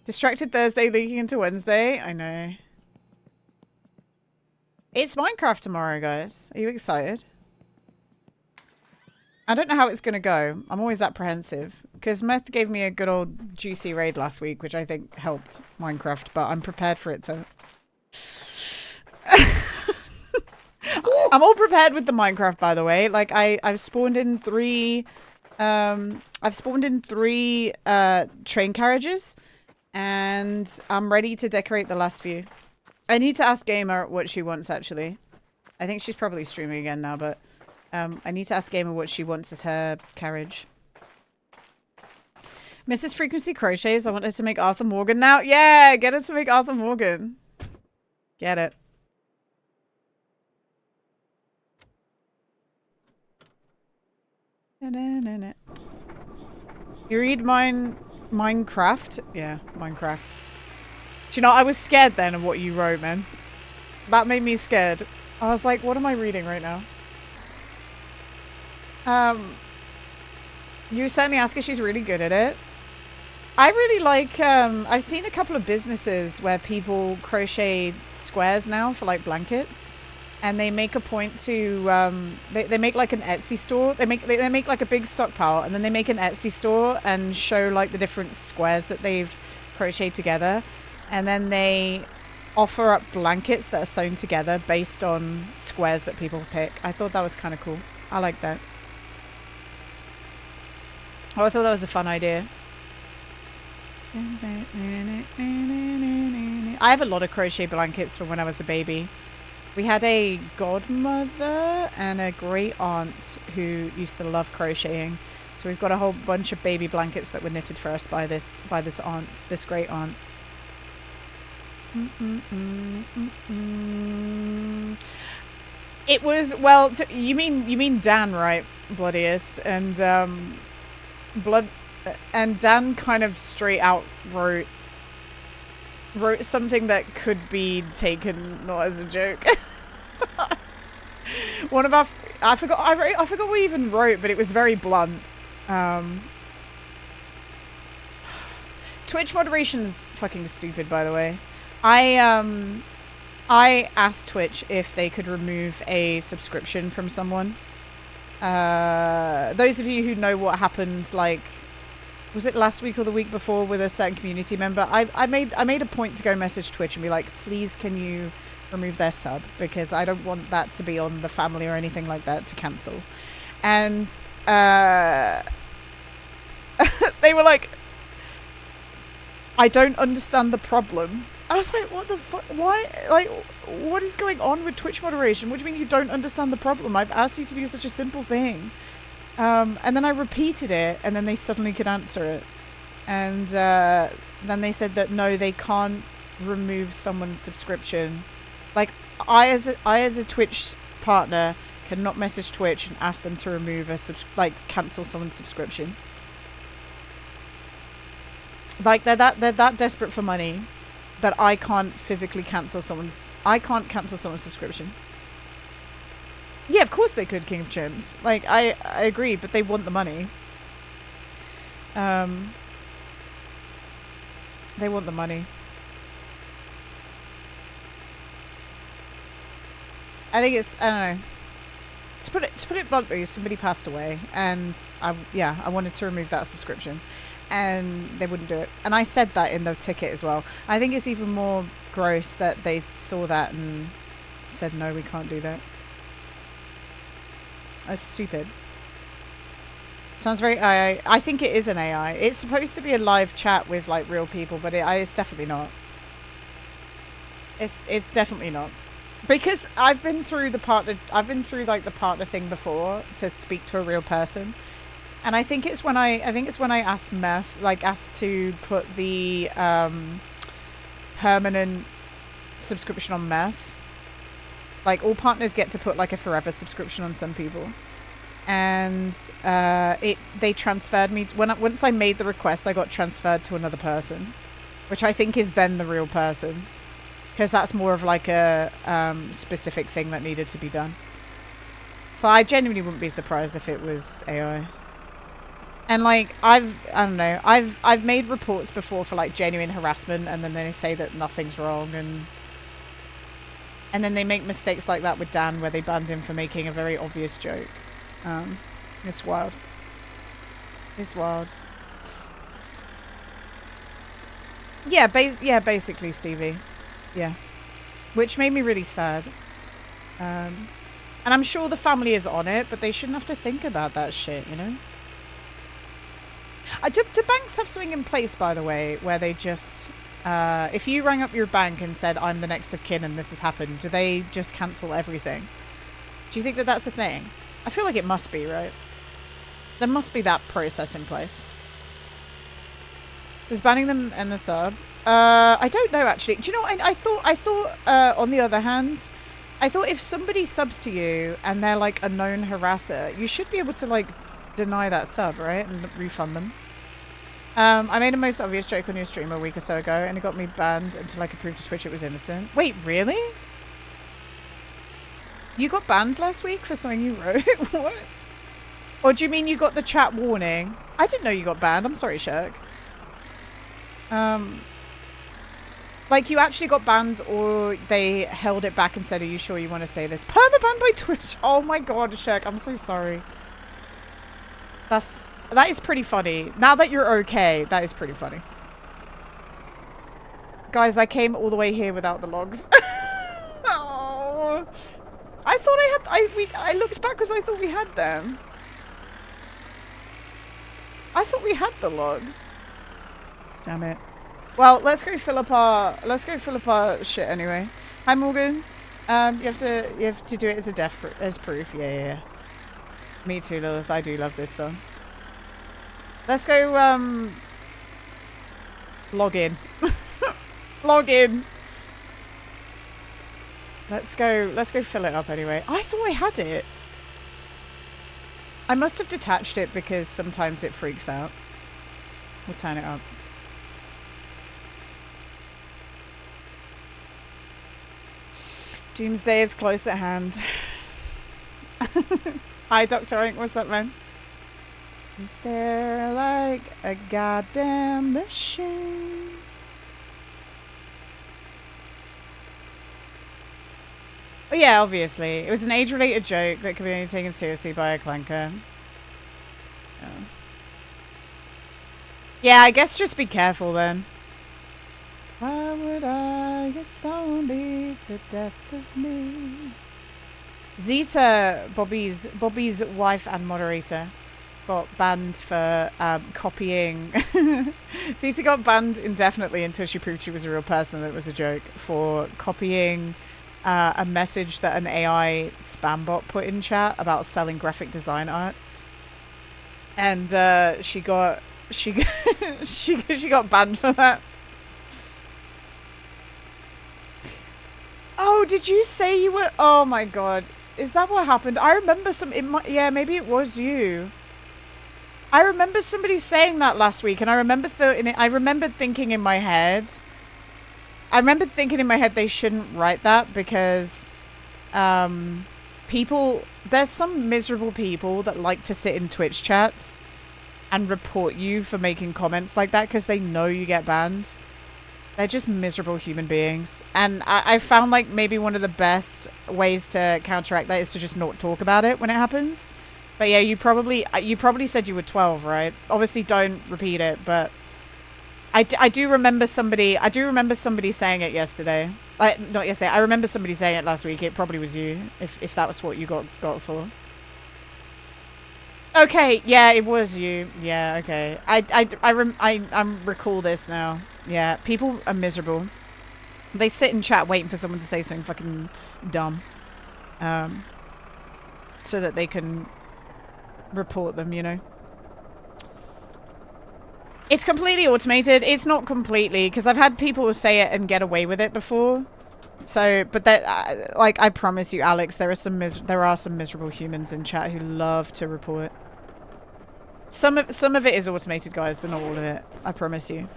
Distracted Thursday leaking into Wednesday. I know. It's Minecraft tomorrow, guys. Are you excited? I don't know how it's gonna go. I'm always apprehensive because Meth gave me a good old juicy raid last week, which I think helped Minecraft. But I'm prepared for it to. I'm all prepared with the Minecraft, by the way. Like I've spawned in three train carriages, and I'm ready to decorate the last few. I need to ask Gamer what she wants, actually. I think she's probably streaming again now, but I need to ask Gamer what she wants as her carriage. Mrs. Frequency Crochets, I want her to make Arthur Morgan now. Yeah, get her to make Arthur Morgan. Get it. You read Minecraft? Yeah, Minecraft. Do you know, I was scared then of what you wrote, man. That made me scared. I was like, what am I reading right now? You certainly ask her, she's really good at it. I really like, I've seen a couple of businesses where people crochet squares now for like blankets. And they make a point to, they make like an Etsy store. They make like a big stockpile, and then they make an Etsy store and show like the different squares that they've crocheted together. And then they offer up blankets that are sewn together based on squares that people pick. I thought that was kind of cool. I like that. Oh, I thought that was a fun idea. I have a lot of crochet blankets from when I was a baby. We had a godmother and a great aunt who used to love crocheting. So we've got a whole bunch of baby blankets that were knitted for us by this aunt, this great aunt. It was, well, you mean Dan, right? Bloodiest, and Dan kind of straight out wrote something that could be taken not as a joke. One of our, I forgot what we even wrote, but it was very blunt. Twitch moderation's fucking stupid, by the way. I asked Twitch if they could remove a subscription from someone. Those of you who know what happened, like, was it last week or the week before with a certain community member? I made a point to go message Twitch and be like, please can you remove their sub, because I don't want that to be on the family or anything like that to cancel. And they were like, I don't understand the problem. I was like, what the fuck? Why? Like, what is going on with Twitch moderation? What do you mean you don't understand the problem? I've asked you to do such a simple thing. And then I repeated it, and then they suddenly could answer it. And then they said that no, they can't remove someone's subscription. Like, I as a Twitch partner cannot message Twitch and ask them to remove cancel someone's subscription. Like, they're that desperate for money that I can't physically cancel someone's subscription. Yeah, of course they could, King of Chimps. Like, I agree, but they want the money. They want the money. I think it's, I don't know. To put it bluntly, somebody passed away, and I wanted to remove that subscription, and they wouldn't do it. And I said that in the ticket as well. I think it's even more gross that they saw that and said, no, we can't do that. That's stupid. Sounds very AI. I think it is an AI. It's supposed to be a live chat with like real people, but it's definitely not. It's definitely not. Because I've been through the partner thing before to speak to a real person. And I think it's when I asked Meth, asked to put the permanent subscription on Meth. Like, all partners get to put like a forever subscription on some people. And they transferred me once I made the request, I got transferred to another person, which I think is then the real person, because that's more of like a specific thing that needed to be done. So I genuinely wouldn't be surprised if it was AI. And like, I've made reports before for like genuine harassment, and then they say that nothing's wrong, and then they make mistakes like that with Dan, where they banned him for making a very obvious joke. It's wild. It's wild. Yeah, basically, Stevie. Yeah. Which made me really sad. And I'm sure the family is on it, but they shouldn't have to think about that shit, you know? Do banks have something in place, by the way, where they just... if you rang up your bank and said, I'm the next of kin and this has happened, do they just cancel everything? Do you think that that's a thing? I feel like it must be, right? There must be that process in place. Is banning them and the sub? I don't know, actually. Do you know what? I thought, on the other hand, I thought if somebody subs to you and they're like a known harasser, you should be able to like deny that sub, right? And refund them. I made a most obvious joke on your stream a week or so ago, and it got me banned until I could prove to Twitch it was innocent. Wait, really? You got banned last week for something you wrote? What? Or do you mean you got the chat warning? I didn't know you got banned. I'm sorry, Shirk. Like, you actually got banned, or they held it back and said, are you sure you want to say this? Perma-banned by Twitch. Oh my god, Shirk. I'm so sorry. That is pretty funny. Now that you're okay, that is pretty funny. Guys, I came all the way here without the logs. Oh. I thought I looked back because I thought we had them. I thought we had the logs. Damn it. Well, let's go fill up our shit anyway. Hi Morgan. You have to do it as a as proof. Yeah. Me too, Lilith. I do love this song. Let's go log in. Log in. Let's go fill it up anyway. I thought I had it. I must have detached it because sometimes it freaks out. We'll turn it up. Doomsday is close at hand. Hi, Dr. Ink. What's up, man? You stare like a goddamn machine. Oh yeah, obviously. It was an age-related joke that could be only taken seriously by a clanker. Oh. Yeah, I guess just be careful then. Why would I, your song beat the death of me? Zeta, Bobby's wife and moderator, got banned for copying. Zeta got banned indefinitely until she proved she was a real person and it was a joke, for copying a message that an AI spam bot put in chat about selling graphic design art. And she got banned for that. Oh, did you say you were? Oh my god, is that what happened? I remember yeah, maybe it was you. I remember somebody saying that last week, and I remember thinking in my head. They shouldn't write that because there's some miserable people that like to sit in Twitch chats and report you for making comments like that because they know you get banned. They're just miserable human beings. And I found like maybe one of the best ways to counteract that is to just not talk about it when it happens. But yeah, you probably said you were 12, right? Obviously don't repeat it, but I do remember somebody saying it yesterday. Not yesterday. I remember somebody saying it last week. It probably was you, if that was what you got for. Okay, yeah, it was you. Yeah, okay. I recall this now. Yeah, people are miserable. They sit in chat waiting for someone to say something fucking dumb, so that they can report them, you know. It's completely automated. It's not completely, because I've had people say it and get away with it before. So, but that, like, I promise you, Alex, there are some miserable humans in chat who love to report. Some of it is automated, guys, but not all of it. I promise you.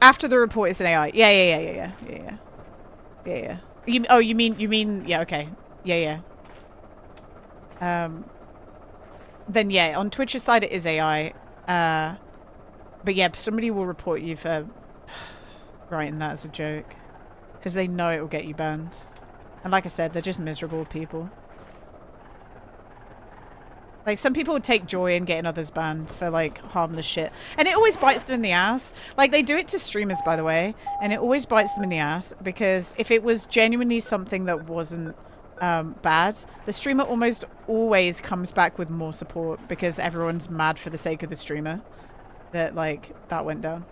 After the report, it's an AI. Yeah. You mean, yeah, okay. Yeah. Then yeah, on Twitch's side it is AI. But yeah, somebody will report you for writing that as a joke. Because they know it will get you banned. And like I said, they're just miserable people. Like, some people would take joy in getting others banned for, like, harmless shit. And it always bites them in the ass. Like, they do it to streamers, by the way. And it always bites them in the ass. Because if it was genuinely something that wasn't bad, the streamer almost always comes back with more support. Because everyone's mad for the sake of the streamer. That, like, that went down.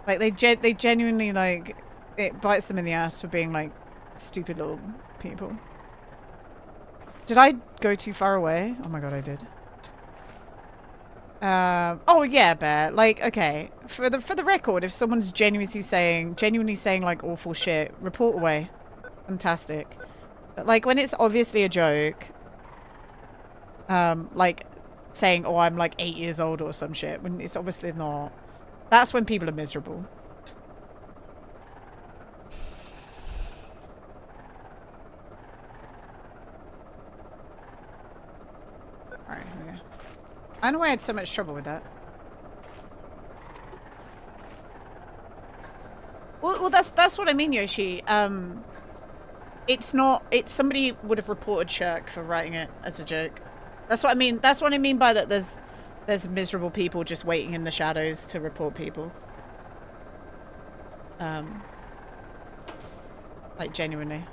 Like, they genuinely, like, it bites them in the ass for being, like, stupid little people. Did I go too far away? Oh my god, I did. Oh yeah, Bear. Like, okay, for the record, if someone's genuinely saying like awful shit, report away. Fantastic. But like when it's obviously a joke, like saying, "Oh, I'm like 8 years old" or some shit, when it's obviously not. That's when people are miserable. Alright, here we go. I don't know why I had so much trouble with that. Well, that's what I mean, Yoshi. It's somebody would have reported Shirk for writing it as a joke. That's what I mean. That's what I mean by that. There's miserable people just waiting in the shadows to report people. Like genuinely.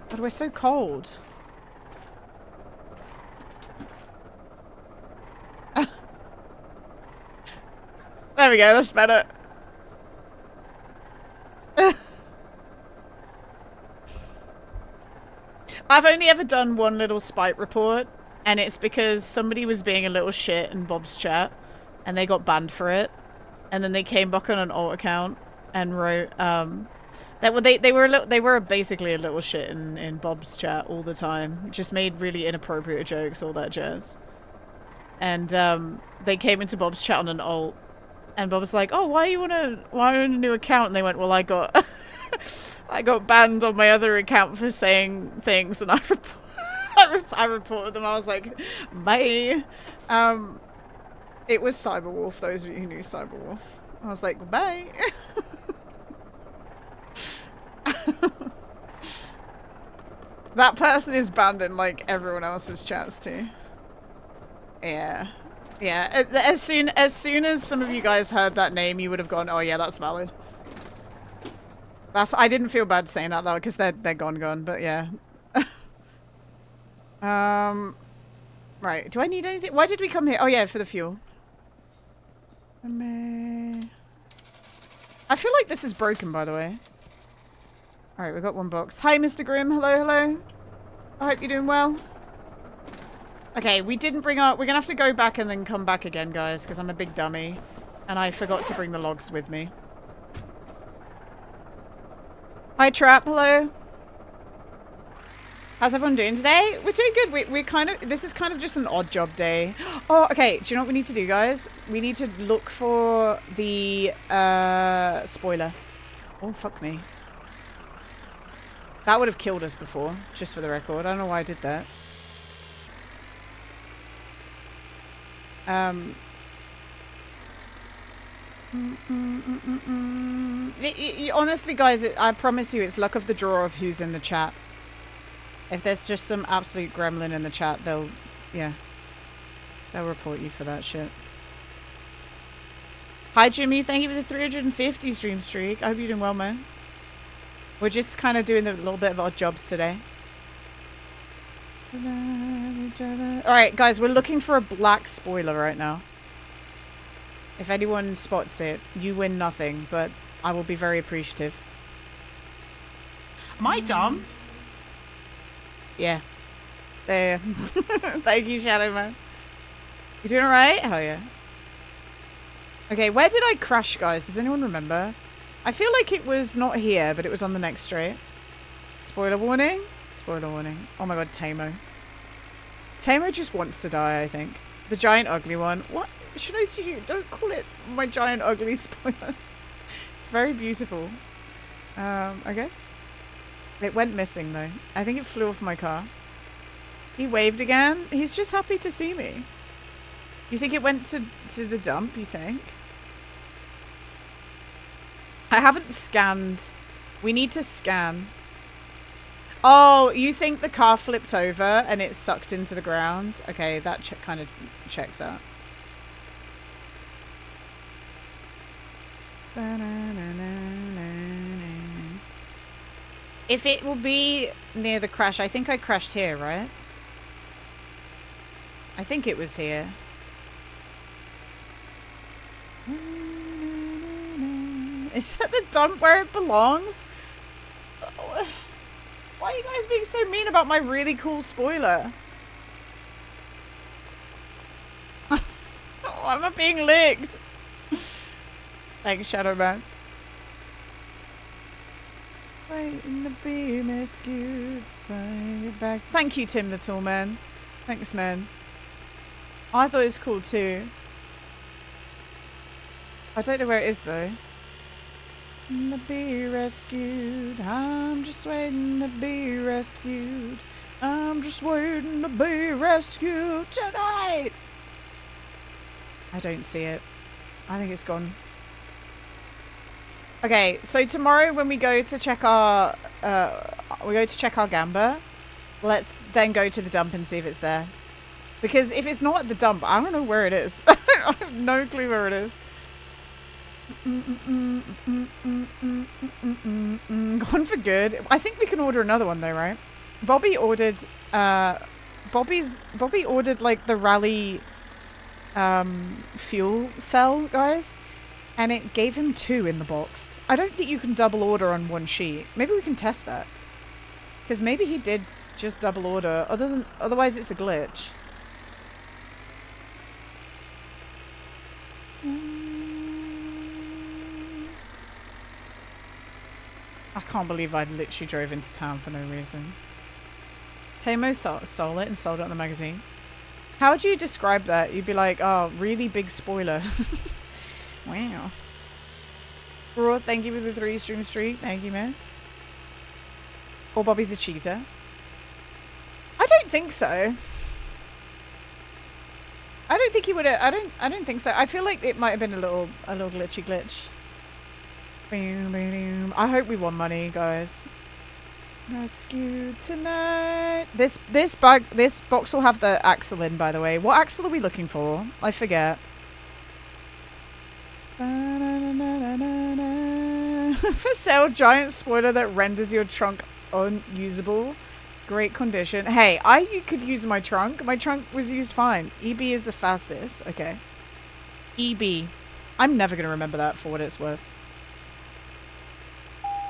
God, we're so cold. There we go, that's better. I've only ever done one little spite report, and it's because somebody was being a little shit in Bob's chat, and they got banned for it. And then they came back on an alt account and wrote, they were basically a little shit in Bob's chat all the time. Just made really inappropriate jokes, all that jazz. And they came into Bob's chat on an alt, and Bob was like, "Oh, why are you on a new account?" And they went, "Well, I got I got banned on my other account for saying things," and I reported them. I was like, "Bye." It was Cyberwolf. Those of you who knew Cyberwolf, I was like, "Bye." That person is banned in like everyone else's chats too. Yeah. Yeah, as soon as some of you guys heard that name, you would have gone, "Oh yeah, that's valid." I didn't feel bad saying that though, because they're gone, but yeah. Right, do I need anything? Why did we come here? Oh yeah, for the fuel. I feel like this is broken, by the way. Alright, we've got one box. Hi, Mr. Grimm. Hello, hello. I hope you're doing well. Okay, we didn't bring our... We're gonna have to go back and then come back again, guys, because I'm a big dummy. And I forgot to bring the logs with me. Hi, Trap. Hello. How's everyone doing today? We're doing good. We're kind of... This is kind of just an odd job day. Oh, okay. Do you know what we need to do, guys? We need to look for the spoiler. Oh, fuck me. That would have killed us before, just for the record. I don't know why I did that. Honestly, guys, I promise you, it's luck of the draw of who's in the chat. If there's just some absolute gremlin in the chat, they'll report you for that shit. Hi, Jimmy. Thank you for the 350 stream streak. I hope you're doing well, man. We're just kind of doing a little bit of odd jobs today. Alright, guys, we're looking for a black spoiler right now. If anyone spots it, you win nothing, but I will be very appreciative. Am I dumb? Yeah. There. Thank you, Shadow Man. You doing alright? Hell yeah. Okay, where did I crash, guys? Does anyone remember? I feel like it was not here, but it was on the next straight. Spoiler warning? Spoiler warning. Oh my god, Tamo. Tamo just wants to die, I think. The giant ugly one. What? Should I see you? Don't call it my giant ugly spoiler. It's very beautiful. Okay. It went missing, though. I think it flew off my car. He waved again. He's just happy to see me. You think it went to the dump, you think? I haven't scanned. We need to scan. Oh, you think the car flipped over and it sucked into the ground? Okay, that kind of checks out. If it will be near the crash, I think I crashed here, right? I think it was here. Is that the dump where it belongs? Why are you guys being so mean about my really cool spoiler? Oh, I'm not being licked. Thanks, Shadow Man. Waiting to be rescued. Back. Thank you, Tim the Tall Man. Thanks, man. I thought it was cool too. I don't know where it is though. To be rescued. I'm just waiting to be rescued. I'm just waiting to be rescued tonight. I don't see it. I think it's gone. Okay, so tomorrow when we go to check our Gamba, let's then go to the dump and see if it's there. Because if it's not at the dump, I don't know where it is. I have no clue where it is. Gone for good. I think we can order another one though, right? Bobby ordered Bobby ordered like the rally fuel cell, guys. And it gave him 2 in the box. I don't think you can double order on one sheet. Maybe we can test that. Because maybe he did just double order. Otherwise it's a glitch. I can't believe I literally drove into town for no reason. Tamo stole it and sold it on the magazine. How would you describe that? You'd be like, oh, really big spoiler. Wow. Raw, thank you for the 3 stream streak. Thank you, man. Or Bobby's a cheeser. I don't think so. I don't think he would have. I don't think so. I feel like it might have been a little glitchy glitch. I hope we won money, guys. Rescue tonight. This box will have the axle in, by the way. What axle are we looking for? I forget. For sale, giant spoiler that renders your trunk unusable. Great condition. Hey, you could use my trunk. My trunk was used fine. EB is the fastest. Okay. EB. I'm never going to remember that for what it's worth.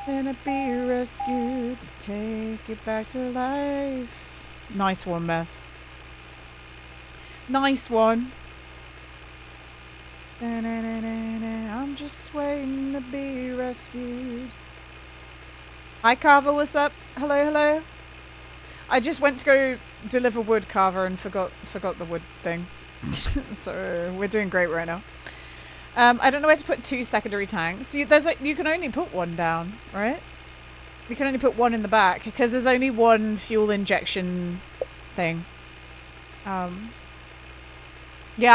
Gonna be rescued to take it back to life. Nice one, Meth. Nice one. I'm just waiting to be rescued. Hi, Carver. What's up? Hello, hello. I just went to go deliver wood, Carver, and forgot the wood thing. So we're doing great right now. I don't know where to put 2 secondary tanks. You can only put 1 down, right? You can only put 1 in the back because there's only 1 fuel injection thing. Yeah,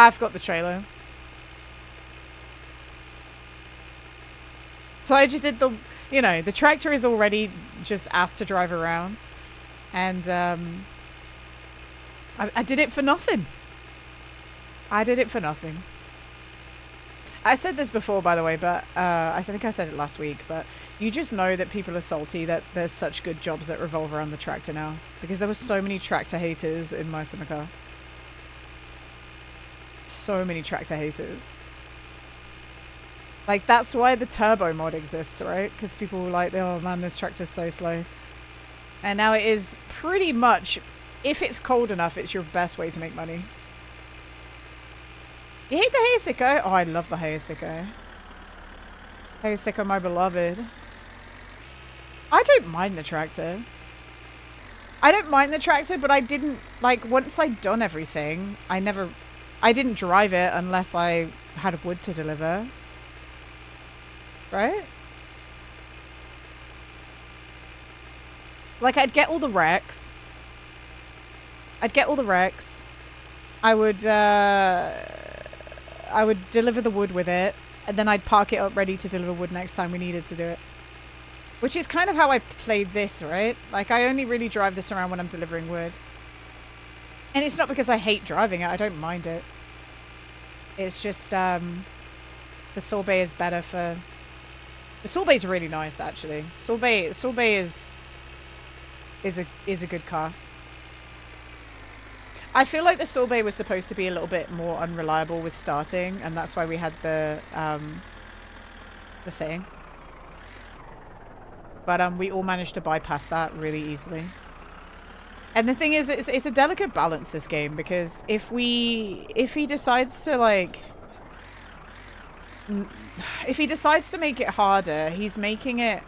I've got the trailer. So I just did the tractor is already just asked to drive around. And I did it for nothing. I did it for nothing. I said this before, by the way, but I think I said it last week, but you just know that people are salty that there's such good jobs that revolve around the tractor now. Because there were so many tractor haters in my summer car. So many tractor haters. Like, that's why the turbo mod exists, right? Because people were like, oh man, this tractor's so slow. And now it is pretty much, if it's cold enough, it's your best way to make money. You hate the Hayasiko? Oh, I love the Hayasiko. Hayasiko, my beloved. I don't mind the tractor. I don't mind the tractor, but I didn't, like, once I'd done everything, I didn't drive it unless I had wood to deliver. Right? Like, I'd get all the wrecks. I would deliver the wood with it, and then I'd park it up ready to deliver wood next time we needed to do it. Which is kind of how I played this, right? Like, I only really drive this around when I'm delivering wood. And it's not because I hate driving it. I don't mind it. It's just, the sorbet is better for... The sorbet's really nice, actually. Sorbet is a good car. I feel like the sorbet was supposed to be a little bit more unreliable with starting, and that's why we had the thing. But we all managed to bypass that really easily. And the thing is, it's a delicate balance, this game, because if he decides to, like... If he decides to make it harder, he's making it...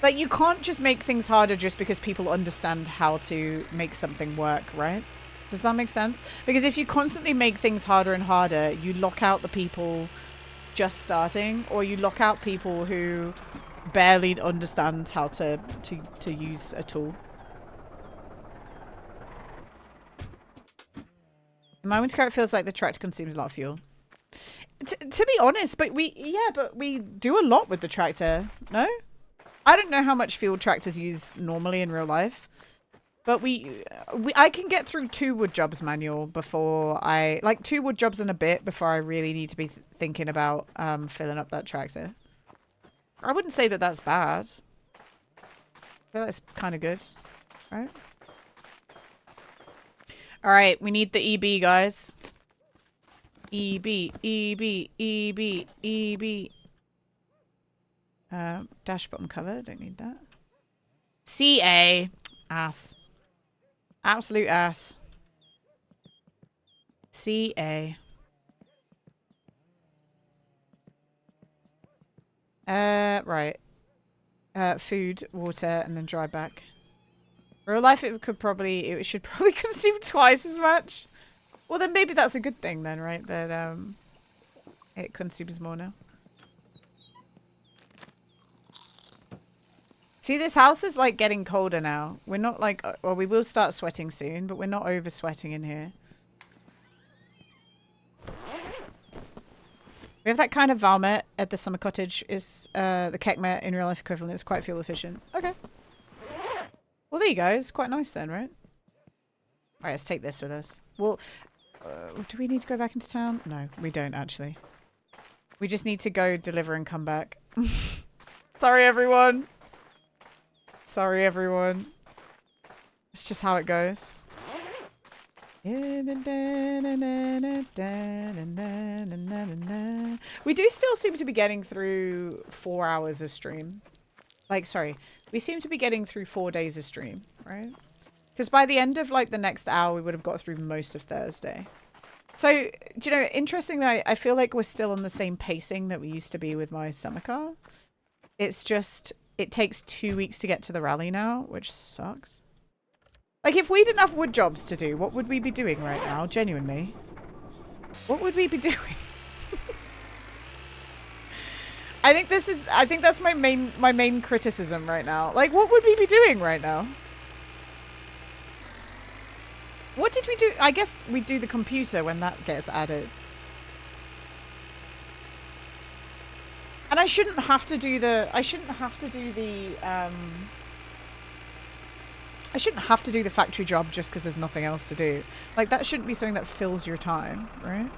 Like, you can't just make things harder just because people understand how to make something work, right? Does that make sense? Because if you constantly make things harder and harder, you lock out the people just starting, or you lock out people who barely understand how to use a tool. My winter car feels like the tractor consumes a lot of fuel. To be honest, but we do a lot with the tractor, no? I don't know how much fuel tractors use normally in real life. But I can get through 2 wood jobs manual before like 2 wood jobs and a bit before I really need to be thinking about filling up that tractor. I wouldn't say that that's bad. I feel that's kind of good, right? All right, we need the EB, guys. EB, EB, EB, EB. Dash bottom cover, don't need that. CA. Ass. Absolute ass. CA. Right. Food, water, and then dry back. Real life, it should probably consume twice as much. Well, then maybe that's a good thing then, right? That, it consumes more now. See, this house is like getting colder now. We're not like, well, we will start sweating soon, but we're not over sweating in here. We have that kind of Valmet at the summer cottage. Is the Kekmet in real life equivalent. It's quite fuel efficient. Okay. Well, there you go. It's quite nice then, right? Alright, let's take this with us. Well, do we need to go back into town? No, we don't actually. We just need to go deliver and come back. Sorry, everyone. Sorry, everyone. It's just how it goes. We do still seem to be getting through 4 hours of stream. Like, sorry. We seem to be getting through 4 days of stream, right? Because by the end of, like, the next hour, we would have got through most of Thursday. So, do you know, interesting that I feel like we're still on the same pacing that we used to be with my summer car. It's just, it takes 2 weeks to get to the rally now, which sucks. Like, if we didn't have wood jobs to do, what would we be doing right now? Genuinely. What would we be doing? I think that's my main criticism right now. Like, what would we be doing right now? What did we do? I guess we do the computer when that gets added. And I shouldn't have to do the factory job just because there's nothing else to do. Like, that shouldn't be something that fills your time, right?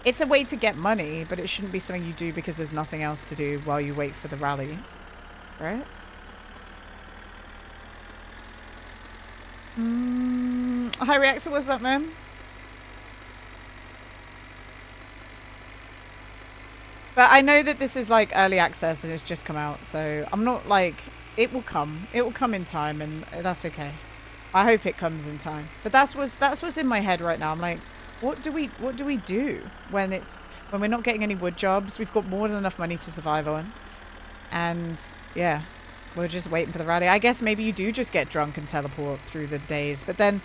It's a way to get money, but it shouldn't be something you do because there's nothing else to do while you wait for the rally, right? Hi, Reactor, what's up, man? But I know that this is like early access and it's just come out, so I'm not like, it will come in time, and that's okay. I hope it comes in time. But that's what's in my head right now. I'm like, what do we do when we're not getting any wood jobs? We've got more than enough money to survive on, and yeah, we're just waiting for the rally. I guess maybe you do just get drunk and teleport through the days, but then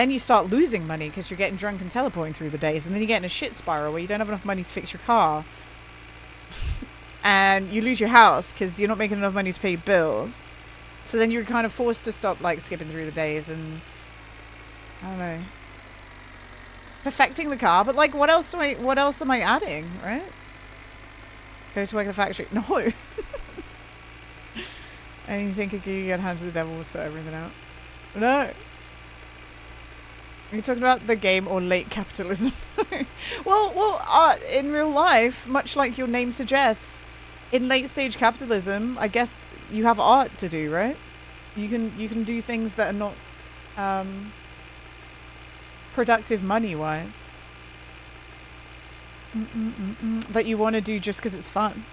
you start losing money because you're getting drunk and teleporting through the days, and then you get in a shit spiral where you don't have enough money to fix your car, and you lose your house because you're not making enough money to pay bills. So then you're kind of forced to stop like skipping through the days, and I don't know. Perfecting the car, but like, what else am I adding, right? Go to work at the factory. No. And you think you get hands to the devil will sort everything out. No. Are you talking about the game or late capitalism? well, art in real life, much like your name suggests, in late stage capitalism, I guess you have art to do, right? You can do things that are not productive money-wise. That you want to do just because it's fun.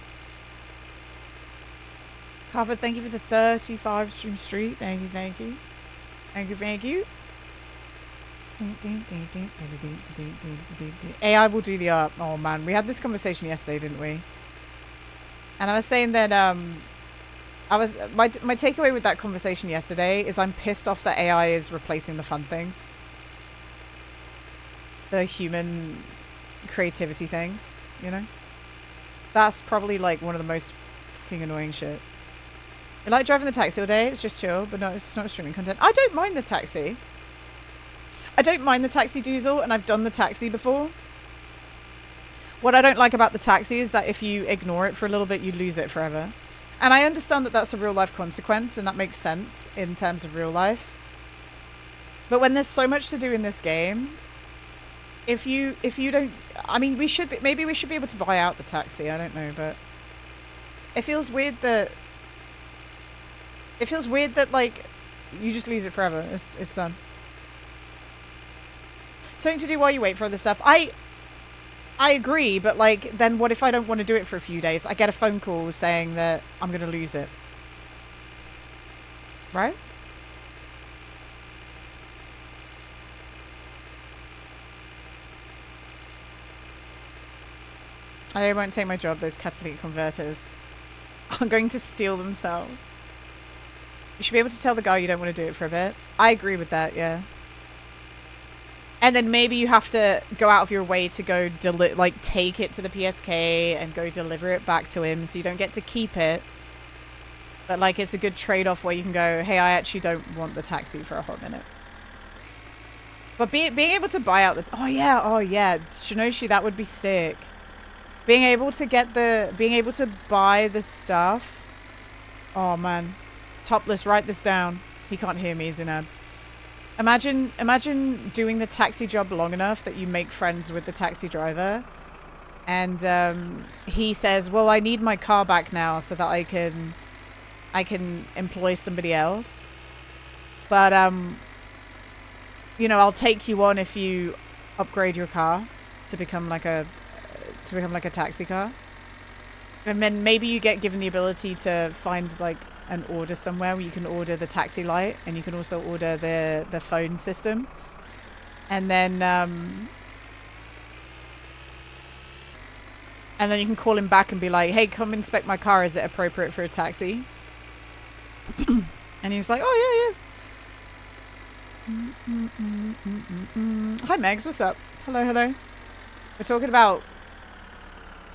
Carver, thank you for the 35 stream street. Thank you. Thank you. AI will do the art. Oh man, we had this conversation yesterday, didn't we? And I was saying that my takeaway with that conversation yesterday is I'm pissed off that AI is replacing the fun things. The human creativity things, you know? That's probably like one of the most fucking annoying shit. I like driving the taxi all day, it's just chill, but no, it's not streaming content. I don't mind the taxi. I don't mind the taxi diesel, and I've done the taxi before. What I don't like about the taxi is that if you ignore it for a little bit, you lose it forever. And I understand that that's a real life consequence, and that makes sense in terms of real life. But when there's so much to do in this game, if you don't, I mean, maybe we should be able to buy out the taxi. I don't know, but it feels weird that like you just lose it forever. It's done. Something to do while you wait for other stuff. I agree, but like, then what if I don't want to do it for a few days? I get a phone call saying that I'm going to lose it. Right? I won't take my job, those catalytic converters are going to steal themselves. You should be able to tell the guy you don't want to do it for a bit. I agree with that, yeah. And then maybe you have to go out of your way to go like take it to the PSK and go deliver it back to him so you don't get to keep it. But like it's a good trade-off where you can go, hey, I actually don't want the taxi for a hot minute. But being able to buy out the... oh yeah. Shinoshi, that would be sick. Being able to buy the stuff. Oh man. Topless, write this down. He can't hear me, he's in ads. Imagine doing the taxi job long enough that you make friends with the taxi driver. And he says, well, I need my car back now so that I can employ somebody else. But, you know, I'll take you on if you upgrade your car to become like a taxi car. And then maybe you get given the ability to find like an order somewhere where you can order the taxi light and you can also order the phone system. And then you can call him back and be like, hey, come inspect my car. Is it appropriate for a taxi? And he's like, oh, yeah. Hi, Megs. What's up? Hello. We're talking about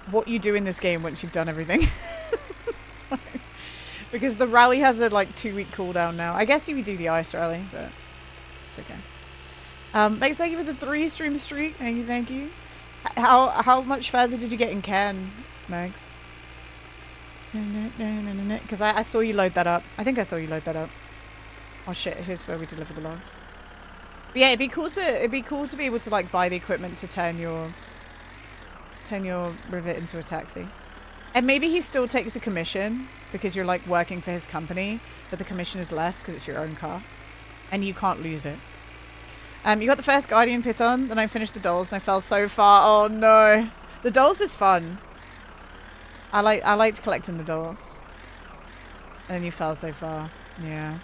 what you do in this game once you've done everything. Because the rally has a like 2-week cooldown now. I guess you would do the ice rally, but it's okay. Megs, thank you for the 3 stream streak. Thank you. How much further did you get in Ken, Megs? Because I saw you load that up. I think I saw you load that up. Oh shit! Here's where we deliver the logs. But yeah, it'd be cool to be able to like buy the equipment to turn your rivet into a taxi. And maybe he still takes a commission because you're like working for his company, but the commission is less because it's your own car, and you can't lose it. You got the first Guardian pit on, then I finished the dolls and I fell so far. Oh no, the dolls is fun. I liked collecting the dolls. And then you fell so far. Yeah.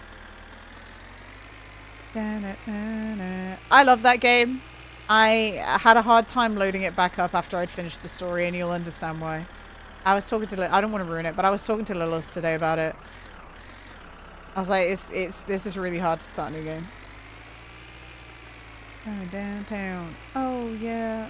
I love that game. I had a hard time loading it back up after I'd finished the story, and you'll understand why. I was talking to I don't want to ruin it, but I was talking to Lilith today about it. I was like, this is really hard to start a new game. Oh, downtown. Oh yeah.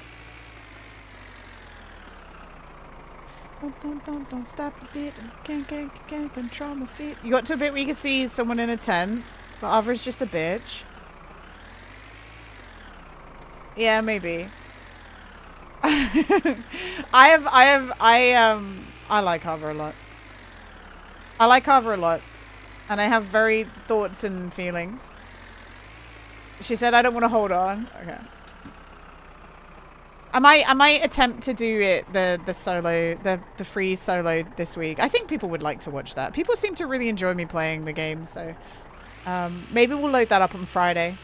Don't stop a bit. Can't control my feet. You got to a bit where you can see someone in a tent, but Avra's just a bitch. Yeah, maybe. I like Avra a lot. I like Avra a lot, and I have very thoughts and feelings. She said, "I don't want to hold on." Okay. I might attempt to do it the solo, the free solo this week. I think people would like to watch that. People seem to really enjoy me playing the game, so maybe we'll load that up on Friday.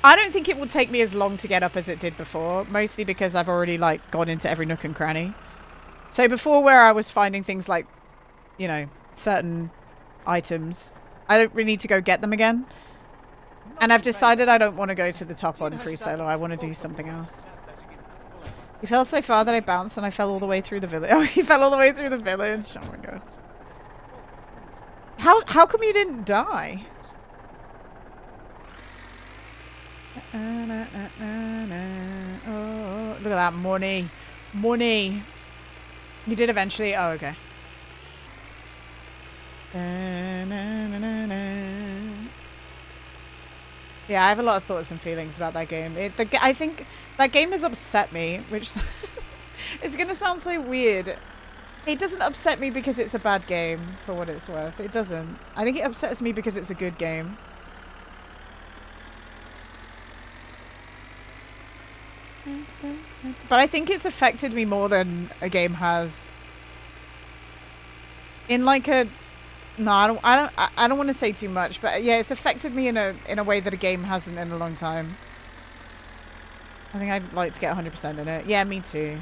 I don't think it will take me as long to get up as it did before, mostly because I've already like gone into every nook and cranny. So before, where I was finding things like, you know, certain items, I don't really need to go get them again. And I've decided I don't want to go to the top on free solo. I want to do something else. You fell so far that I bounced and I fell all the way through the village. Oh, you fell all the way through the village. Oh my god. How come you didn't die? Oh, look at that money. Money. You did eventually. Oh, okay. Yeah, I have a lot of thoughts and feelings about that game. I think that game has upset me, which it's going to sound so weird. It doesn't upset me because it's a bad game, for what it's worth. It doesn't. I think it upsets me because it's a good game. But I think it's affected me more than a game has. In like a... No, I don't want to say too much, but yeah, it's affected me in a way that a game hasn't in a long time. I think I'd like to get 100% in it. Yeah, me too.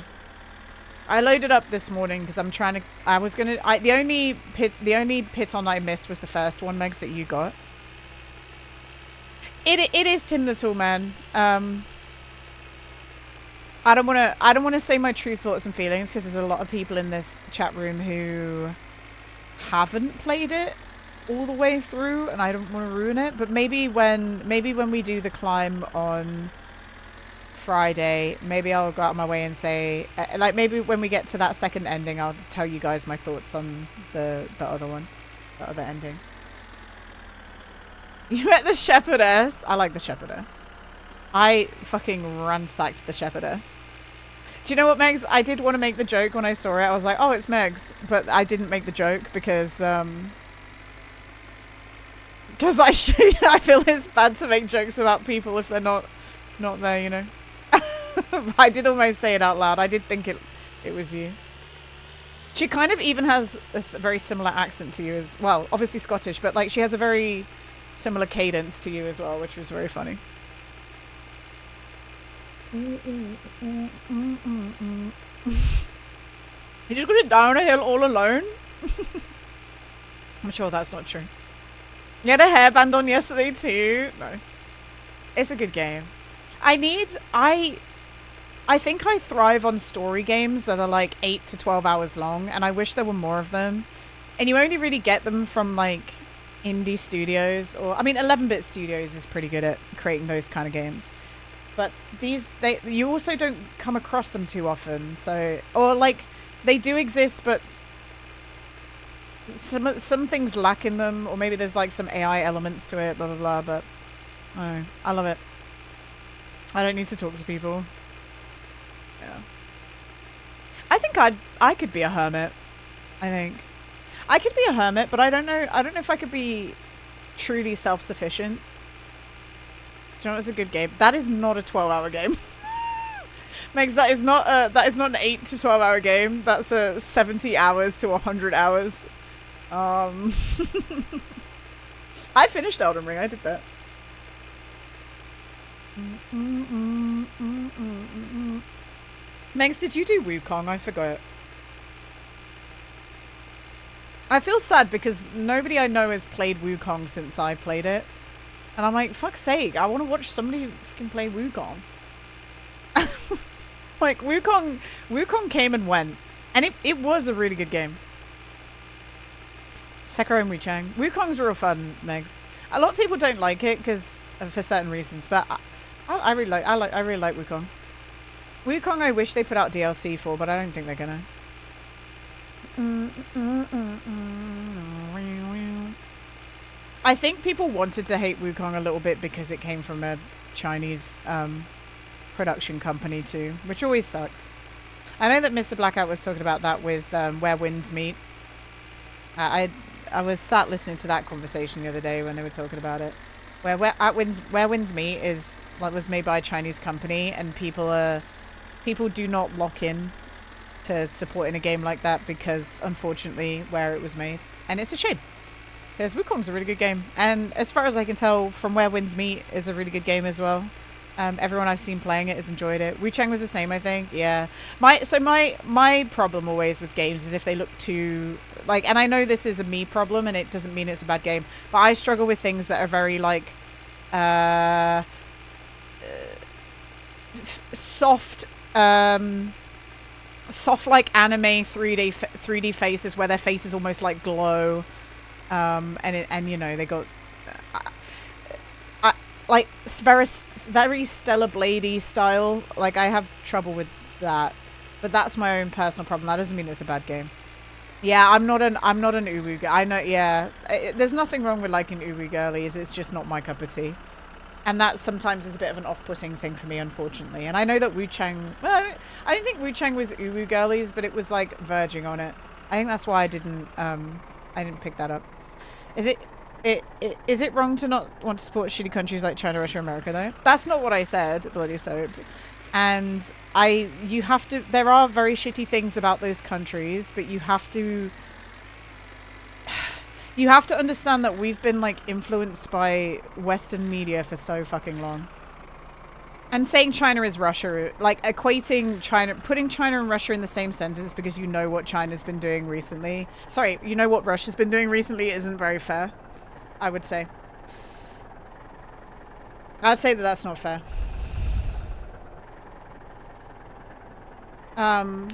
I loaded up this morning because I'm trying to. The only piton I missed was the first one, Megs, that you got. It is Tim Little, man. I don't want to say my true thoughts and feelings because there's a lot of people in this chat room who haven't played it all the way through, and I don't want to ruin it. But maybe when we do the climb on Friday, maybe I'll go out of my way and say, like, maybe when we get to that second ending, I'll tell you guys my thoughts on the other one, the other ending. You met the shepherdess. I like the shepherdess. I fucking ransacked the shepherdess. Do you know what, Megs? I did want to make the joke when I saw it. I was like, oh, it's Megs. But I didn't make the joke because I feel it's bad to make jokes about people if they're not there, you know. I did almost say it out loud. I did think it was you. She kind of even has a very similar accent to you as well. Obviously Scottish, but like she has a very similar cadence to you as well, which was very funny. You just got it down a hill all alone? I'm sure that's not true. You had a hairband on yesterday too. Nice. It's a good game. I think I thrive on story games that are like 8 to 12 hours long, and I wish there were more of them. And you only really get them from like indie studios, or I mean 11-bit studios is pretty good at creating those kind of games. But you also don't come across them too often. So, or like they do exist, but some things lack in them, or maybe there's like some AI elements to it, blah blah blah. But I love it. I don't need to talk to people. Yeah. I think I could be a hermit. I think I could be a hermit, but I don't know if I could be truly self-sufficient. Do you know, it's a good game. That is not a 12-hour game. Megs, that is not an 8 to 12-hour game. That's a 70 hours to 100 hours. I finished Elden Ring. I did that. Megs, did you do Wukong? I forgot. I feel sad because nobody I know has played Wukong since I played it. And I'm like, fuck's sake, I want to watch somebody fucking play Wukong. Like, Wukong came and went. And it was a really good game. Sekiro and Wuchang. Wukong's real fun, Megs. A lot of people don't like it because for certain reasons, but I really like Wukong. Wukong I wish they put out DLC for, but I don't think they're gonna. I think people wanted to hate Wukong a little bit because it came from a Chinese production company too, which always sucks. I know that Mr. Blackout was talking about that with Where Winds Meet. I was sat listening to that conversation the other day when they were talking about it. Where Winds Meet was made by a Chinese company, and people do not lock in to supporting a game like that because, unfortunately, where it was made. And it's a shame. Because Wukong's a really good game. And as far as I can tell, From Where Winds Meet is a really good game as well. Everyone I've seen playing it has enjoyed it. Wuchang was the same, I think. Yeah. My problem always with games is if they look too... Like, and I know this is a me problem, and it doesn't mean it's a bad game, but I struggle with things that are very, like... soft like anime 3D faces where their faces almost like glow, and you know they got like very Stellar Bladey style. Like I have trouble with that, but that's my own personal problem. That doesn't mean it's a bad game. Yeah, I'm not an uwu girl. I know. Yeah, there's nothing wrong with liking uwu girlies. It's just not my cup of tea. And that sometimes is a bit of an off-putting thing for me, unfortunately. And I know that Wuchang... Well, I don't think Wuchang was uwu girlies, but it was, like, verging on it. I think that's why I didn't pick that up. Is it wrong to not want to support shitty countries like China, Russia, America, though? That's not what I said, Bloody Soap. And you have to... There are very shitty things about those countries, but you have to... You have to understand that we've been, like, influenced by Western media for so fucking long. And saying China is Russia, like equating China, putting China and Russia in the same sentence because you know what China's been doing recently. Sorry, you know what Russia's been doing recently isn't very fair, I would say. I'd say that that's not fair. And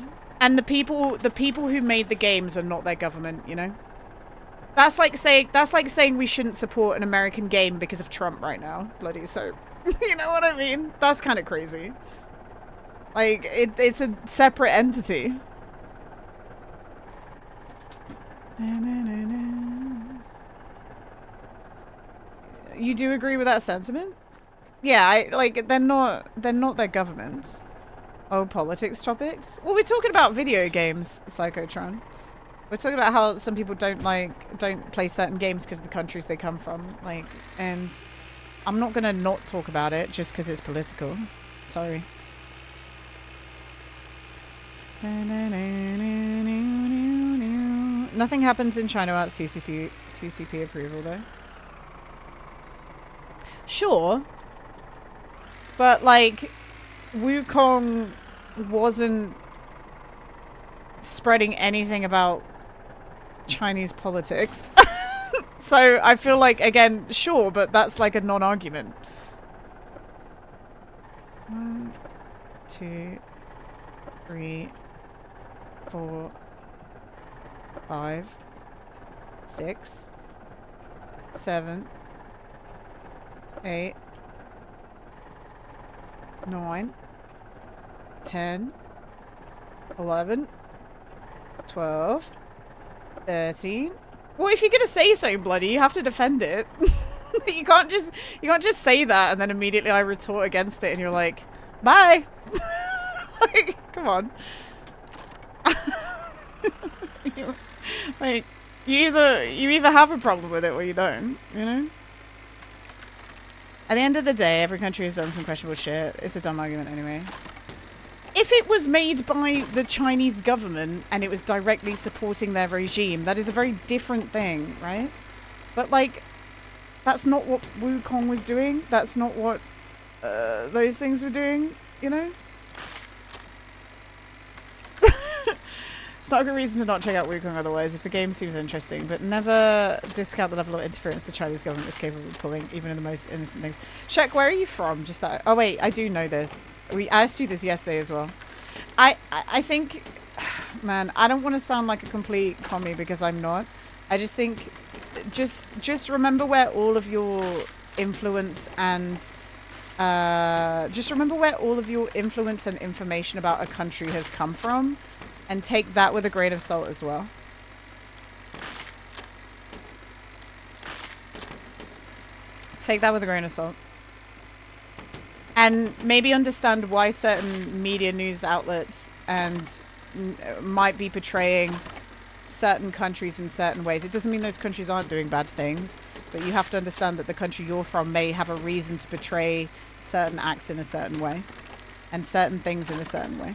the people who made the games are not their government, you know? That's like saying we shouldn't support an American game because of Trump right now. Bloody so. You know what I mean? That's kind of crazy. Like, it's a separate entity. You do agree with that sentiment? Yeah, they're not their government. Oh, politics topics? Well, we're talking about video games, Psychotron. We're talking about how some people don't play certain games because of the countries they come from. Like, and I'm not gonna not talk about it just because it's political. Sorry. Nothing happens in China without CCP approval, though. Sure. But, like, Wukong wasn't spreading anything about Chinese politics. So I feel like, again, sure, but that's like a non-argument. 1, 2, 3, 4, 5, 6, 7, 8, 9, 10, 11, 12, 13. Well, if you're gonna say so, bloody, you have to defend it. You can't just say that and then immediately I retort against it and you're like, bye. Like, come on. Like, you either have a problem with it or you don't, you know? At the end of the day, every country has done some questionable shit. It's a dumb argument anyway. If it was made by the Chinese government and it was directly supporting their regime, that is a very different thing, right? But, like, that's not what Wukong was doing. That's not what those things were doing, you know? It's not a good reason to not check out Wukong otherwise if the game seems interesting, but never discount the level of interference the Chinese government is capable of pulling, even in the most innocent things. Shek, where are you from? Just that. Oh, wait, I do know this. I asked you this yesterday as well. I think, man, I don't want to sound like a complete commie because I'm not. I just think, just remember where all of your influence and, just remember where all of your influence and information about a country has come from, and take that with a grain of salt as well. Take that with a grain of salt. And maybe understand why certain media news outlets and might be portraying certain countries in certain ways. It doesn't mean those countries aren't doing bad things, but you have to understand that the country you're from may have a reason to portray certain acts in a certain way and certain things in a certain way.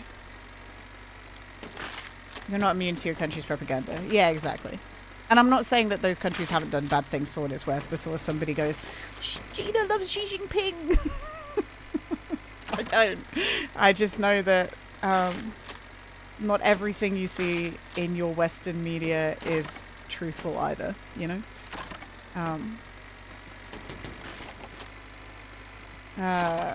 You're not immune to your country's propaganda. Yeah, exactly. And I'm not saying that those countries haven't done bad things for what it's worth before somebody goes, Gina loves Xi Jinping. I don't. I just know that not everything you see in your Western media is truthful either, you know?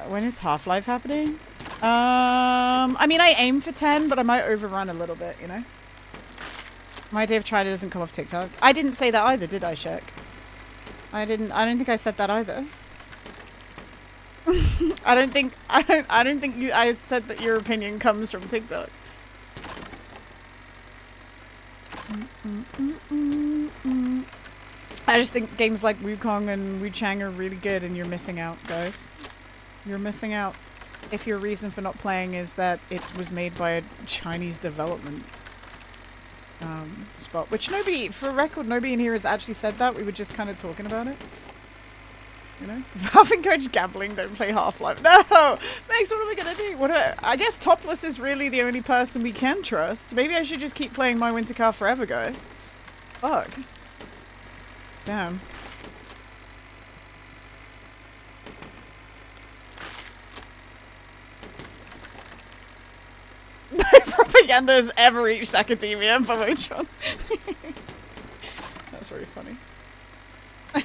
When is Half-Life happening? I mean, I aim for 10, but I might overrun a little bit, you know? My idea of China doesn't come off TikTok. I didn't say that either, did I, Shek? I don't think I said that either. I don't think I said that your opinion comes from TikTok. I just think games like Wukong and Wuchang are really good and you're missing out, guys. You're missing out if your reason for not playing is that it was made by a Chinese development spot. Which nobody, for a record, nobody in here has actually said that. We were just kind of talking about it. You know? Valve encouraged gambling, don't play Half-Life. No! Max, what are we gonna do? I guess Topless is really the only person we can trust. Maybe I should just keep playing My Winter Car forever, guys. Fuck. Damn. propaganda has ever reached academia for which one? That's very funny.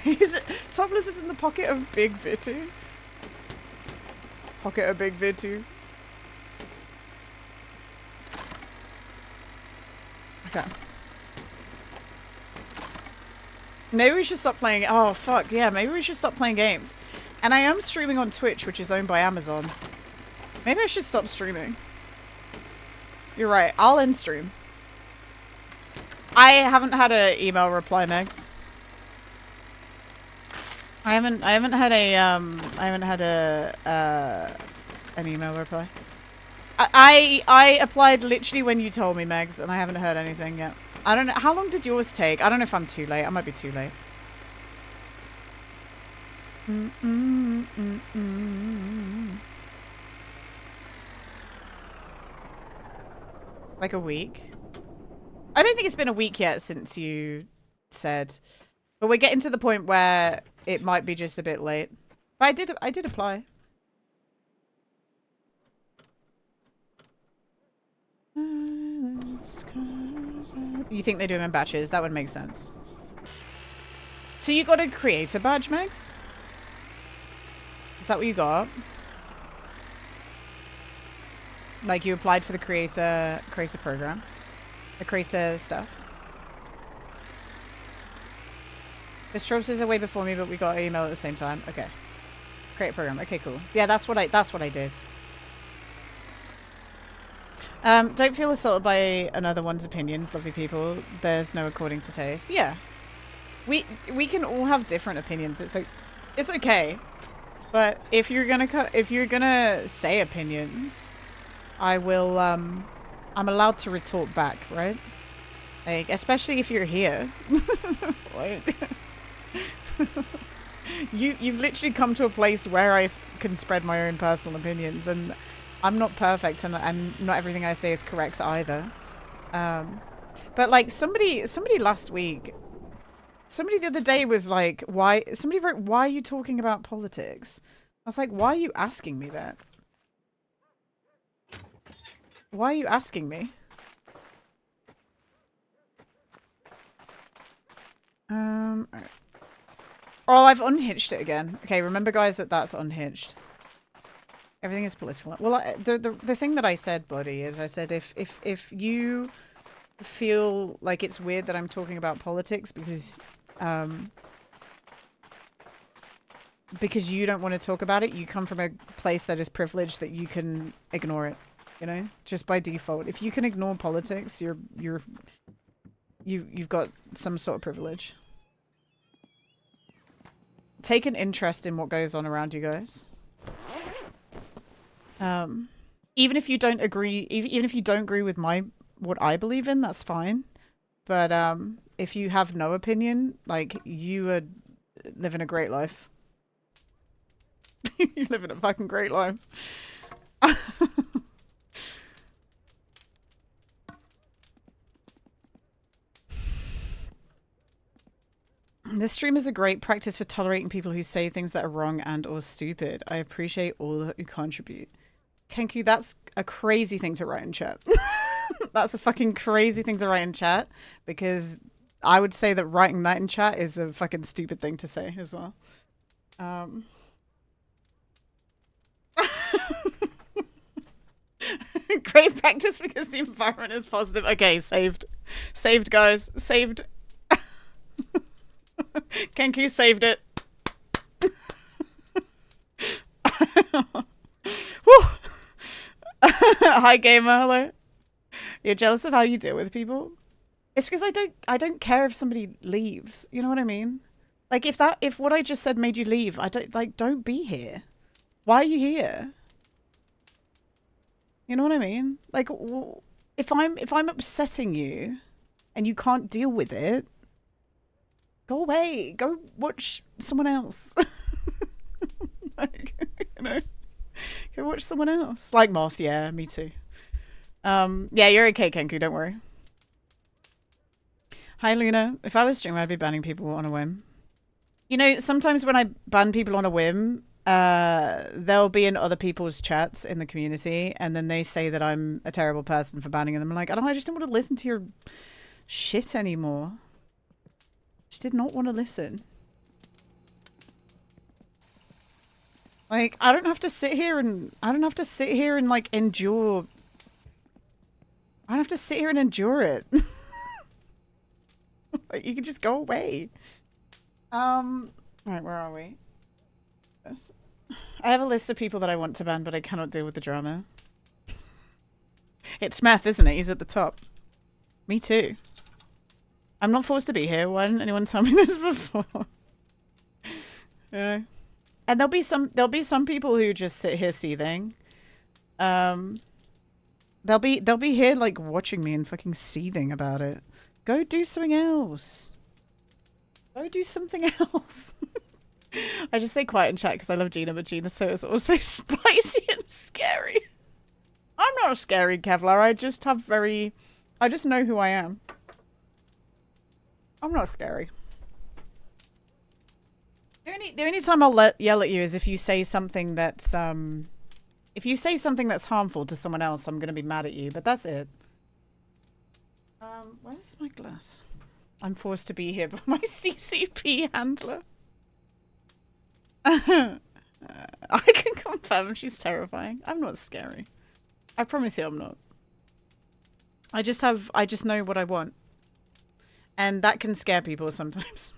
Is it topless is in the pocket of Big Vitu? Pocket of Big Vitu. Okay. Maybe we should stop playing. Oh fuck yeah! Maybe we should stop playing games. And I am streaming on Twitch, which is owned by Amazon. Maybe I should stop streaming. You're right. I'll end stream. I haven't had an email reply, Megs. I haven't had an email reply. I applied literally when you told me, Megs, and I haven't heard anything yet. I don't know. How long did yours take? I don't know if I'm too late. I might be too late. Like a week? I don't think it's been a week yet since you said. But we're getting to the point where it might be just a bit late. But I did apply. You think they do them in batches? That would make sense. So you got a creator badge, Megs? Is that what you got? Like you applied for the creator program? The creator stuff? The Strobes are way before me, but we got an email at the same time. Okay. Create program. Okay, cool. Yeah, that's what I did. Don't feel assaulted by another one's opinions, lovely people. There's no according to taste. Yeah. We can all have different opinions. It's okay. But if you're gonna say opinions, I will I'm allowed to retort back, right? Like, especially if you're here. Like, you've literally come to a place where I can spread my own personal opinions, and I'm not perfect, and not everything I say is correct either. But like somebody last week, somebody the other day was like, somebody wrote, why are you talking about politics? I was like, why are you asking me that? Why are you asking me? Alright. Oh, I've unhitched it again. Okay, remember guys that that's unhitched. Everything is political. Well, the thing that I said, buddy, is I said if you feel like it's weird that I'm talking about politics because you don't want to talk about it, you come from a place that is privileged that you can ignore it, you know, just by default. If you can ignore politics, you've got some sort of privilege. Take an interest in what goes on around you guys. Even if you don't agree, even if you don't agree with what I believe in, that's fine. But if you have no opinion, like, you are living a great life. You're living a fucking great life. This stream is a great practice for tolerating people who say things that are wrong and or stupid. I appreciate all who contribute. Kenku, that's a crazy thing to write in chat. That's a fucking crazy thing to write in chat, because I would say that writing that in chat is a fucking stupid thing to say as well. Great practice because the environment is positive. Okay, saved. Saved, guys. Saved. Kenku saved it. Hi gamer, hello. You're jealous of how you deal with people? It's because I don't care if somebody leaves. You know what I mean? Like, if what I just said made you leave, don't be here. Why are you here? You know what I mean? Like, if I'm upsetting you and you can't deal with it, go away. Go watch someone else. Like, you know, go watch someone else. Like Moth, yeah, me too. Yeah, you're okay, Kenku, don't worry. Hi, Luna. If I was streaming, I'd be banning people on a whim. You know, sometimes when I ban people on a whim, they'll be in other people's chats in the community, and then they say that I'm a terrible person for banning them. I'm like, I just don't want to listen to your shit anymore. Just did not want to listen. Like, I don't have to sit here and like endure. I don't have to sit here and endure it. Like, you can just go away. Alright, where are we? Yes. I have a list of people that I want to ban, but I cannot deal with the drama. It's Meth, isn't it? He's at the top. Me too. I'm not forced to be here. Why didn't anyone tell me this before? Yeah. And there'll be some people who just sit here seething. They'll be here like watching me and fucking seething about it. Go do something else. Go do something else. I just say quiet in chat because I love Gina, but Gina so is also spicy and scary. I'm not scary, Kevlar. I just know who I am. I'm not scary. The only time I'll yell at you is if you say something that's harmful to someone else. I'm gonna be mad at you, but that's it. Where's my glass? I'm forced to be here by my CCP handler. I can confirm she's terrifying. I'm not scary. I promise you I'm not. I just know what I want. And that can scare people sometimes.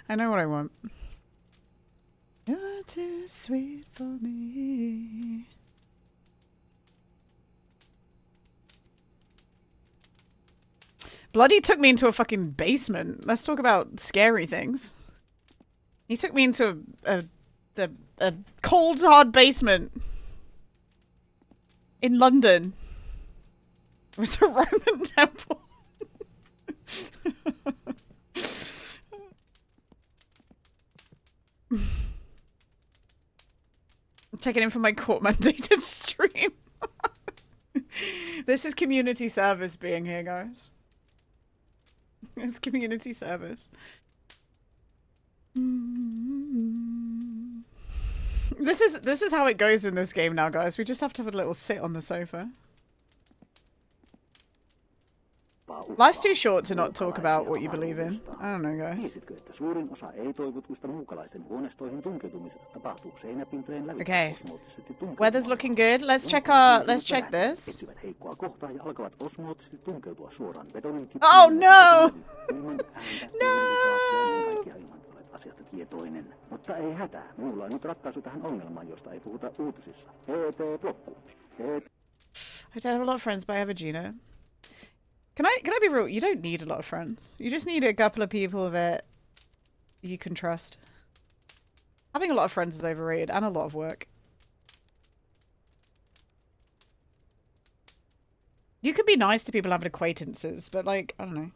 I know what I want. You're too sweet for me. Bloody took me into a fucking basement. Let's talk about scary things. He took me into a cold, hard basement in London. It was a Roman temple. I'm checking in for my court mandated stream. This is community service being here, guys. It's community service. This is how it goes in this game now, guys. We just have to have a little sit on the sofa. Life's too short to not talk about what you believe in. I don't know, guys. Okay. Weather's looking good. Let's check this. Oh no! No! I don't have a lot of friends, but I have a Gina. Can I be real? You don't need a lot of friends. You just need a couple of people that you can trust. Having a lot of friends is overrated, and a lot of work. You can be nice to people having acquaintances, but like, I don't know.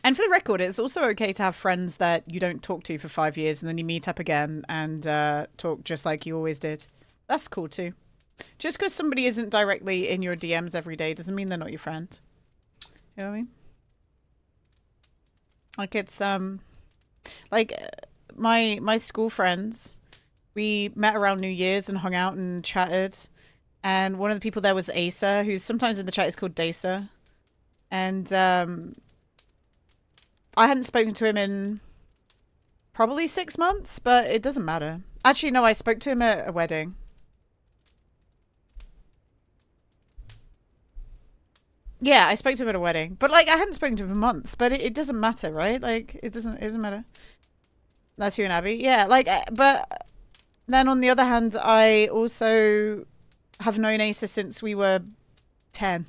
And for the record, it's also okay to have friends that you don't talk to for 5 years and then you meet up again and talk just like you always did. That's cool too. Just because somebody isn't directly in your DMs every day doesn't mean they're not your friend. You know what I mean? Like it's like my school friends, we met around New Year's and hung out and chatted, and one of the people there was Asa, who's sometimes in the chat is called Dasa, and I hadn't spoken to him in probably 6 months, but it doesn't matter. Actually, no, I spoke to him at a wedding. Yeah, I spoke to him at a wedding, but like I hadn't spoken to him for months. But it doesn't matter, right? Like it doesn't matter. That's you and Abby, yeah. Like, but then on the other hand, I also have known Asa since we were 10.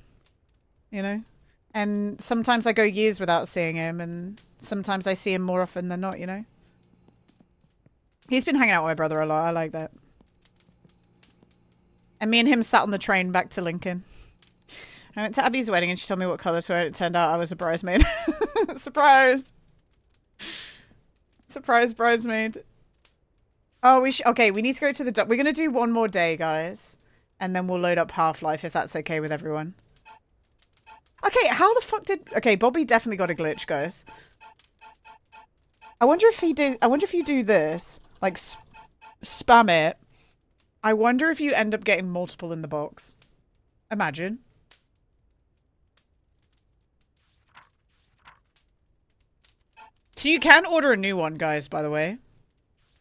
You know, and sometimes I go years without seeing him, and sometimes I see him more often than not. You know, he's been hanging out with my brother a lot. I like that. And me and him sat on the train back to Lincoln. I went to Abby's wedding and she told me what colour to wear, and it turned out I was a bridesmaid. Surprise! Surprise bridesmaid. Oh, okay, we need to go to the... We're going to do one more day, guys. And then we'll load up Half-Life if that's okay with everyone. Okay, how the fuck did... Okay, Bobby definitely got a glitch, guys. I wonder if he did. I wonder if you do this, like spam it. I wonder if you end up getting multiple in the box. Imagine. So you can order a new one, guys, by the way.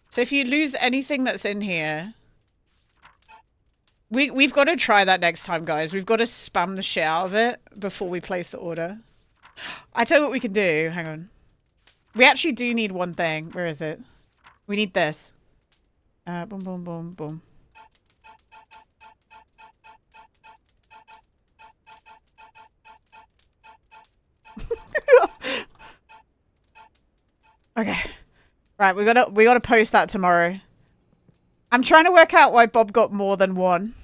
So if you lose anything that's in here, we've got to try that next time, guys. We've got to spam the shit out of it before we place the order. I tell you what we can do. Hang on. We actually do need one thing. Where is it? We need this. Boom, boom, boom, boom. Okay. Right, we gotta post that tomorrow. I'm trying to work out why Bob got more than one.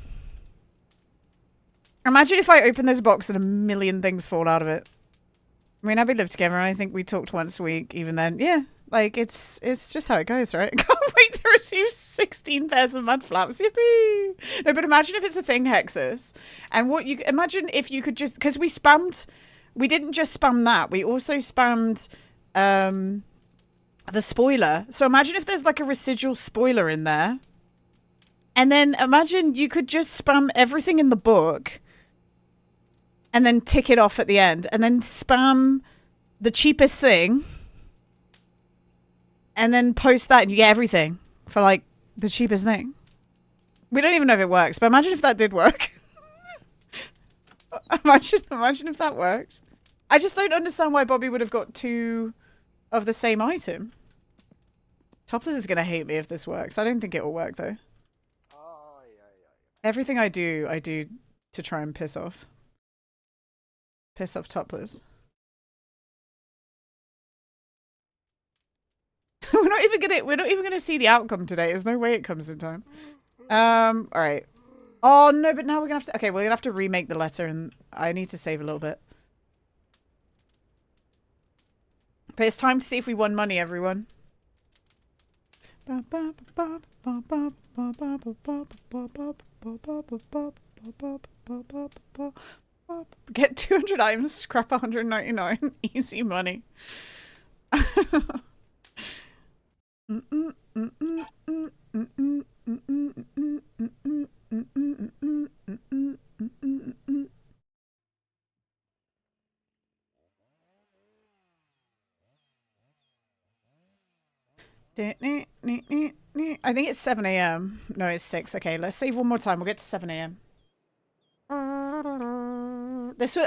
Imagine if I open this box and a million things fall out of it. I mean, we live together and I think we talked once a week. Even then, yeah. Like, it's just how it goes, right? I can't wait to receive 16 pairs of mud flaps. Yippee! No, but imagine if it's a thing, Hexus. And what you... Imagine if you could just... Because we spammed... We didn't just spam that. We also spammed... the spoiler. So imagine if there's like a residual spoiler in there. And then imagine you could just spam everything in the book and then tick it off at the end and then spam the cheapest thing and then post that and you get everything for like the cheapest thing. We don't even know if it works, but imagine if that did work. imagine if that works. I just don't understand why Bobby would have got two of the same item. Topless is going to hate me if this works. I don't think it will work, though. Everything I do to try and piss off. Piss off Topless. We're not even gonna see the outcome today. There's no way it comes in time. Alright. Oh, no, but now we're gonna have to... Okay, we're gonna have to remake the letter, and I need to save a little bit. But it's time to see if we won money, everyone. Get 200 items, scrap 199. Easy money. I think it's 7 a.m. No, it's 6. Okay, let's save one more time. We'll get to 7 a.m.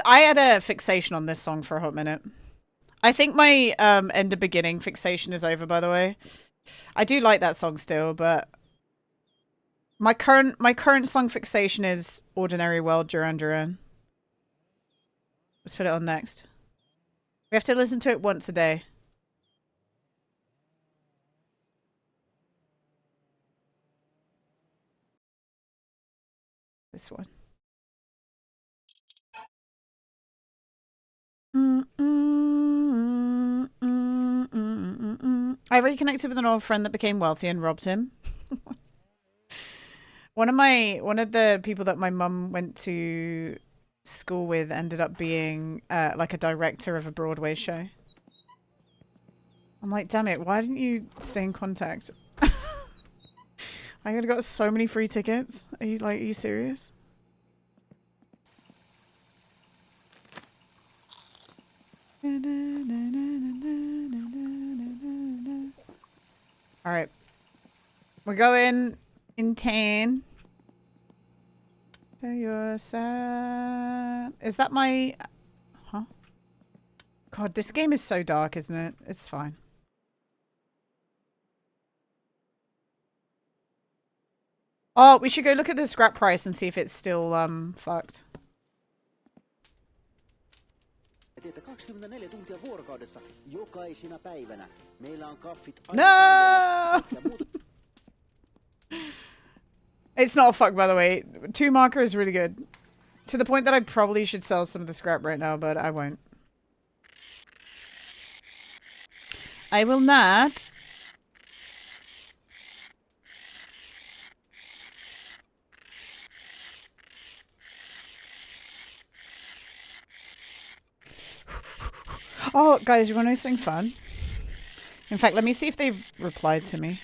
I had a fixation on this song for a hot minute. I think my end of beginning fixation is over, by the way. I do like that song still, but my current song fixation is Ordinary World, Duran Duran. Let's put it on next. We have to listen to it once a day. This one. I reconnected with an old friend that became wealthy and robbed him. One of the people that my mum went to school with ended up being like a director of a Broadway show. I'm like, damn it, why didn't you stay in contact? I could have got so many free tickets. Are you serious? Alright. We're going in 10. So you're sad. Is that my... Huh? God, this game is so dark, isn't it? It's fine. Oh, we should go look at the scrap price and see if it's still, fucked. No! It's not fucked, by the way. 2 marker is really good. To the point that I probably should sell some of the scrap right now, but I won't. I will not. Oh, guys, you want to know something fun? In fact, let me see if they've replied to me.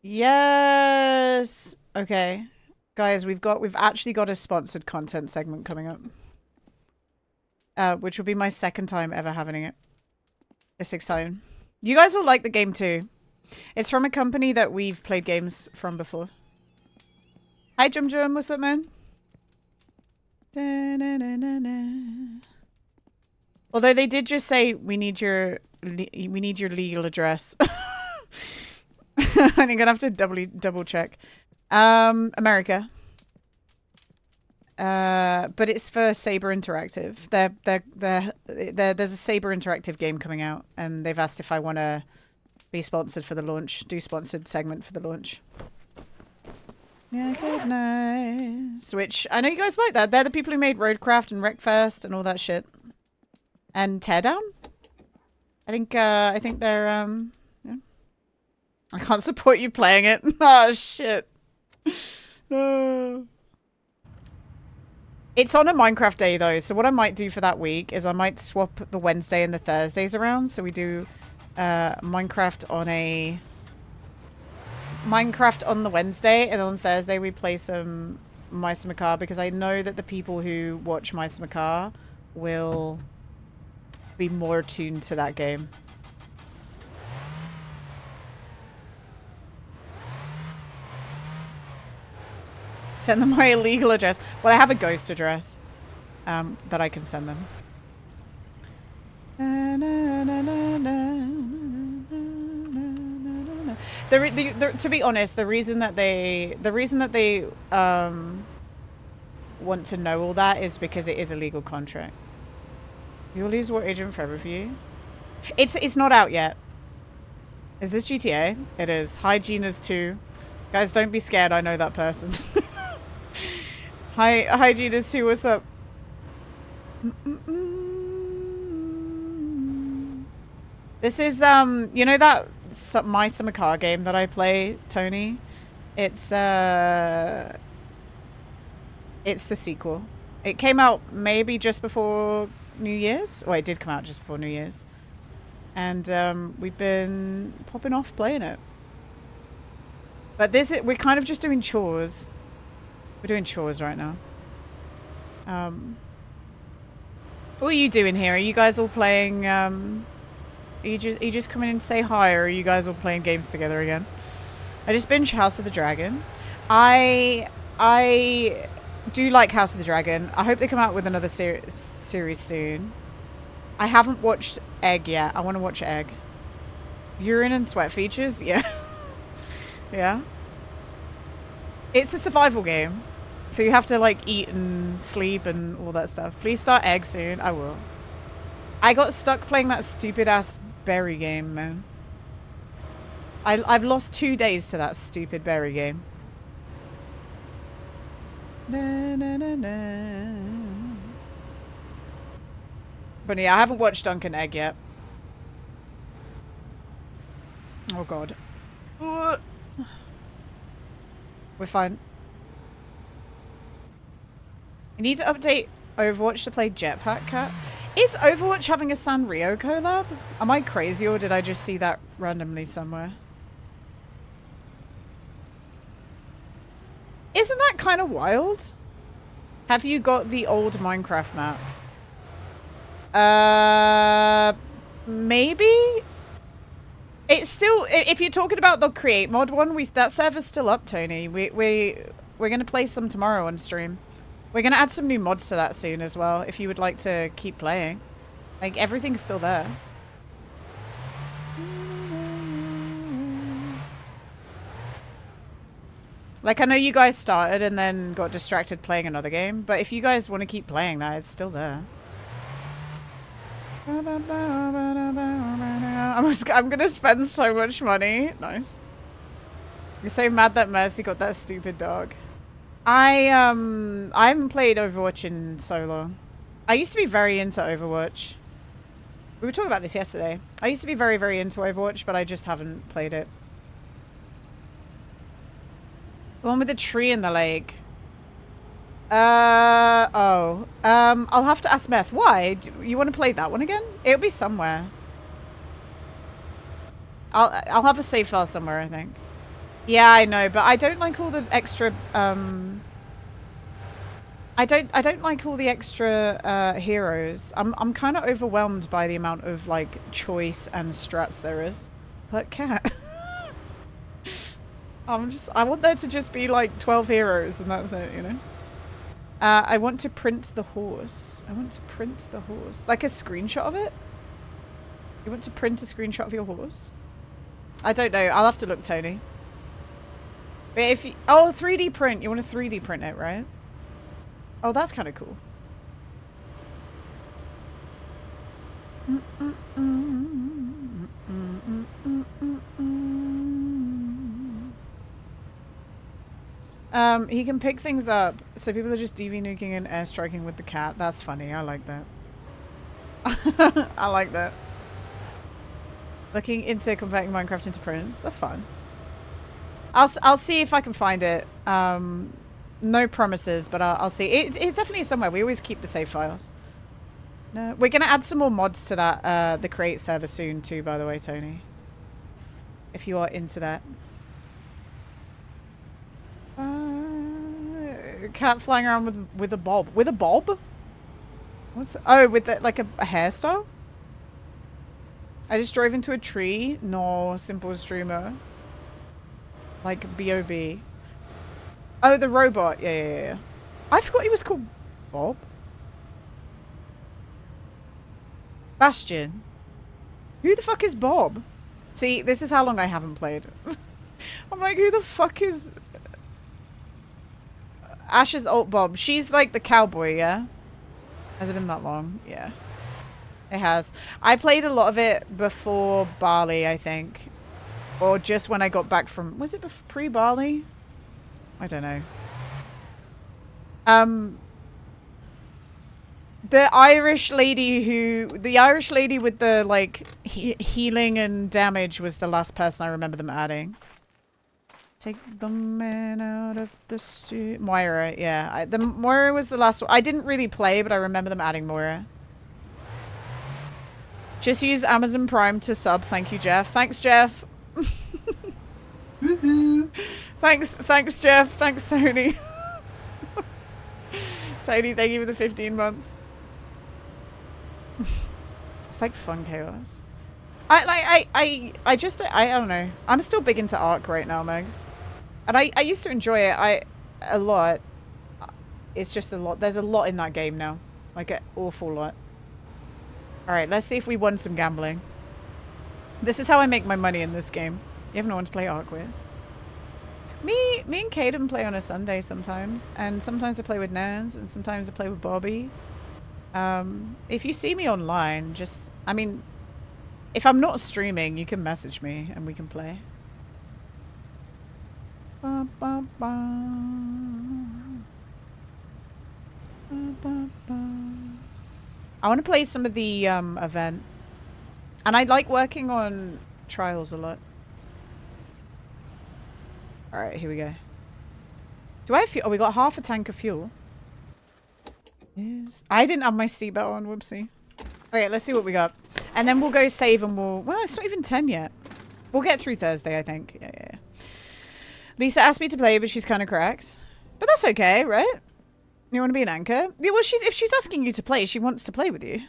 Yes. Okay. Guys, we've actually got a sponsored content segment coming up. Which will be my second time ever having it. It's exciting. You guys will like the game too. It's from a company that we've played games from before. Hi Jum Jum, what's up, man? Although they did just say we need your legal address. I'm gonna have to double check. America. But it's for Saber Interactive. There's a Saber Interactive game coming out, and they've asked if I want to be sponsored for the launch. Do sponsored segment for the launch. Yeah, I did nice. Which I know you guys like that. They're the people who made Roadcraft and Wreckfest and all that shit. And Teardown. I think they're yeah. I can't support you playing it. Oh shit. No. It's on a Minecraft day though, so what I might do for that week is I might swap the Wednesday and the Thursdays around. So we do Minecraft on the Wednesday, and on Thursday we play some Mice and Macabre, because I know that the people who watch Mice and Macabre will be more attuned to that game. Send them my illegal address. Well, I have a ghost address that I can send them. To be honest, the reason that they want to know all that is because it is a legal contract. You'll lose War Agent Forever for you. It's not out yet. Is this GTA? It is. Hi, Gina's 2. Guys, don't be scared. I know that person. Hi, Gina's 2. What's up? This is you know that Mice and Macabre game that I play, Tony? It's the sequel. It came out maybe just before New Year's. Well, it did come out just before New Year's. And we've been popping off playing it. But we're kind of just doing chores. We're doing chores right now. What are you doing here? Are you guys all playing are you just coming in to say hi, or are you guys all playing games together again? I just binged House of the Dragon. I do like House of the Dragon. I hope they come out with another series soon. I haven't watched Egg yet. I want to watch Egg. Urine and sweat features? Yeah. Yeah. It's a survival game. So you have to like eat and sleep and all that stuff. Please start Egg soon. I will. I got stuck playing that stupid ass berry game, man. I've lost 2 days to that stupid berry game. But yeah, I haven't watched Duncan Egg yet. Oh god. We're fine. You need to update Overwatch to play Jetpack Cat. Is Overwatch having a Sanrio collab? Am I crazy, or did I just see that randomly somewhere? Isn't that kind of wild? Have you got the old Minecraft map? Maybe? It's still, if you're talking about the Create mod one, that server's still up, Tony. We're going to play some tomorrow on stream. We're going to add some new mods to that soon as well, if you would like to keep playing. Like, everything's still there. Like, I know you guys started and then got distracted playing another game, but if you guys want to keep playing that, it's still there. I'm going to spend so much money. Nice. You're so mad that Mercy got that stupid dog. I haven't played Overwatch in so long. I used to be very into Overwatch. We were talking about this yesterday. I used to be very, very into Overwatch, but I just haven't played it. The one with the tree in the lake. I'll have to ask Meth. Why? Do you want to play that one again? It'll be somewhere. I'll have a save file somewhere, I think. Yeah, I know, but I don't like all the extra, I don't like all the extra heroes. I'm kind of overwhelmed by the amount of like choice and strats there is. But cat. I want there to just be like 12 heroes and that's it, you know? I want to print the horse. I want to print the horse. Like a screenshot of it? You want to print a screenshot of your horse? I don't know. I'll have to look, Tony. But if you... Oh, 3D print. You want to 3D print it, right? Oh, that's kind of cool. He can pick things up, so people are just DV nuking and airstriking with the cat. That's funny. I like that. I like that. Looking into converting Minecraft into prints. That's fun. I'll see if I can find it. No promises, but I'll see. It's definitely somewhere. We always keep the save files. No, we're gonna add some more mods to that the create server soon too. By the way, Tony, if you are into that. Cat flying around with a bob. With a bob? What's... Oh, with the, like a hairstyle? I just drove into a tree. No, simple streamer. Like B.O.B. Oh, the robot. Yeah. I forgot he was called Bob. Bastion. Who the fuck is Bob? See, this is how long I haven't played. I'm like, who the fuck is... Ash's alt Bob. She's like the cowboy, yeah? Has it been that long? Yeah. It has. I played a lot of it before Bali, I think. Or just when I got back from... Was it pre-Bali? I don't know. The Irish lady with the, like, healing and damage was the last person I remember them adding. Take the man out of the suit. Moira, yeah. The Moira was the last one. I didn't really play, but I remember them adding Moira. Just use Amazon Prime to sub. Thank you, Jeff. Thanks, Jeff. Thanks, Jeff. Thanks, Tony. Tony, thank you for the 15 months. It's like fun chaos. I don't know. I'm still big into Ark right now, Megs. And I used to enjoy it a lot. It's just a lot. There's a lot in that game now. Like an awful lot. Alright, let's see if we won some gambling. This is how I make my money in this game. You have no one to play Ark with. Me and Caden play on a Sunday sometimes. And sometimes I play with Nans. And sometimes I play with Bobby. If you see me online, just... I mean... If I'm not streaming, you can message me and we can play. Ba, ba, ba. Ba, ba, ba. I want to play some of the event. And I like working on trials a lot. Alright, here we go. Do I have fuel? Oh, we got half a tank of fuel. Yes. I didn't have my seatbelt on, whoopsie. Okay, let's see what we got. And then we'll go save and we'll... Well, it's not even 10 yet. We'll get through Thursday, I think. Yeah. Lisa asked me to play, but she's kind of cracked. But that's okay, right? You want to be an anchor? Yeah, well, if she's asking you to play, she wants to play with you.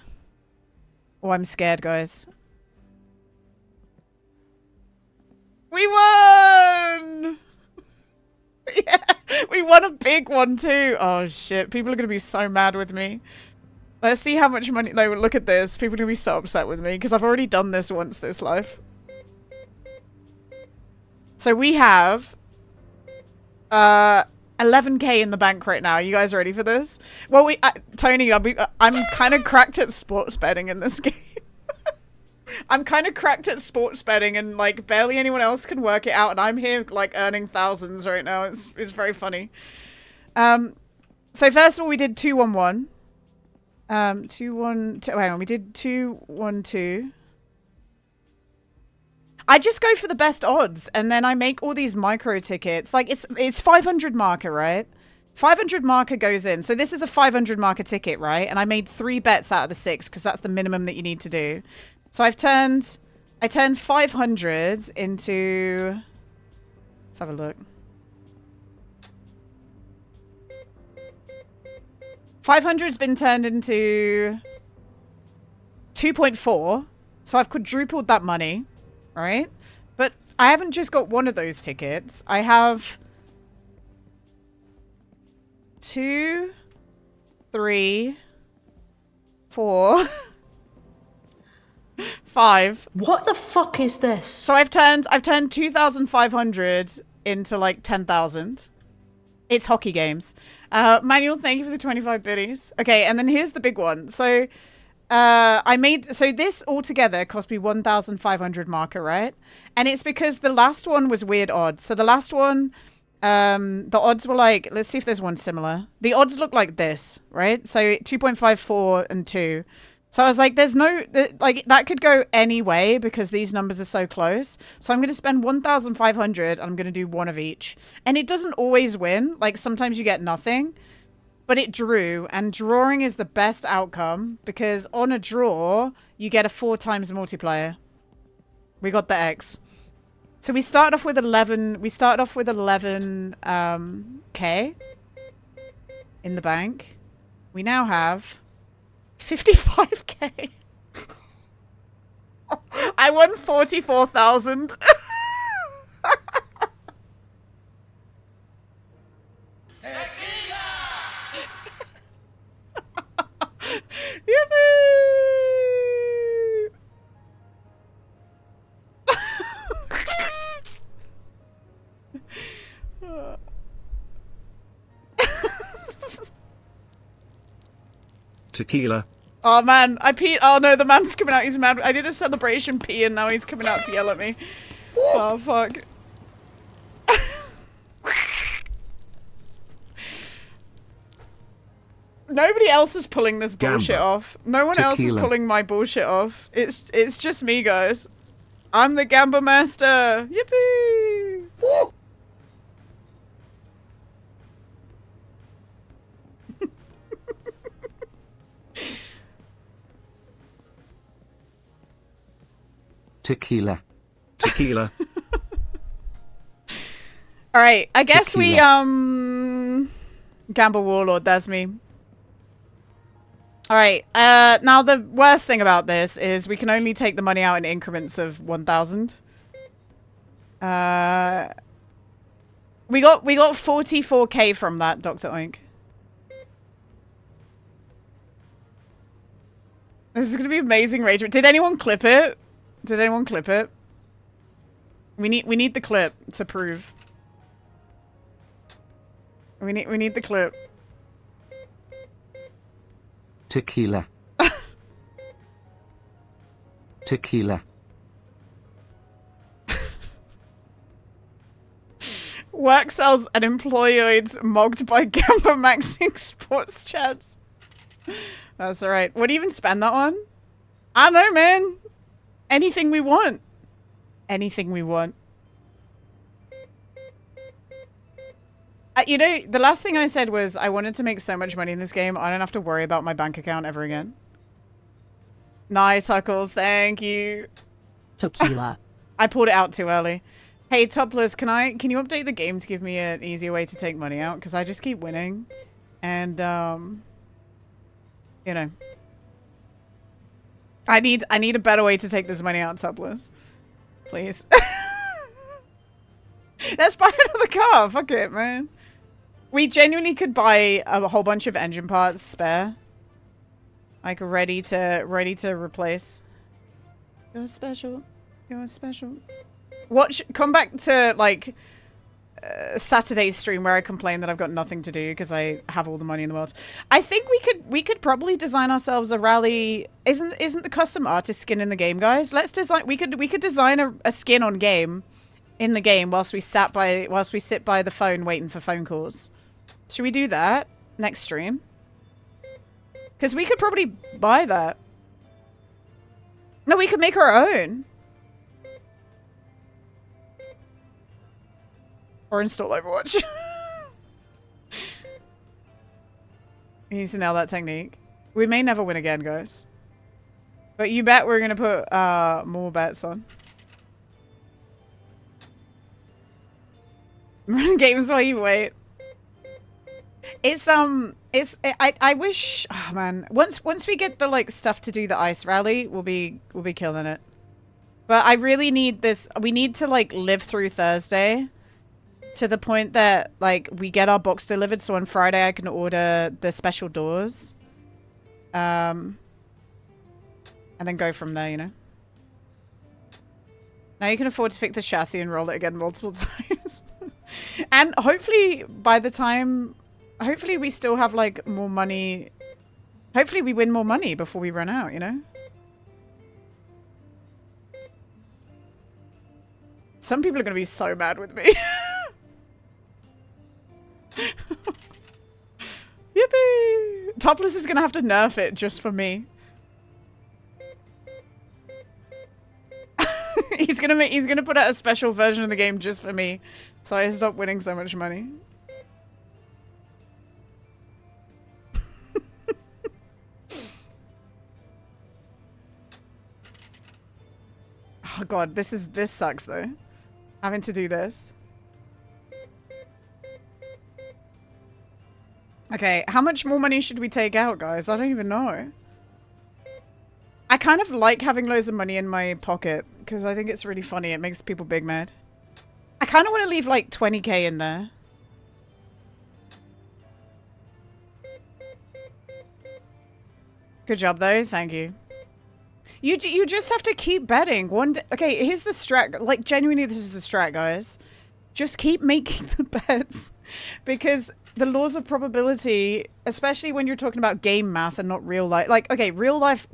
Oh, I'm scared, guys. We won! Yeah, we won a big one too. Oh, shit. People are going to be so mad with me. Let's see how much money... No, look at this. People are going to be so upset with me because I've already done this once this life. So we have 11k in the bank right now. You guys ready for this? Well, Tony, I'm kind of cracked at sports betting in this game. I'm kind of cracked at sports betting and like barely anyone else can work it out and I'm here like earning thousands right now. It's very funny. So first of all, we did 2-1-1. 2 1 2. Hang on, we did 2 1 2. I just go for the best odds, and then I make all these micro tickets. Like it's 500 marker, right? 500 marker goes in. So this is a 500 marker ticket, right? And I made 3 bets out of the 6 because that's the minimum that you need to do. So I turned 500 into. Let's have a look. 500's been turned into 2.4. So I've quadrupled that money, right? But I haven't just got one of those tickets. I have 2, 3, 4, 5. What the fuck is this? So I've turned 2,500 into like 10,000. It's hockey games. Manuel, thank you for the 25 biddies. Okay, and then here's the big one. So so this altogether cost me 1,500 marker, right? And it's because the last one was weird odds. So the last one, the odds were like, let's see if there's one similar. The odds look like this, right? So 2.54 and 2. So I was like, there's no, like, that could go any way because these numbers are so close. So I'm going to spend 1,500 and I'm going to do one of each. And it doesn't always win. Like, sometimes you get nothing. But it drew, and drawing is the best outcome because on a draw, you get a 4 times multiplier. We got the X. So we started off with 11, K in the bank. We now have 55K. I won 44,000. Tequila. Oh man, I peed. Oh no, the man's coming out. He's mad. I did a celebration pee and now he's coming out to yell at me. Oh fuck. Nobody else is pulling this bullshit off. No one else is pulling my bullshit off. It's just me, guys. I'm the Gamba Master. Yippee! Woo! Tequila. Tequila. All right, I guess Tequila. we Gamble Warlord, that's me. All right, now the worst thing about this is we can only take the money out in increments of 1,000. We got 44K from that, Dr. Oink. This is gonna be amazing rage. Did anyone clip it? Did anyone clip it? We need the clip to prove. We need the clip. Tequila. Tequila. Work cells and employoids mogged by Gamba maxing sports chats. That's alright. What do you even spend that on? I don't know, man. Anything we want. Anything we want. You know, the last thing I said was I wanted to make so much money in this game, I don't have to worry about my bank account ever again. Nice, Huckle. Thank you. Tequila. I pulled it out too early. Hey, Topless, can you update the game to give me an easier way to take money out? Because I just keep winning. And, you know. I need a better way to take this money out, Topless. Please. Let's buy another car. Fuck it, man. We genuinely could buy a whole bunch of engine parts spare. Like ready to replace. You're special. You're special. Come back to like Saturday's stream where I complain that I've got nothing to do because I have all the money in the world. I think we could probably design ourselves a rally. Isn't the custom artist skin in the game, guys? Let's design. We could design a skin on game. In the game whilst we sit by the phone waiting for phone calls. Should we do that next stream? Because we could probably buy that. No, we could make our own. Or install Overwatch. You need to nail that technique. We may never win again, guys. But you bet we're going to put more bets on. Run games while you wait. I wish, oh man, once we get the like stuff to do the ice rally, we'll be killing it. But I really need this. We need to like live through Thursday to the point that like we get our box delivered. So on Friday I can order the special doors. And then go from there, you know. Now you can afford to fix the chassis and roll it again multiple times. And hopefully by the time, hopefully we still have like more money. Hopefully we win more money before we run out, you know. Some people are going to be so mad with me. Yippee! Topless is going to have to nerf it just for me. He's gonna put out a special version of the game just for me, so I stop winning so much money. Oh god, this sucks though. Having to do this. Okay, how much more money should we take out, guys? I don't even know. I kind of like having loads of money in my pocket because I think it's really funny. It makes people big mad. I kind of want to leave like 20k in there. Good job though. Thank you. You just have to keep betting. One day, okay, here's the strat. Like genuinely, this is the strat, guys. Just keep making the bets because the laws of probability, especially when you're talking about game math and not real life. Like, okay, real life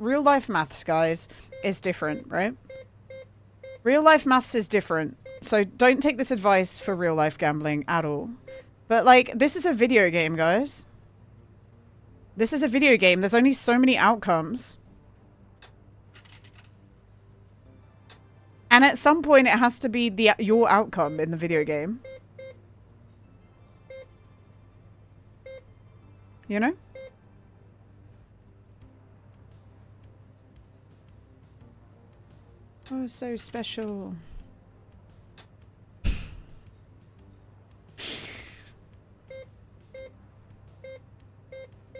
maths, guys, is different, right? Real life maths is different. So don't take this advice for real life gambling at all. But like, this is a video game, guys. This is a video game. There's only so many outcomes. And at some point it has to be your outcome in the video game. You know? Oh, so special.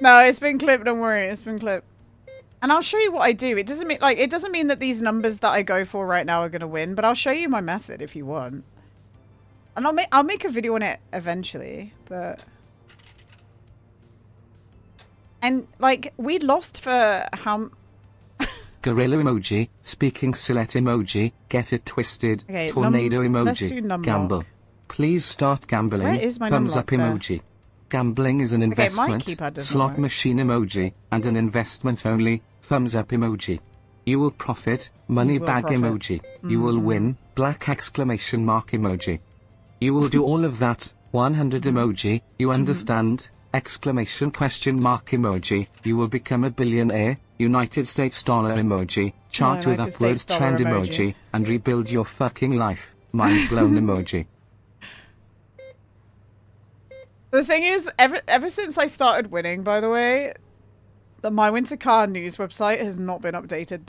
No, it's been clipped, don't worry, it's been clipped. And I'll show you what I do. It doesn't mean that these numbers that I go for right now are gonna win, but I'll show you my method if you want. And I'll make a video on it eventually, but and like we lost for how Gorilla emoji, speaking Silet emoji, get it twisted, okay, tornado let's emoji, do numlock. gamble. Please start gambling, Where is my thumbs up numlock there? emoji. Gambling is an Okay, my investment, keypad doesn't slot work. machine emoji, and an investment only, thumbs up emoji. You will profit, money You will bag profit. emoji. You will win, black exclamation mark emoji. You will do all of that, 100 emoji, you understand, exclamation question mark emoji. You will become a billionaire, United States dollar emoji, chart with United upward States dollar trend emoji. emoji, and rebuild your fucking life, mind blown emoji. The thing is, ever since I started winning, by the way, the My Winter Car news website has not been updated.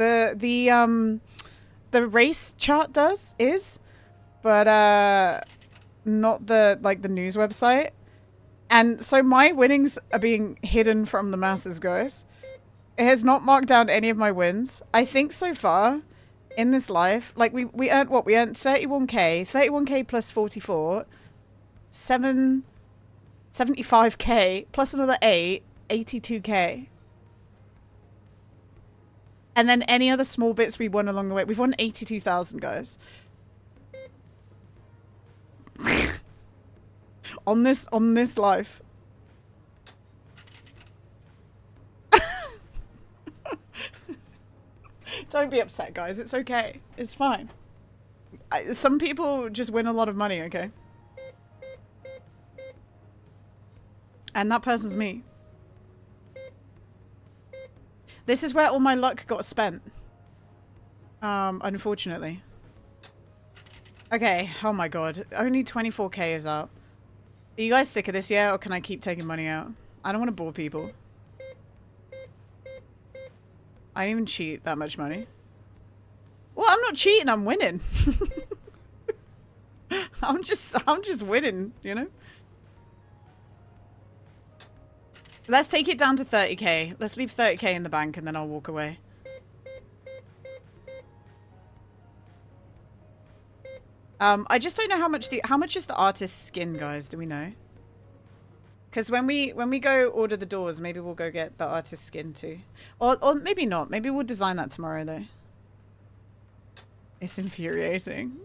The race chart is, but not the news website. And so my winnings are being hidden from the masses, guys. It has not marked down any of my wins. I think so far in this life, like we earned what? We earned 31k plus 44, 75k plus another 8, 82k. And then any other small bits we won along the way. We've won 82,000, guys. on this life. Don't be upset, guys. It's okay. It's fine. Some people just win a lot of money, okay? And that person's me. This is where all my luck got spent. Unfortunately. Okay, oh my god. Only 24k is out. Are you guys sick of this yet, or can I keep taking money out? I don't want to bore people. I didn't even cheat that much money. Well, I'm not cheating, I'm winning. I'm just winning, you know? Let's take it down to 30k. Let's leave 30k in the bank and then I'll walk away. I just don't know how much is the artist's skin, guys? Do we know? Because when we go order the doors, maybe we'll go get the artist's skin too. Or maybe not. Maybe we'll design that tomorrow though. It's infuriating.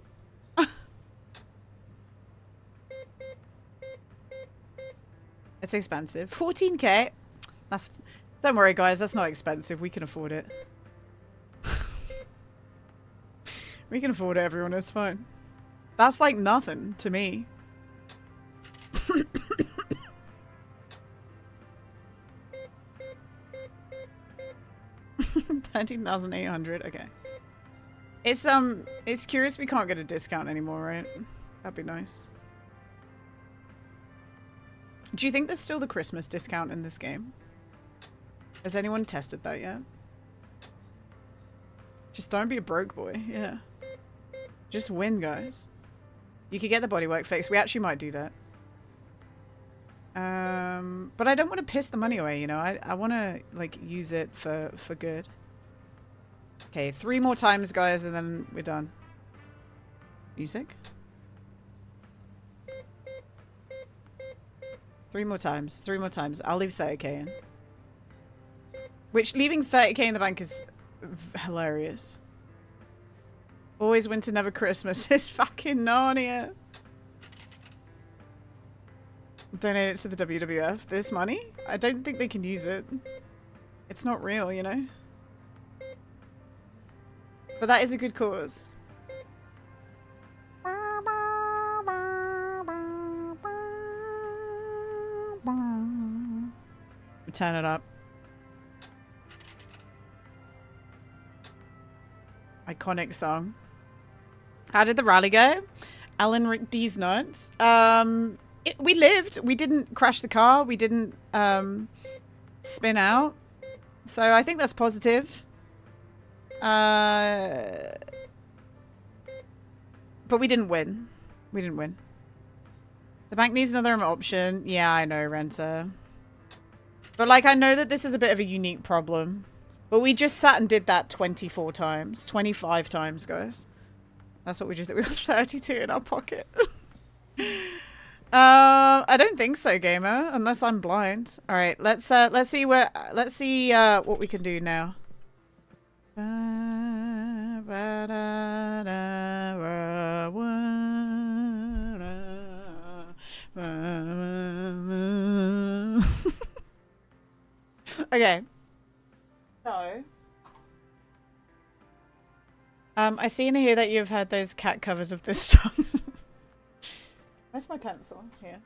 It's expensive. 14k. Don't worry guys, that's not expensive. We can afford it. We can afford it, everyone. It's fine. That's like nothing to me. 13,800. Okay. It's curious we can't get a discount anymore, right? That'd be nice. Do you think there's still the Christmas discount in this game? Has anyone tested that yet? Just don't be a broke boy. Yeah. Just win, guys. You could get the bodywork fixed. We actually might do that. But I don't want to piss the money away, you know? I want to, like, use it for good. Okay, 3 more times, guys, and then we're done. Music? 3 more times. 3 more times. I'll leave 30k in. Which, leaving 30k in the bank is hilarious. Always winter, never Christmas. It's fucking Narnia. Donate it to the WWF. This money? I don't think they can use it. It's not real, you know? But that is a good cause. Turn it up. Iconic song. How did the rally go? Alan Rick D's nuts. We lived. We didn't crash the car. We didn't spin out. So I think that's positive. But we didn't win. We didn't win. The bank needs another option. Yeah, I know, Renter. But like, I know that this is a bit of a unique problem. But we just sat and did that 24 times. 25 times, guys. That's what we just did. We have 32 in our pocket. I don't think so, gamer. Unless I'm blind. All right, let's see what we can do now. Okay. So, I see in here that you've had those cat covers of this stuff. Where's my pencil? Here.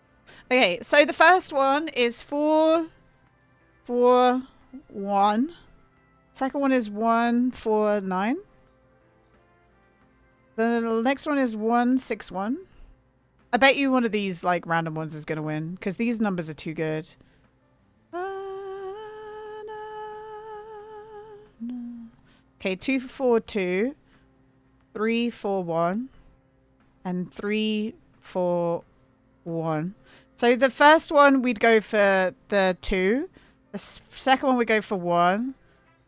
Okay, so the first one is 4, 4, 1. Second one is 1, 4, 9. The next one is 1, 6, 1. I bet you one of these like random ones is gonna win because these numbers are too good. Okay, 2, 4, 2, 3, 4, 1, and 3, 4, 1. So the first one we'd go for the 2. The second one we go for 1.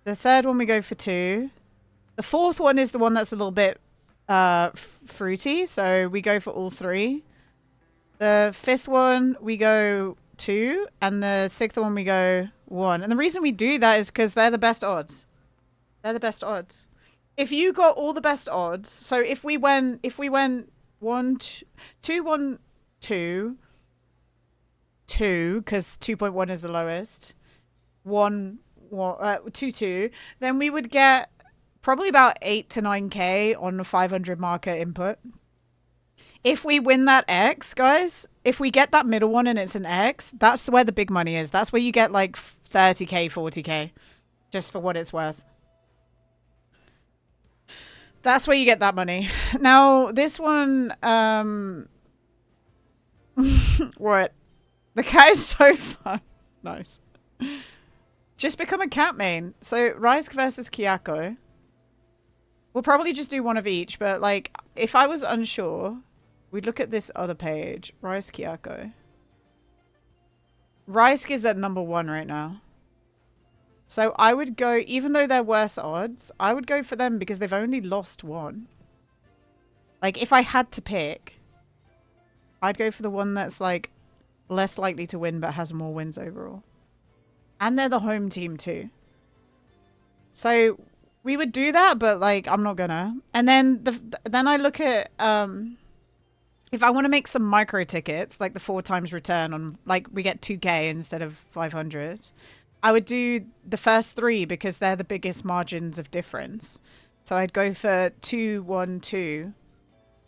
The third one we go for 2. The fourth one is the one that's a little bit fruity, so we go for all 3. The fifth one we go 2, and the sixth one we go 1. And the reason we do that is because they're the best odds. They're the best odds. If you got all the best odds, so if we went 1, 2, 1, 2, 2, because 2.1 is the lowest, 1, 2, 2, then we would get probably about 8 to 9k on a 500 marker input. If we win that X, guys, if we get that middle one and it's an X, that's where the big money is. That's where you get like 30k, 40k. Just for what it's worth. That's where you get that money. Now, this one, what? The cat is so fun. Nice. Just become a cat main. So, Rysk versus Kyako. We'll probably just do one of each, but like, if I was unsure, we'd look at this other page. Rysk, Kyako. Rysk is at #1 right now. So I would go, even though they're worse odds, I would go for them because they've only lost one. Like, if I had to pick, I'd go for the one that's like less likely to win but has more wins overall. And they're the home team too. So we would do that, but like, I'm not gonna. And then then I look at, if I want to make some micro tickets, like the 4 times return on, like we get 2K instead of 500, I would do the first 3 because they're the biggest margins of difference. So I'd go for 2, 1, 2.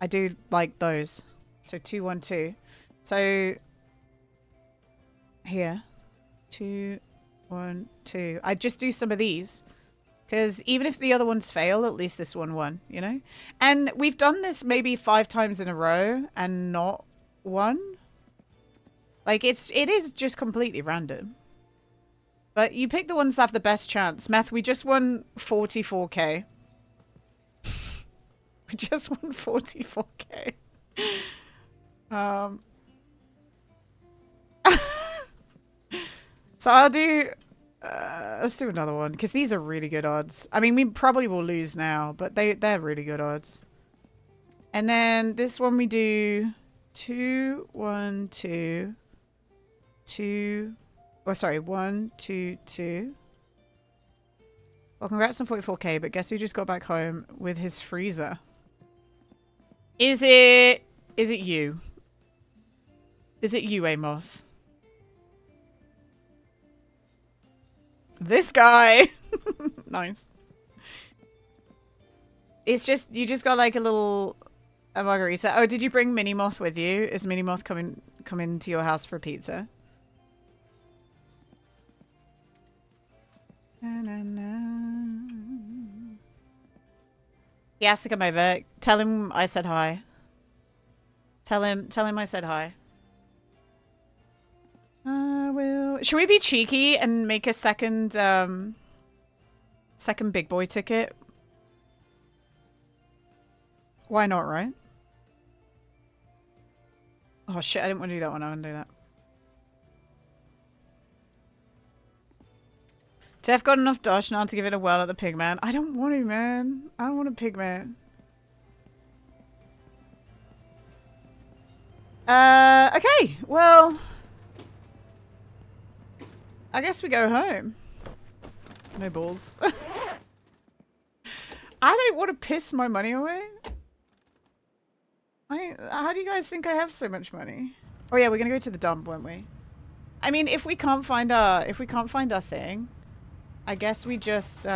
I do like those. So 2, 1, 2. So here, 2, 1, 2. I'd just do some of these. Because even if the other ones fail, at least this one won, you know? And we've done this maybe 5 times in a row and not won. Like, it is just completely random. But you pick the ones that have the best chance. Meth, we just won 44K. We just won 44K. So I'll do... let's do another one, because these are really good odds. I mean, we probably will lose now, but they're really good odds. And then this one we do 2, 1, 2, 2... Oh, sorry, 1, 2, 2. Well, congrats on 44K, but guess who just got back home with his freezer? Is it you? Is it you, Amoth? This guy. Nice. It's just, you just got like a margarita. Oh, did you bring Mini Moth with you? Is Mini Moth coming to your house for pizza? Na, na, na. He has to come over. Tell him I said hi. Tell him I said hi. Should we be cheeky and make a second big boy ticket? Why not, right? Oh shit, I didn't want to do that one. I want to do that. Jeff got enough dosh now to give it a whirl at the pigman. I don't want to, man. I don't want a pigman. Okay, well, I guess we go home. No balls. I don't want to piss my money away. How do you guys think I have so much money? Oh yeah, we're gonna go to the dump, weren't we? I mean, if we can't find our thing, I guess we just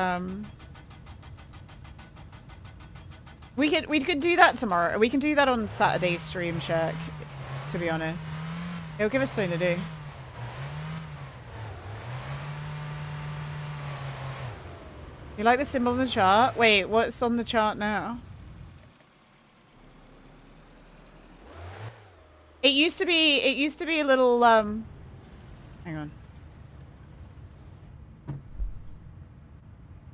we could do that tomorrow. We can do that on Saturday's stream, Shirk, to be honest. It'll give us something to do. You like the symbol on the chart? Wait, what's on the chart now? It used to be a little hang on.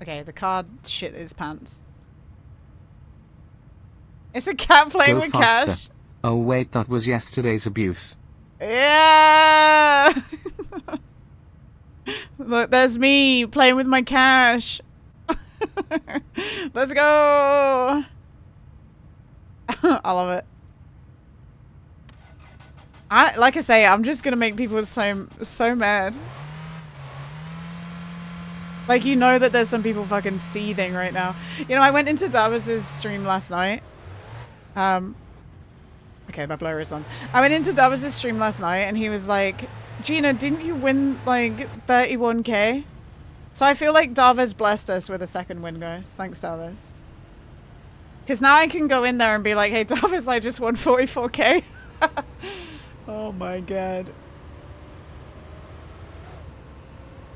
Okay, the card shit his pants. It's a cat playing Go with faster. cash. Oh wait, that was yesterday's abuse. Yeah. Look, there's me playing with my cash. Let's go. I love it. Like I say, I'm just gonna make people so mad. Like, you know that there's some people fucking seething right now. You know, I went into Davos's stream last night. Okay, my blower is on. I went into Davos's stream last night and he was like, Gina, didn't you win like 31K? So I feel like Davos blessed us with a second win, guys. Thanks, Davos. Because now I can go in there and be like, hey, Davos, I just won 44K. Oh my god.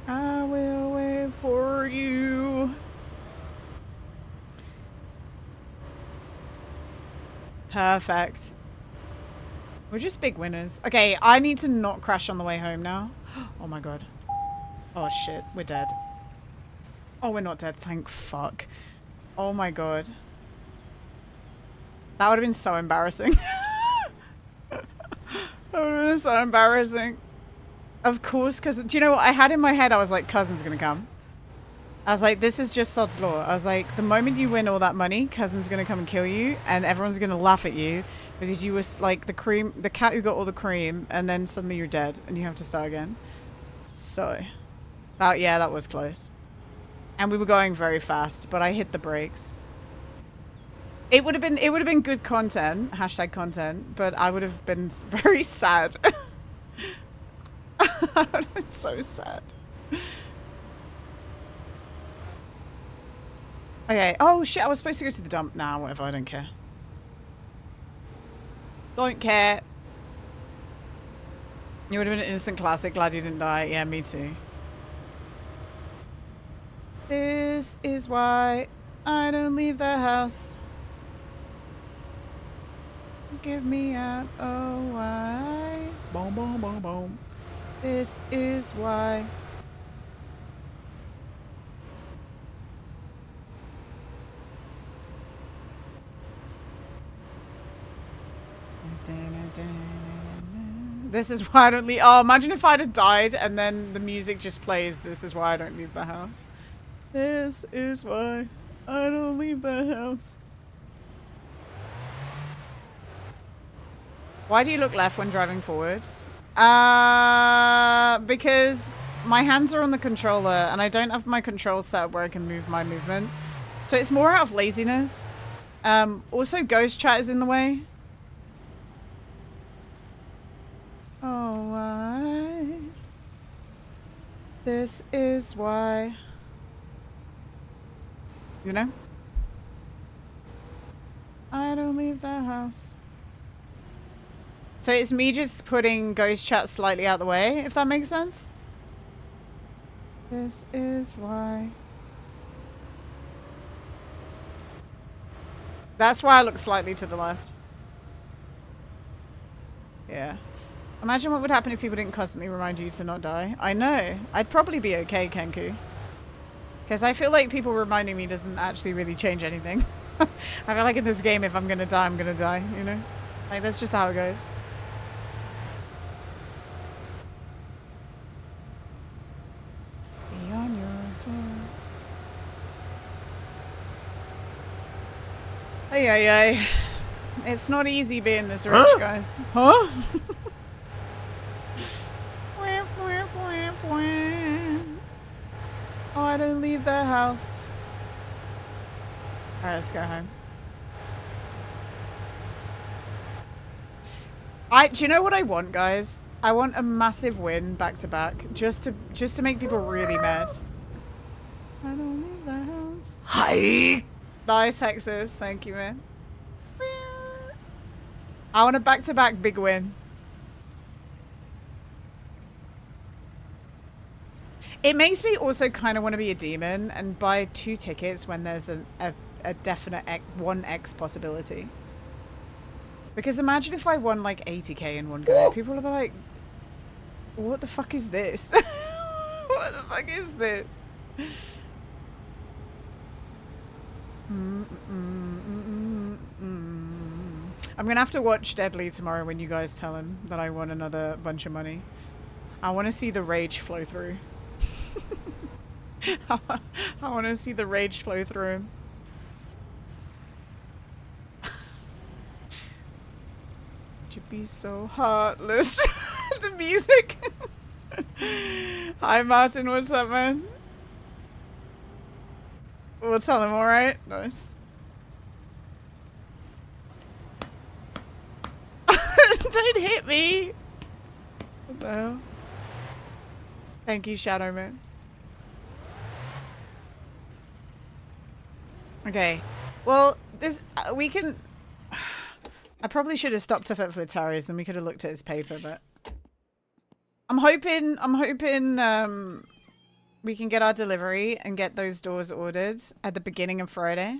I will wait for you. Perfect. We're just big winners. Okay, I need to not crash on the way home now. Oh my god. Oh shit, we're dead. Oh, we're not dead, thank fuck. Oh my god. That would have been so embarrassing. That would have been so embarrassing. Of course, because do you know what I had in my head? I was like, Cousin's gonna come. I was like, this is just sod's law. I was like, the moment you win all that money, Cousin's gonna come and kill you, and everyone's gonna laugh at you because you was like the cat who got all the cream, and then suddenly you're dead and you have to start again. So, yeah, that was close. And we were going very fast, but I hit the brakes. It would have been good content, hashtag content, but I would have been very sad. I would have been so sad. Okay. Oh shit! I was supposed to go to the dump now. Whatever. I don't care. Don't care. You would have been an instant classic. Glad you didn't die. Yeah, me too. This is why I don't leave the house. Give me out. Oh, why? Boom, boom, boom, boom. This is why. This is why I don't leave. Oh, imagine if I'd have died and then the music just plays. This is why I don't leave the house. This is why I don't leave the house. Why do you look left when driving forwards? Because my hands are on the controller and I don't have my controls set up where I can move my movement. So it's more out of laziness. Also, ghost chat is in the way. Oh, why? This is why. You know? I don't leave the house. So it's me just putting ghost chat slightly out the way, if that makes sense. This is why. That's why I look slightly to the left. Yeah. Imagine what would happen if people didn't constantly remind you to not die. I know. I'd probably be okay, Kenku. Because I feel like people reminding me doesn't actually really change anything. I feel like in this game, if I'm going to die, I'm going to die, you know? Like, that's just how it goes. Be on your phone. Ay, ay, ay. It's not easy being this rich, guys. Huh? Oh, I don't leave the house. Alright, let's go home. Do you know what I want, guys? I want a massive win back to back, just to make people really mad. I don't leave the house. Hi. Nice, Hexus. Thank you, man. I want a back to back big win. It makes me also kind of want to be a demon and buy 2 tickets when there's a definite 1x possibility. Because imagine if I won like 80k in one go. People would be like, what the fuck is this? What the fuck is this? I'm going to have to watch Deadly tomorrow when you guys tell him that I won another bunch of money. I want to see the rage flow through. I want to see the rage flow through him. Would you be so heartless? The music. Hi Martin, what's up, man? We'll tell him, alright? Nice. Don't hit me! What the hell? Thank you, Shadow Man. Okay. Well, this we can. I probably should have stopped off at Flitari's, then we could have looked at his paper. But I'm hoping we can get our delivery and get those doors ordered at the beginning of Friday.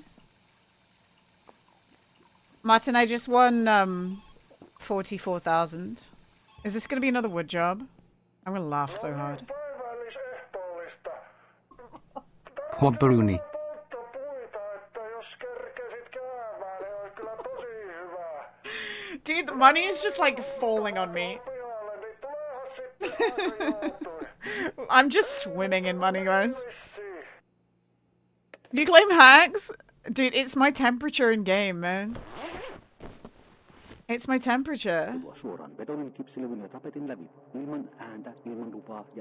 Martin, I just won 44,000. Is this going to be another wood job? I'm going to laugh so hard. Quad Baruni. Dude, the money is just like falling on me. I'm just swimming in money, guys. You claim hacks? Dude, it's my temperature in game, man. It's my temperature.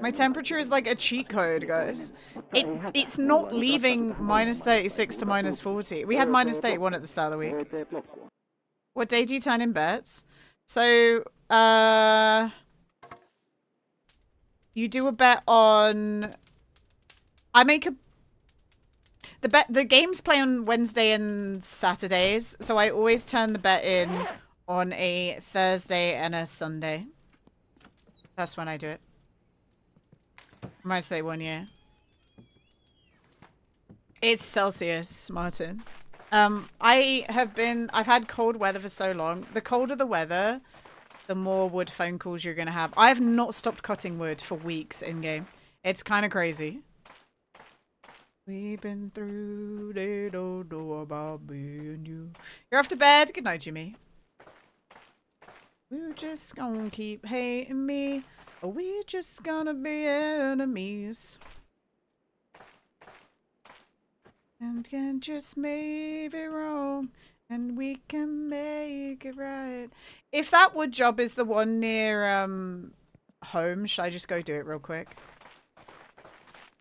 My temperature is like a cheat code, guys. It's not leaving minus 36 to minus 40. We had minus 31 at the start of the week. What day do you turn in bets? So, you do a bet on... I make a... The games play on Wednesday and Saturdays, so I always turn the bet in on a Thursday and a Sunday. That's when I do it. Might say 1 year. It's Celsius, Martin. I've had cold weather for so long. The colder the weather, the more wood phone calls you're going to have. I have not stopped cutting wood for weeks in game. It's kind of crazy. We've been through, they don't know about me and you. You're off to bed. Good night, Jimmy. We're just gonna keep hating me, or we're just gonna be enemies. And can just make it wrong, and we can make it right. If that wood job is the one near home, should I just go do it real quick?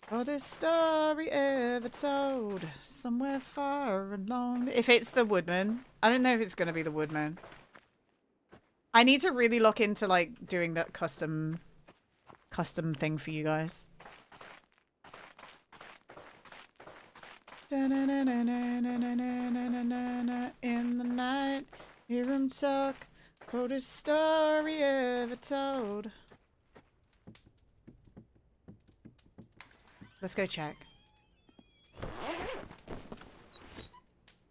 Oldest story ever told, somewhere far along. If it's the woodman, I don't know if it's gonna be the woodman. I need to really look into like doing that custom thing for you guys. In the night, hear him talk, oldest story ever told. Let's go check.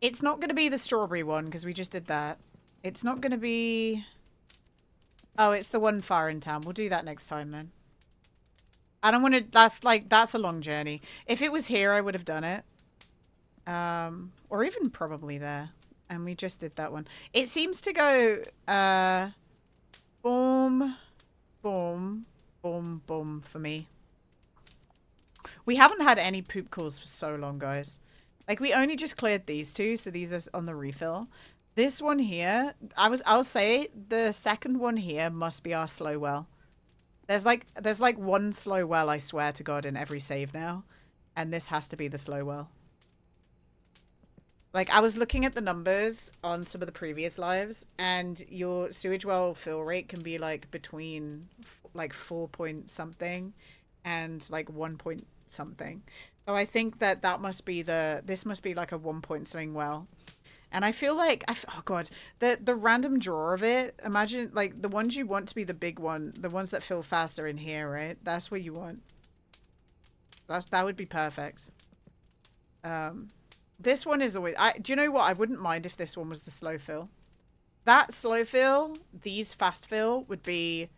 It's not going to be the strawberry one because we just did that. It's not going to be... Oh, it's the one far in town. We'll do that next time then. I don't want to... That's a long journey. If it was here, I would have done it. Or even probably there. And we just did that one. It seems to go... boom, boom, boom, boom for me. We haven't had any poop calls for so long, guys. Like, we only just cleared these two, so these are on the refill. This one here, I'll say the second one here must be our slow well. There's like one slow well, I swear to God, in every save now. And this has to be the slow well. Like, I was looking at the numbers on some of the previous lives, and your sewage well fill rate can be like between like 4 point something and like 1 point something. So I think that must be this must be like a 1 point something well. And I feel like, oh God, the random draw of it, imagine like the ones you want to be the big one, the ones that fill faster in here, right? That's what you want. That would be perfect. This one is always, do you know what? I wouldn't mind if this one was the slow fill. That slow fill, these fast fill would be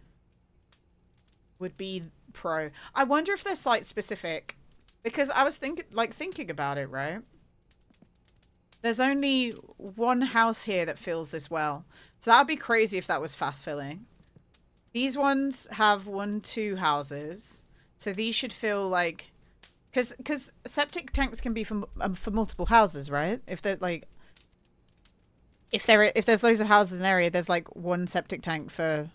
pro. I wonder if they're site specific, because I was thinking about it, right? There's only one house here that fills this well. So that would be crazy if that was fast filling. These ones have 1, 2 houses. So these should fill like, because septic tanks can be for multiple houses, right? If they're like, if there's loads of houses in an area, there's like one septic tank for,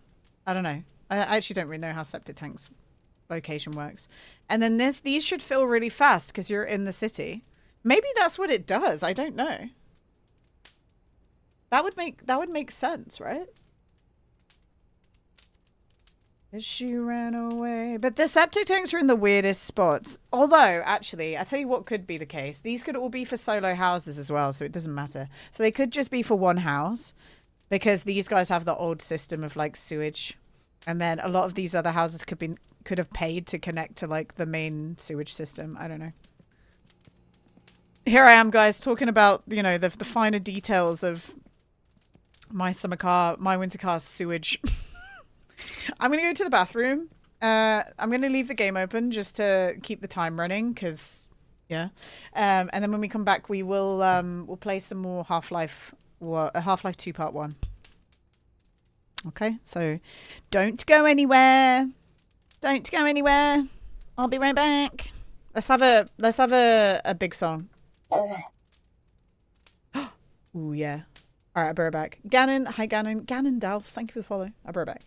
I don't know. I actually don't really know how septic tanks location works. And then these should fill really fast because you're in the city. Maybe that's what it does. I don't know. That would make sense, right? She ran away. But the septic tanks are in the weirdest spots. Although, actually, I tell you what could be the case. These could all be for solo houses as well, so it doesn't matter. So they could just be for one house, because these guys have the old system of like sewage. And then a lot of these other houses could have paid to connect to like the main sewage system. I don't know. Here I am, guys, talking about, you know, the finer details of my winter car sewage. I'm gonna go to the bathroom. I'm gonna leave the game open just to keep the time running, because yeah. And then when we come back, we will we'll play some more Half-Life 2 Part 1. Okay, so don't go anywhere. Don't go anywhere. I'll be right back. Let's have a big song. Ooh, yeah. All right, I'll be right back. Gannon, hi Gannon. Gannon Dalf, thank you for the follow. I'll be right back.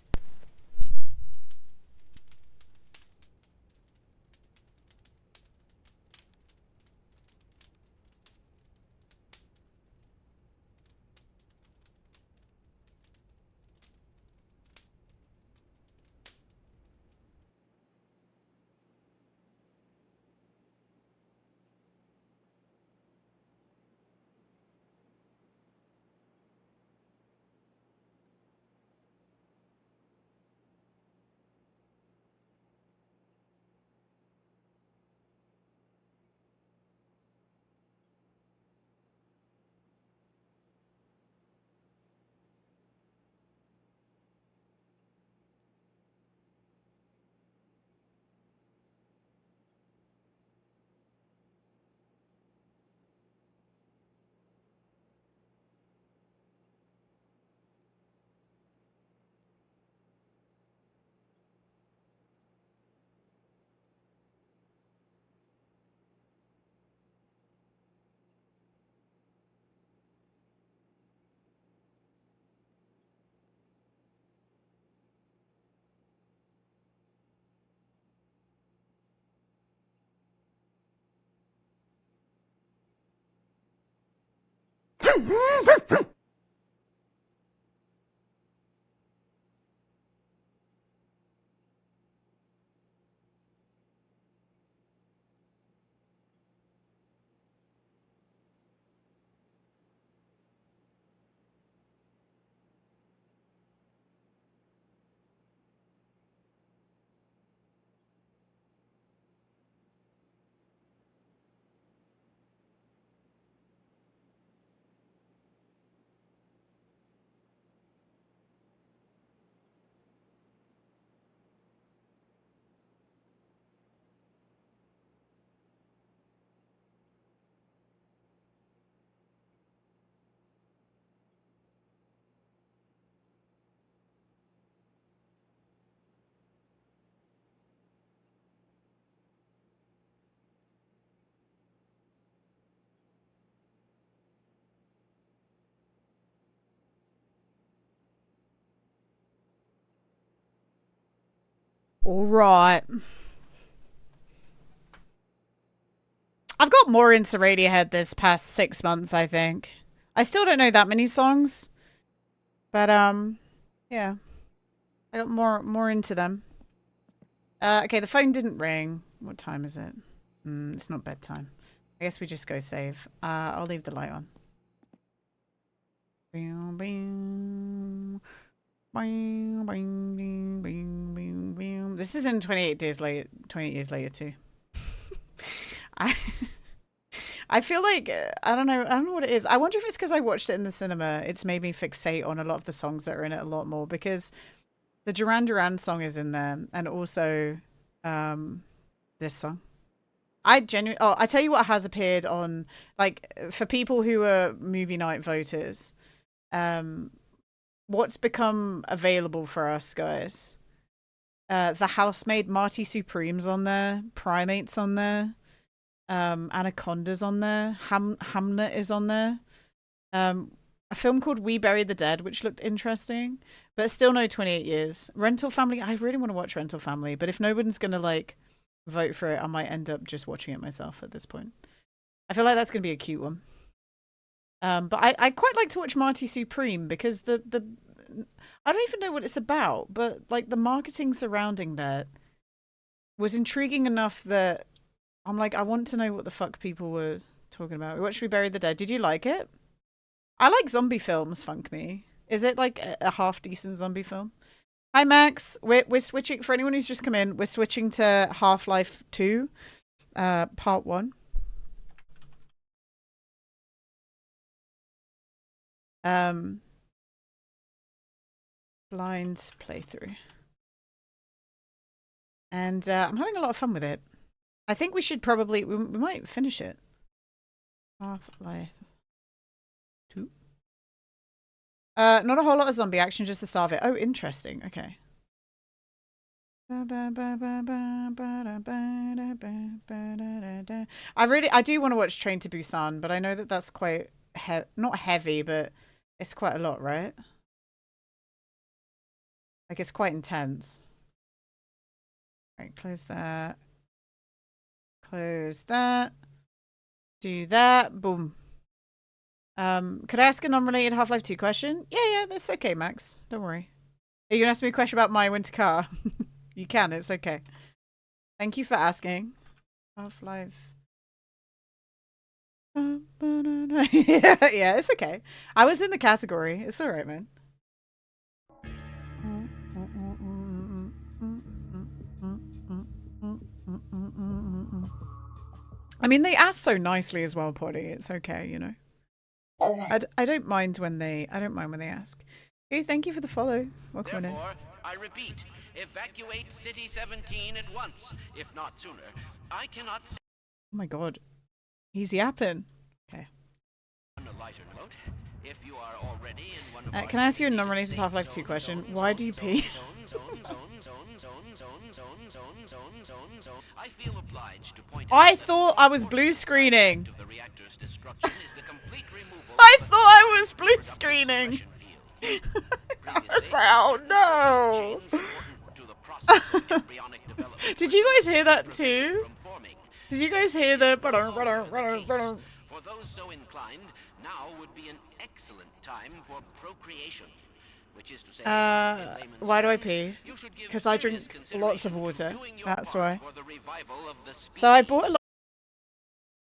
All right. I've got more into Radiohead this past 6 months, I think. I still don't know that many songs. But, yeah. I got more into them. Okay, the phone didn't ring. What time is it? It's not bedtime. I guess we just go save. I'll leave the light on. This is in 28 years later too. I feel like I don't know what it is. I wonder if it's because I watched it in the cinema. It's made me fixate on a lot of the songs that are in it a lot more, because the Duran Duran song is in there, and also this song. I tell you what has appeared on, like, for people who are movie night voters, what's become available for us, guys. The Housemaid, Marty Supreme's on there, Primate's on there, Anaconda's on there, Hamnet is on there, a film called We Bury the Dead, which looked interesting, but still no 28 years. Rental Family, I really want to watch Rental Family, but if no one's gonna like vote for it, I might end up just watching it myself at this point. I feel like that's gonna be a cute one. But I quite like to watch Marty Supreme, because the I don't even know what it's about, but like the marketing surrounding that was intriguing enough that I'm like, I want to know what the fuck people were talking about. We watched We Bury the Dead. Did you like it? I like zombie films, Funk Me. Is it like a half decent zombie film? Hi Max, we're switching for anyone who's just come in. We're switching to Half-Life 2, part 1. Blind playthrough, and I'm having a lot of fun with it. I think we should probably we might finish it. Half-Life 2. Not a whole lot of zombie action, just the start of it. Oh, interesting. Okay. I do want to watch Train to Busan, but I know that that's quite not heavy, but it's quite a lot, right? Like it's quite intense. Right, close that. Close that. Do that. Boom. Could I ask an unrelated Half-Life 2 question? Yeah, that's okay, Max. Don't worry. Are you gonna ask me a question about my winter car? You can, it's okay. Thank you for asking. Half-Life. Yeah, it's okay. I was in the category. It's alright, man. I mean, they asked so nicely as well, Poddy. It's okay, you know. I don't mind when they ask. Hey, thank you for the follow. Welcome in. I repeat, evacuate City 17 at once. If not sooner, I cannot. Oh my god, he's yapping. Okay. On a lighter note, if you are already in one of can I ask you a non-released Half-Life 2 question? Why do you pee? I feel obliged to point I thought I was blue screening. I thought I was blue screening. I was like, oh no. Did you guys hear that too? Did you guys hear the? For those so inclined, now would be an excellent time for procreation. Which is to say, why do I pee? Because I drink lots of water. That's why. So I bought a lot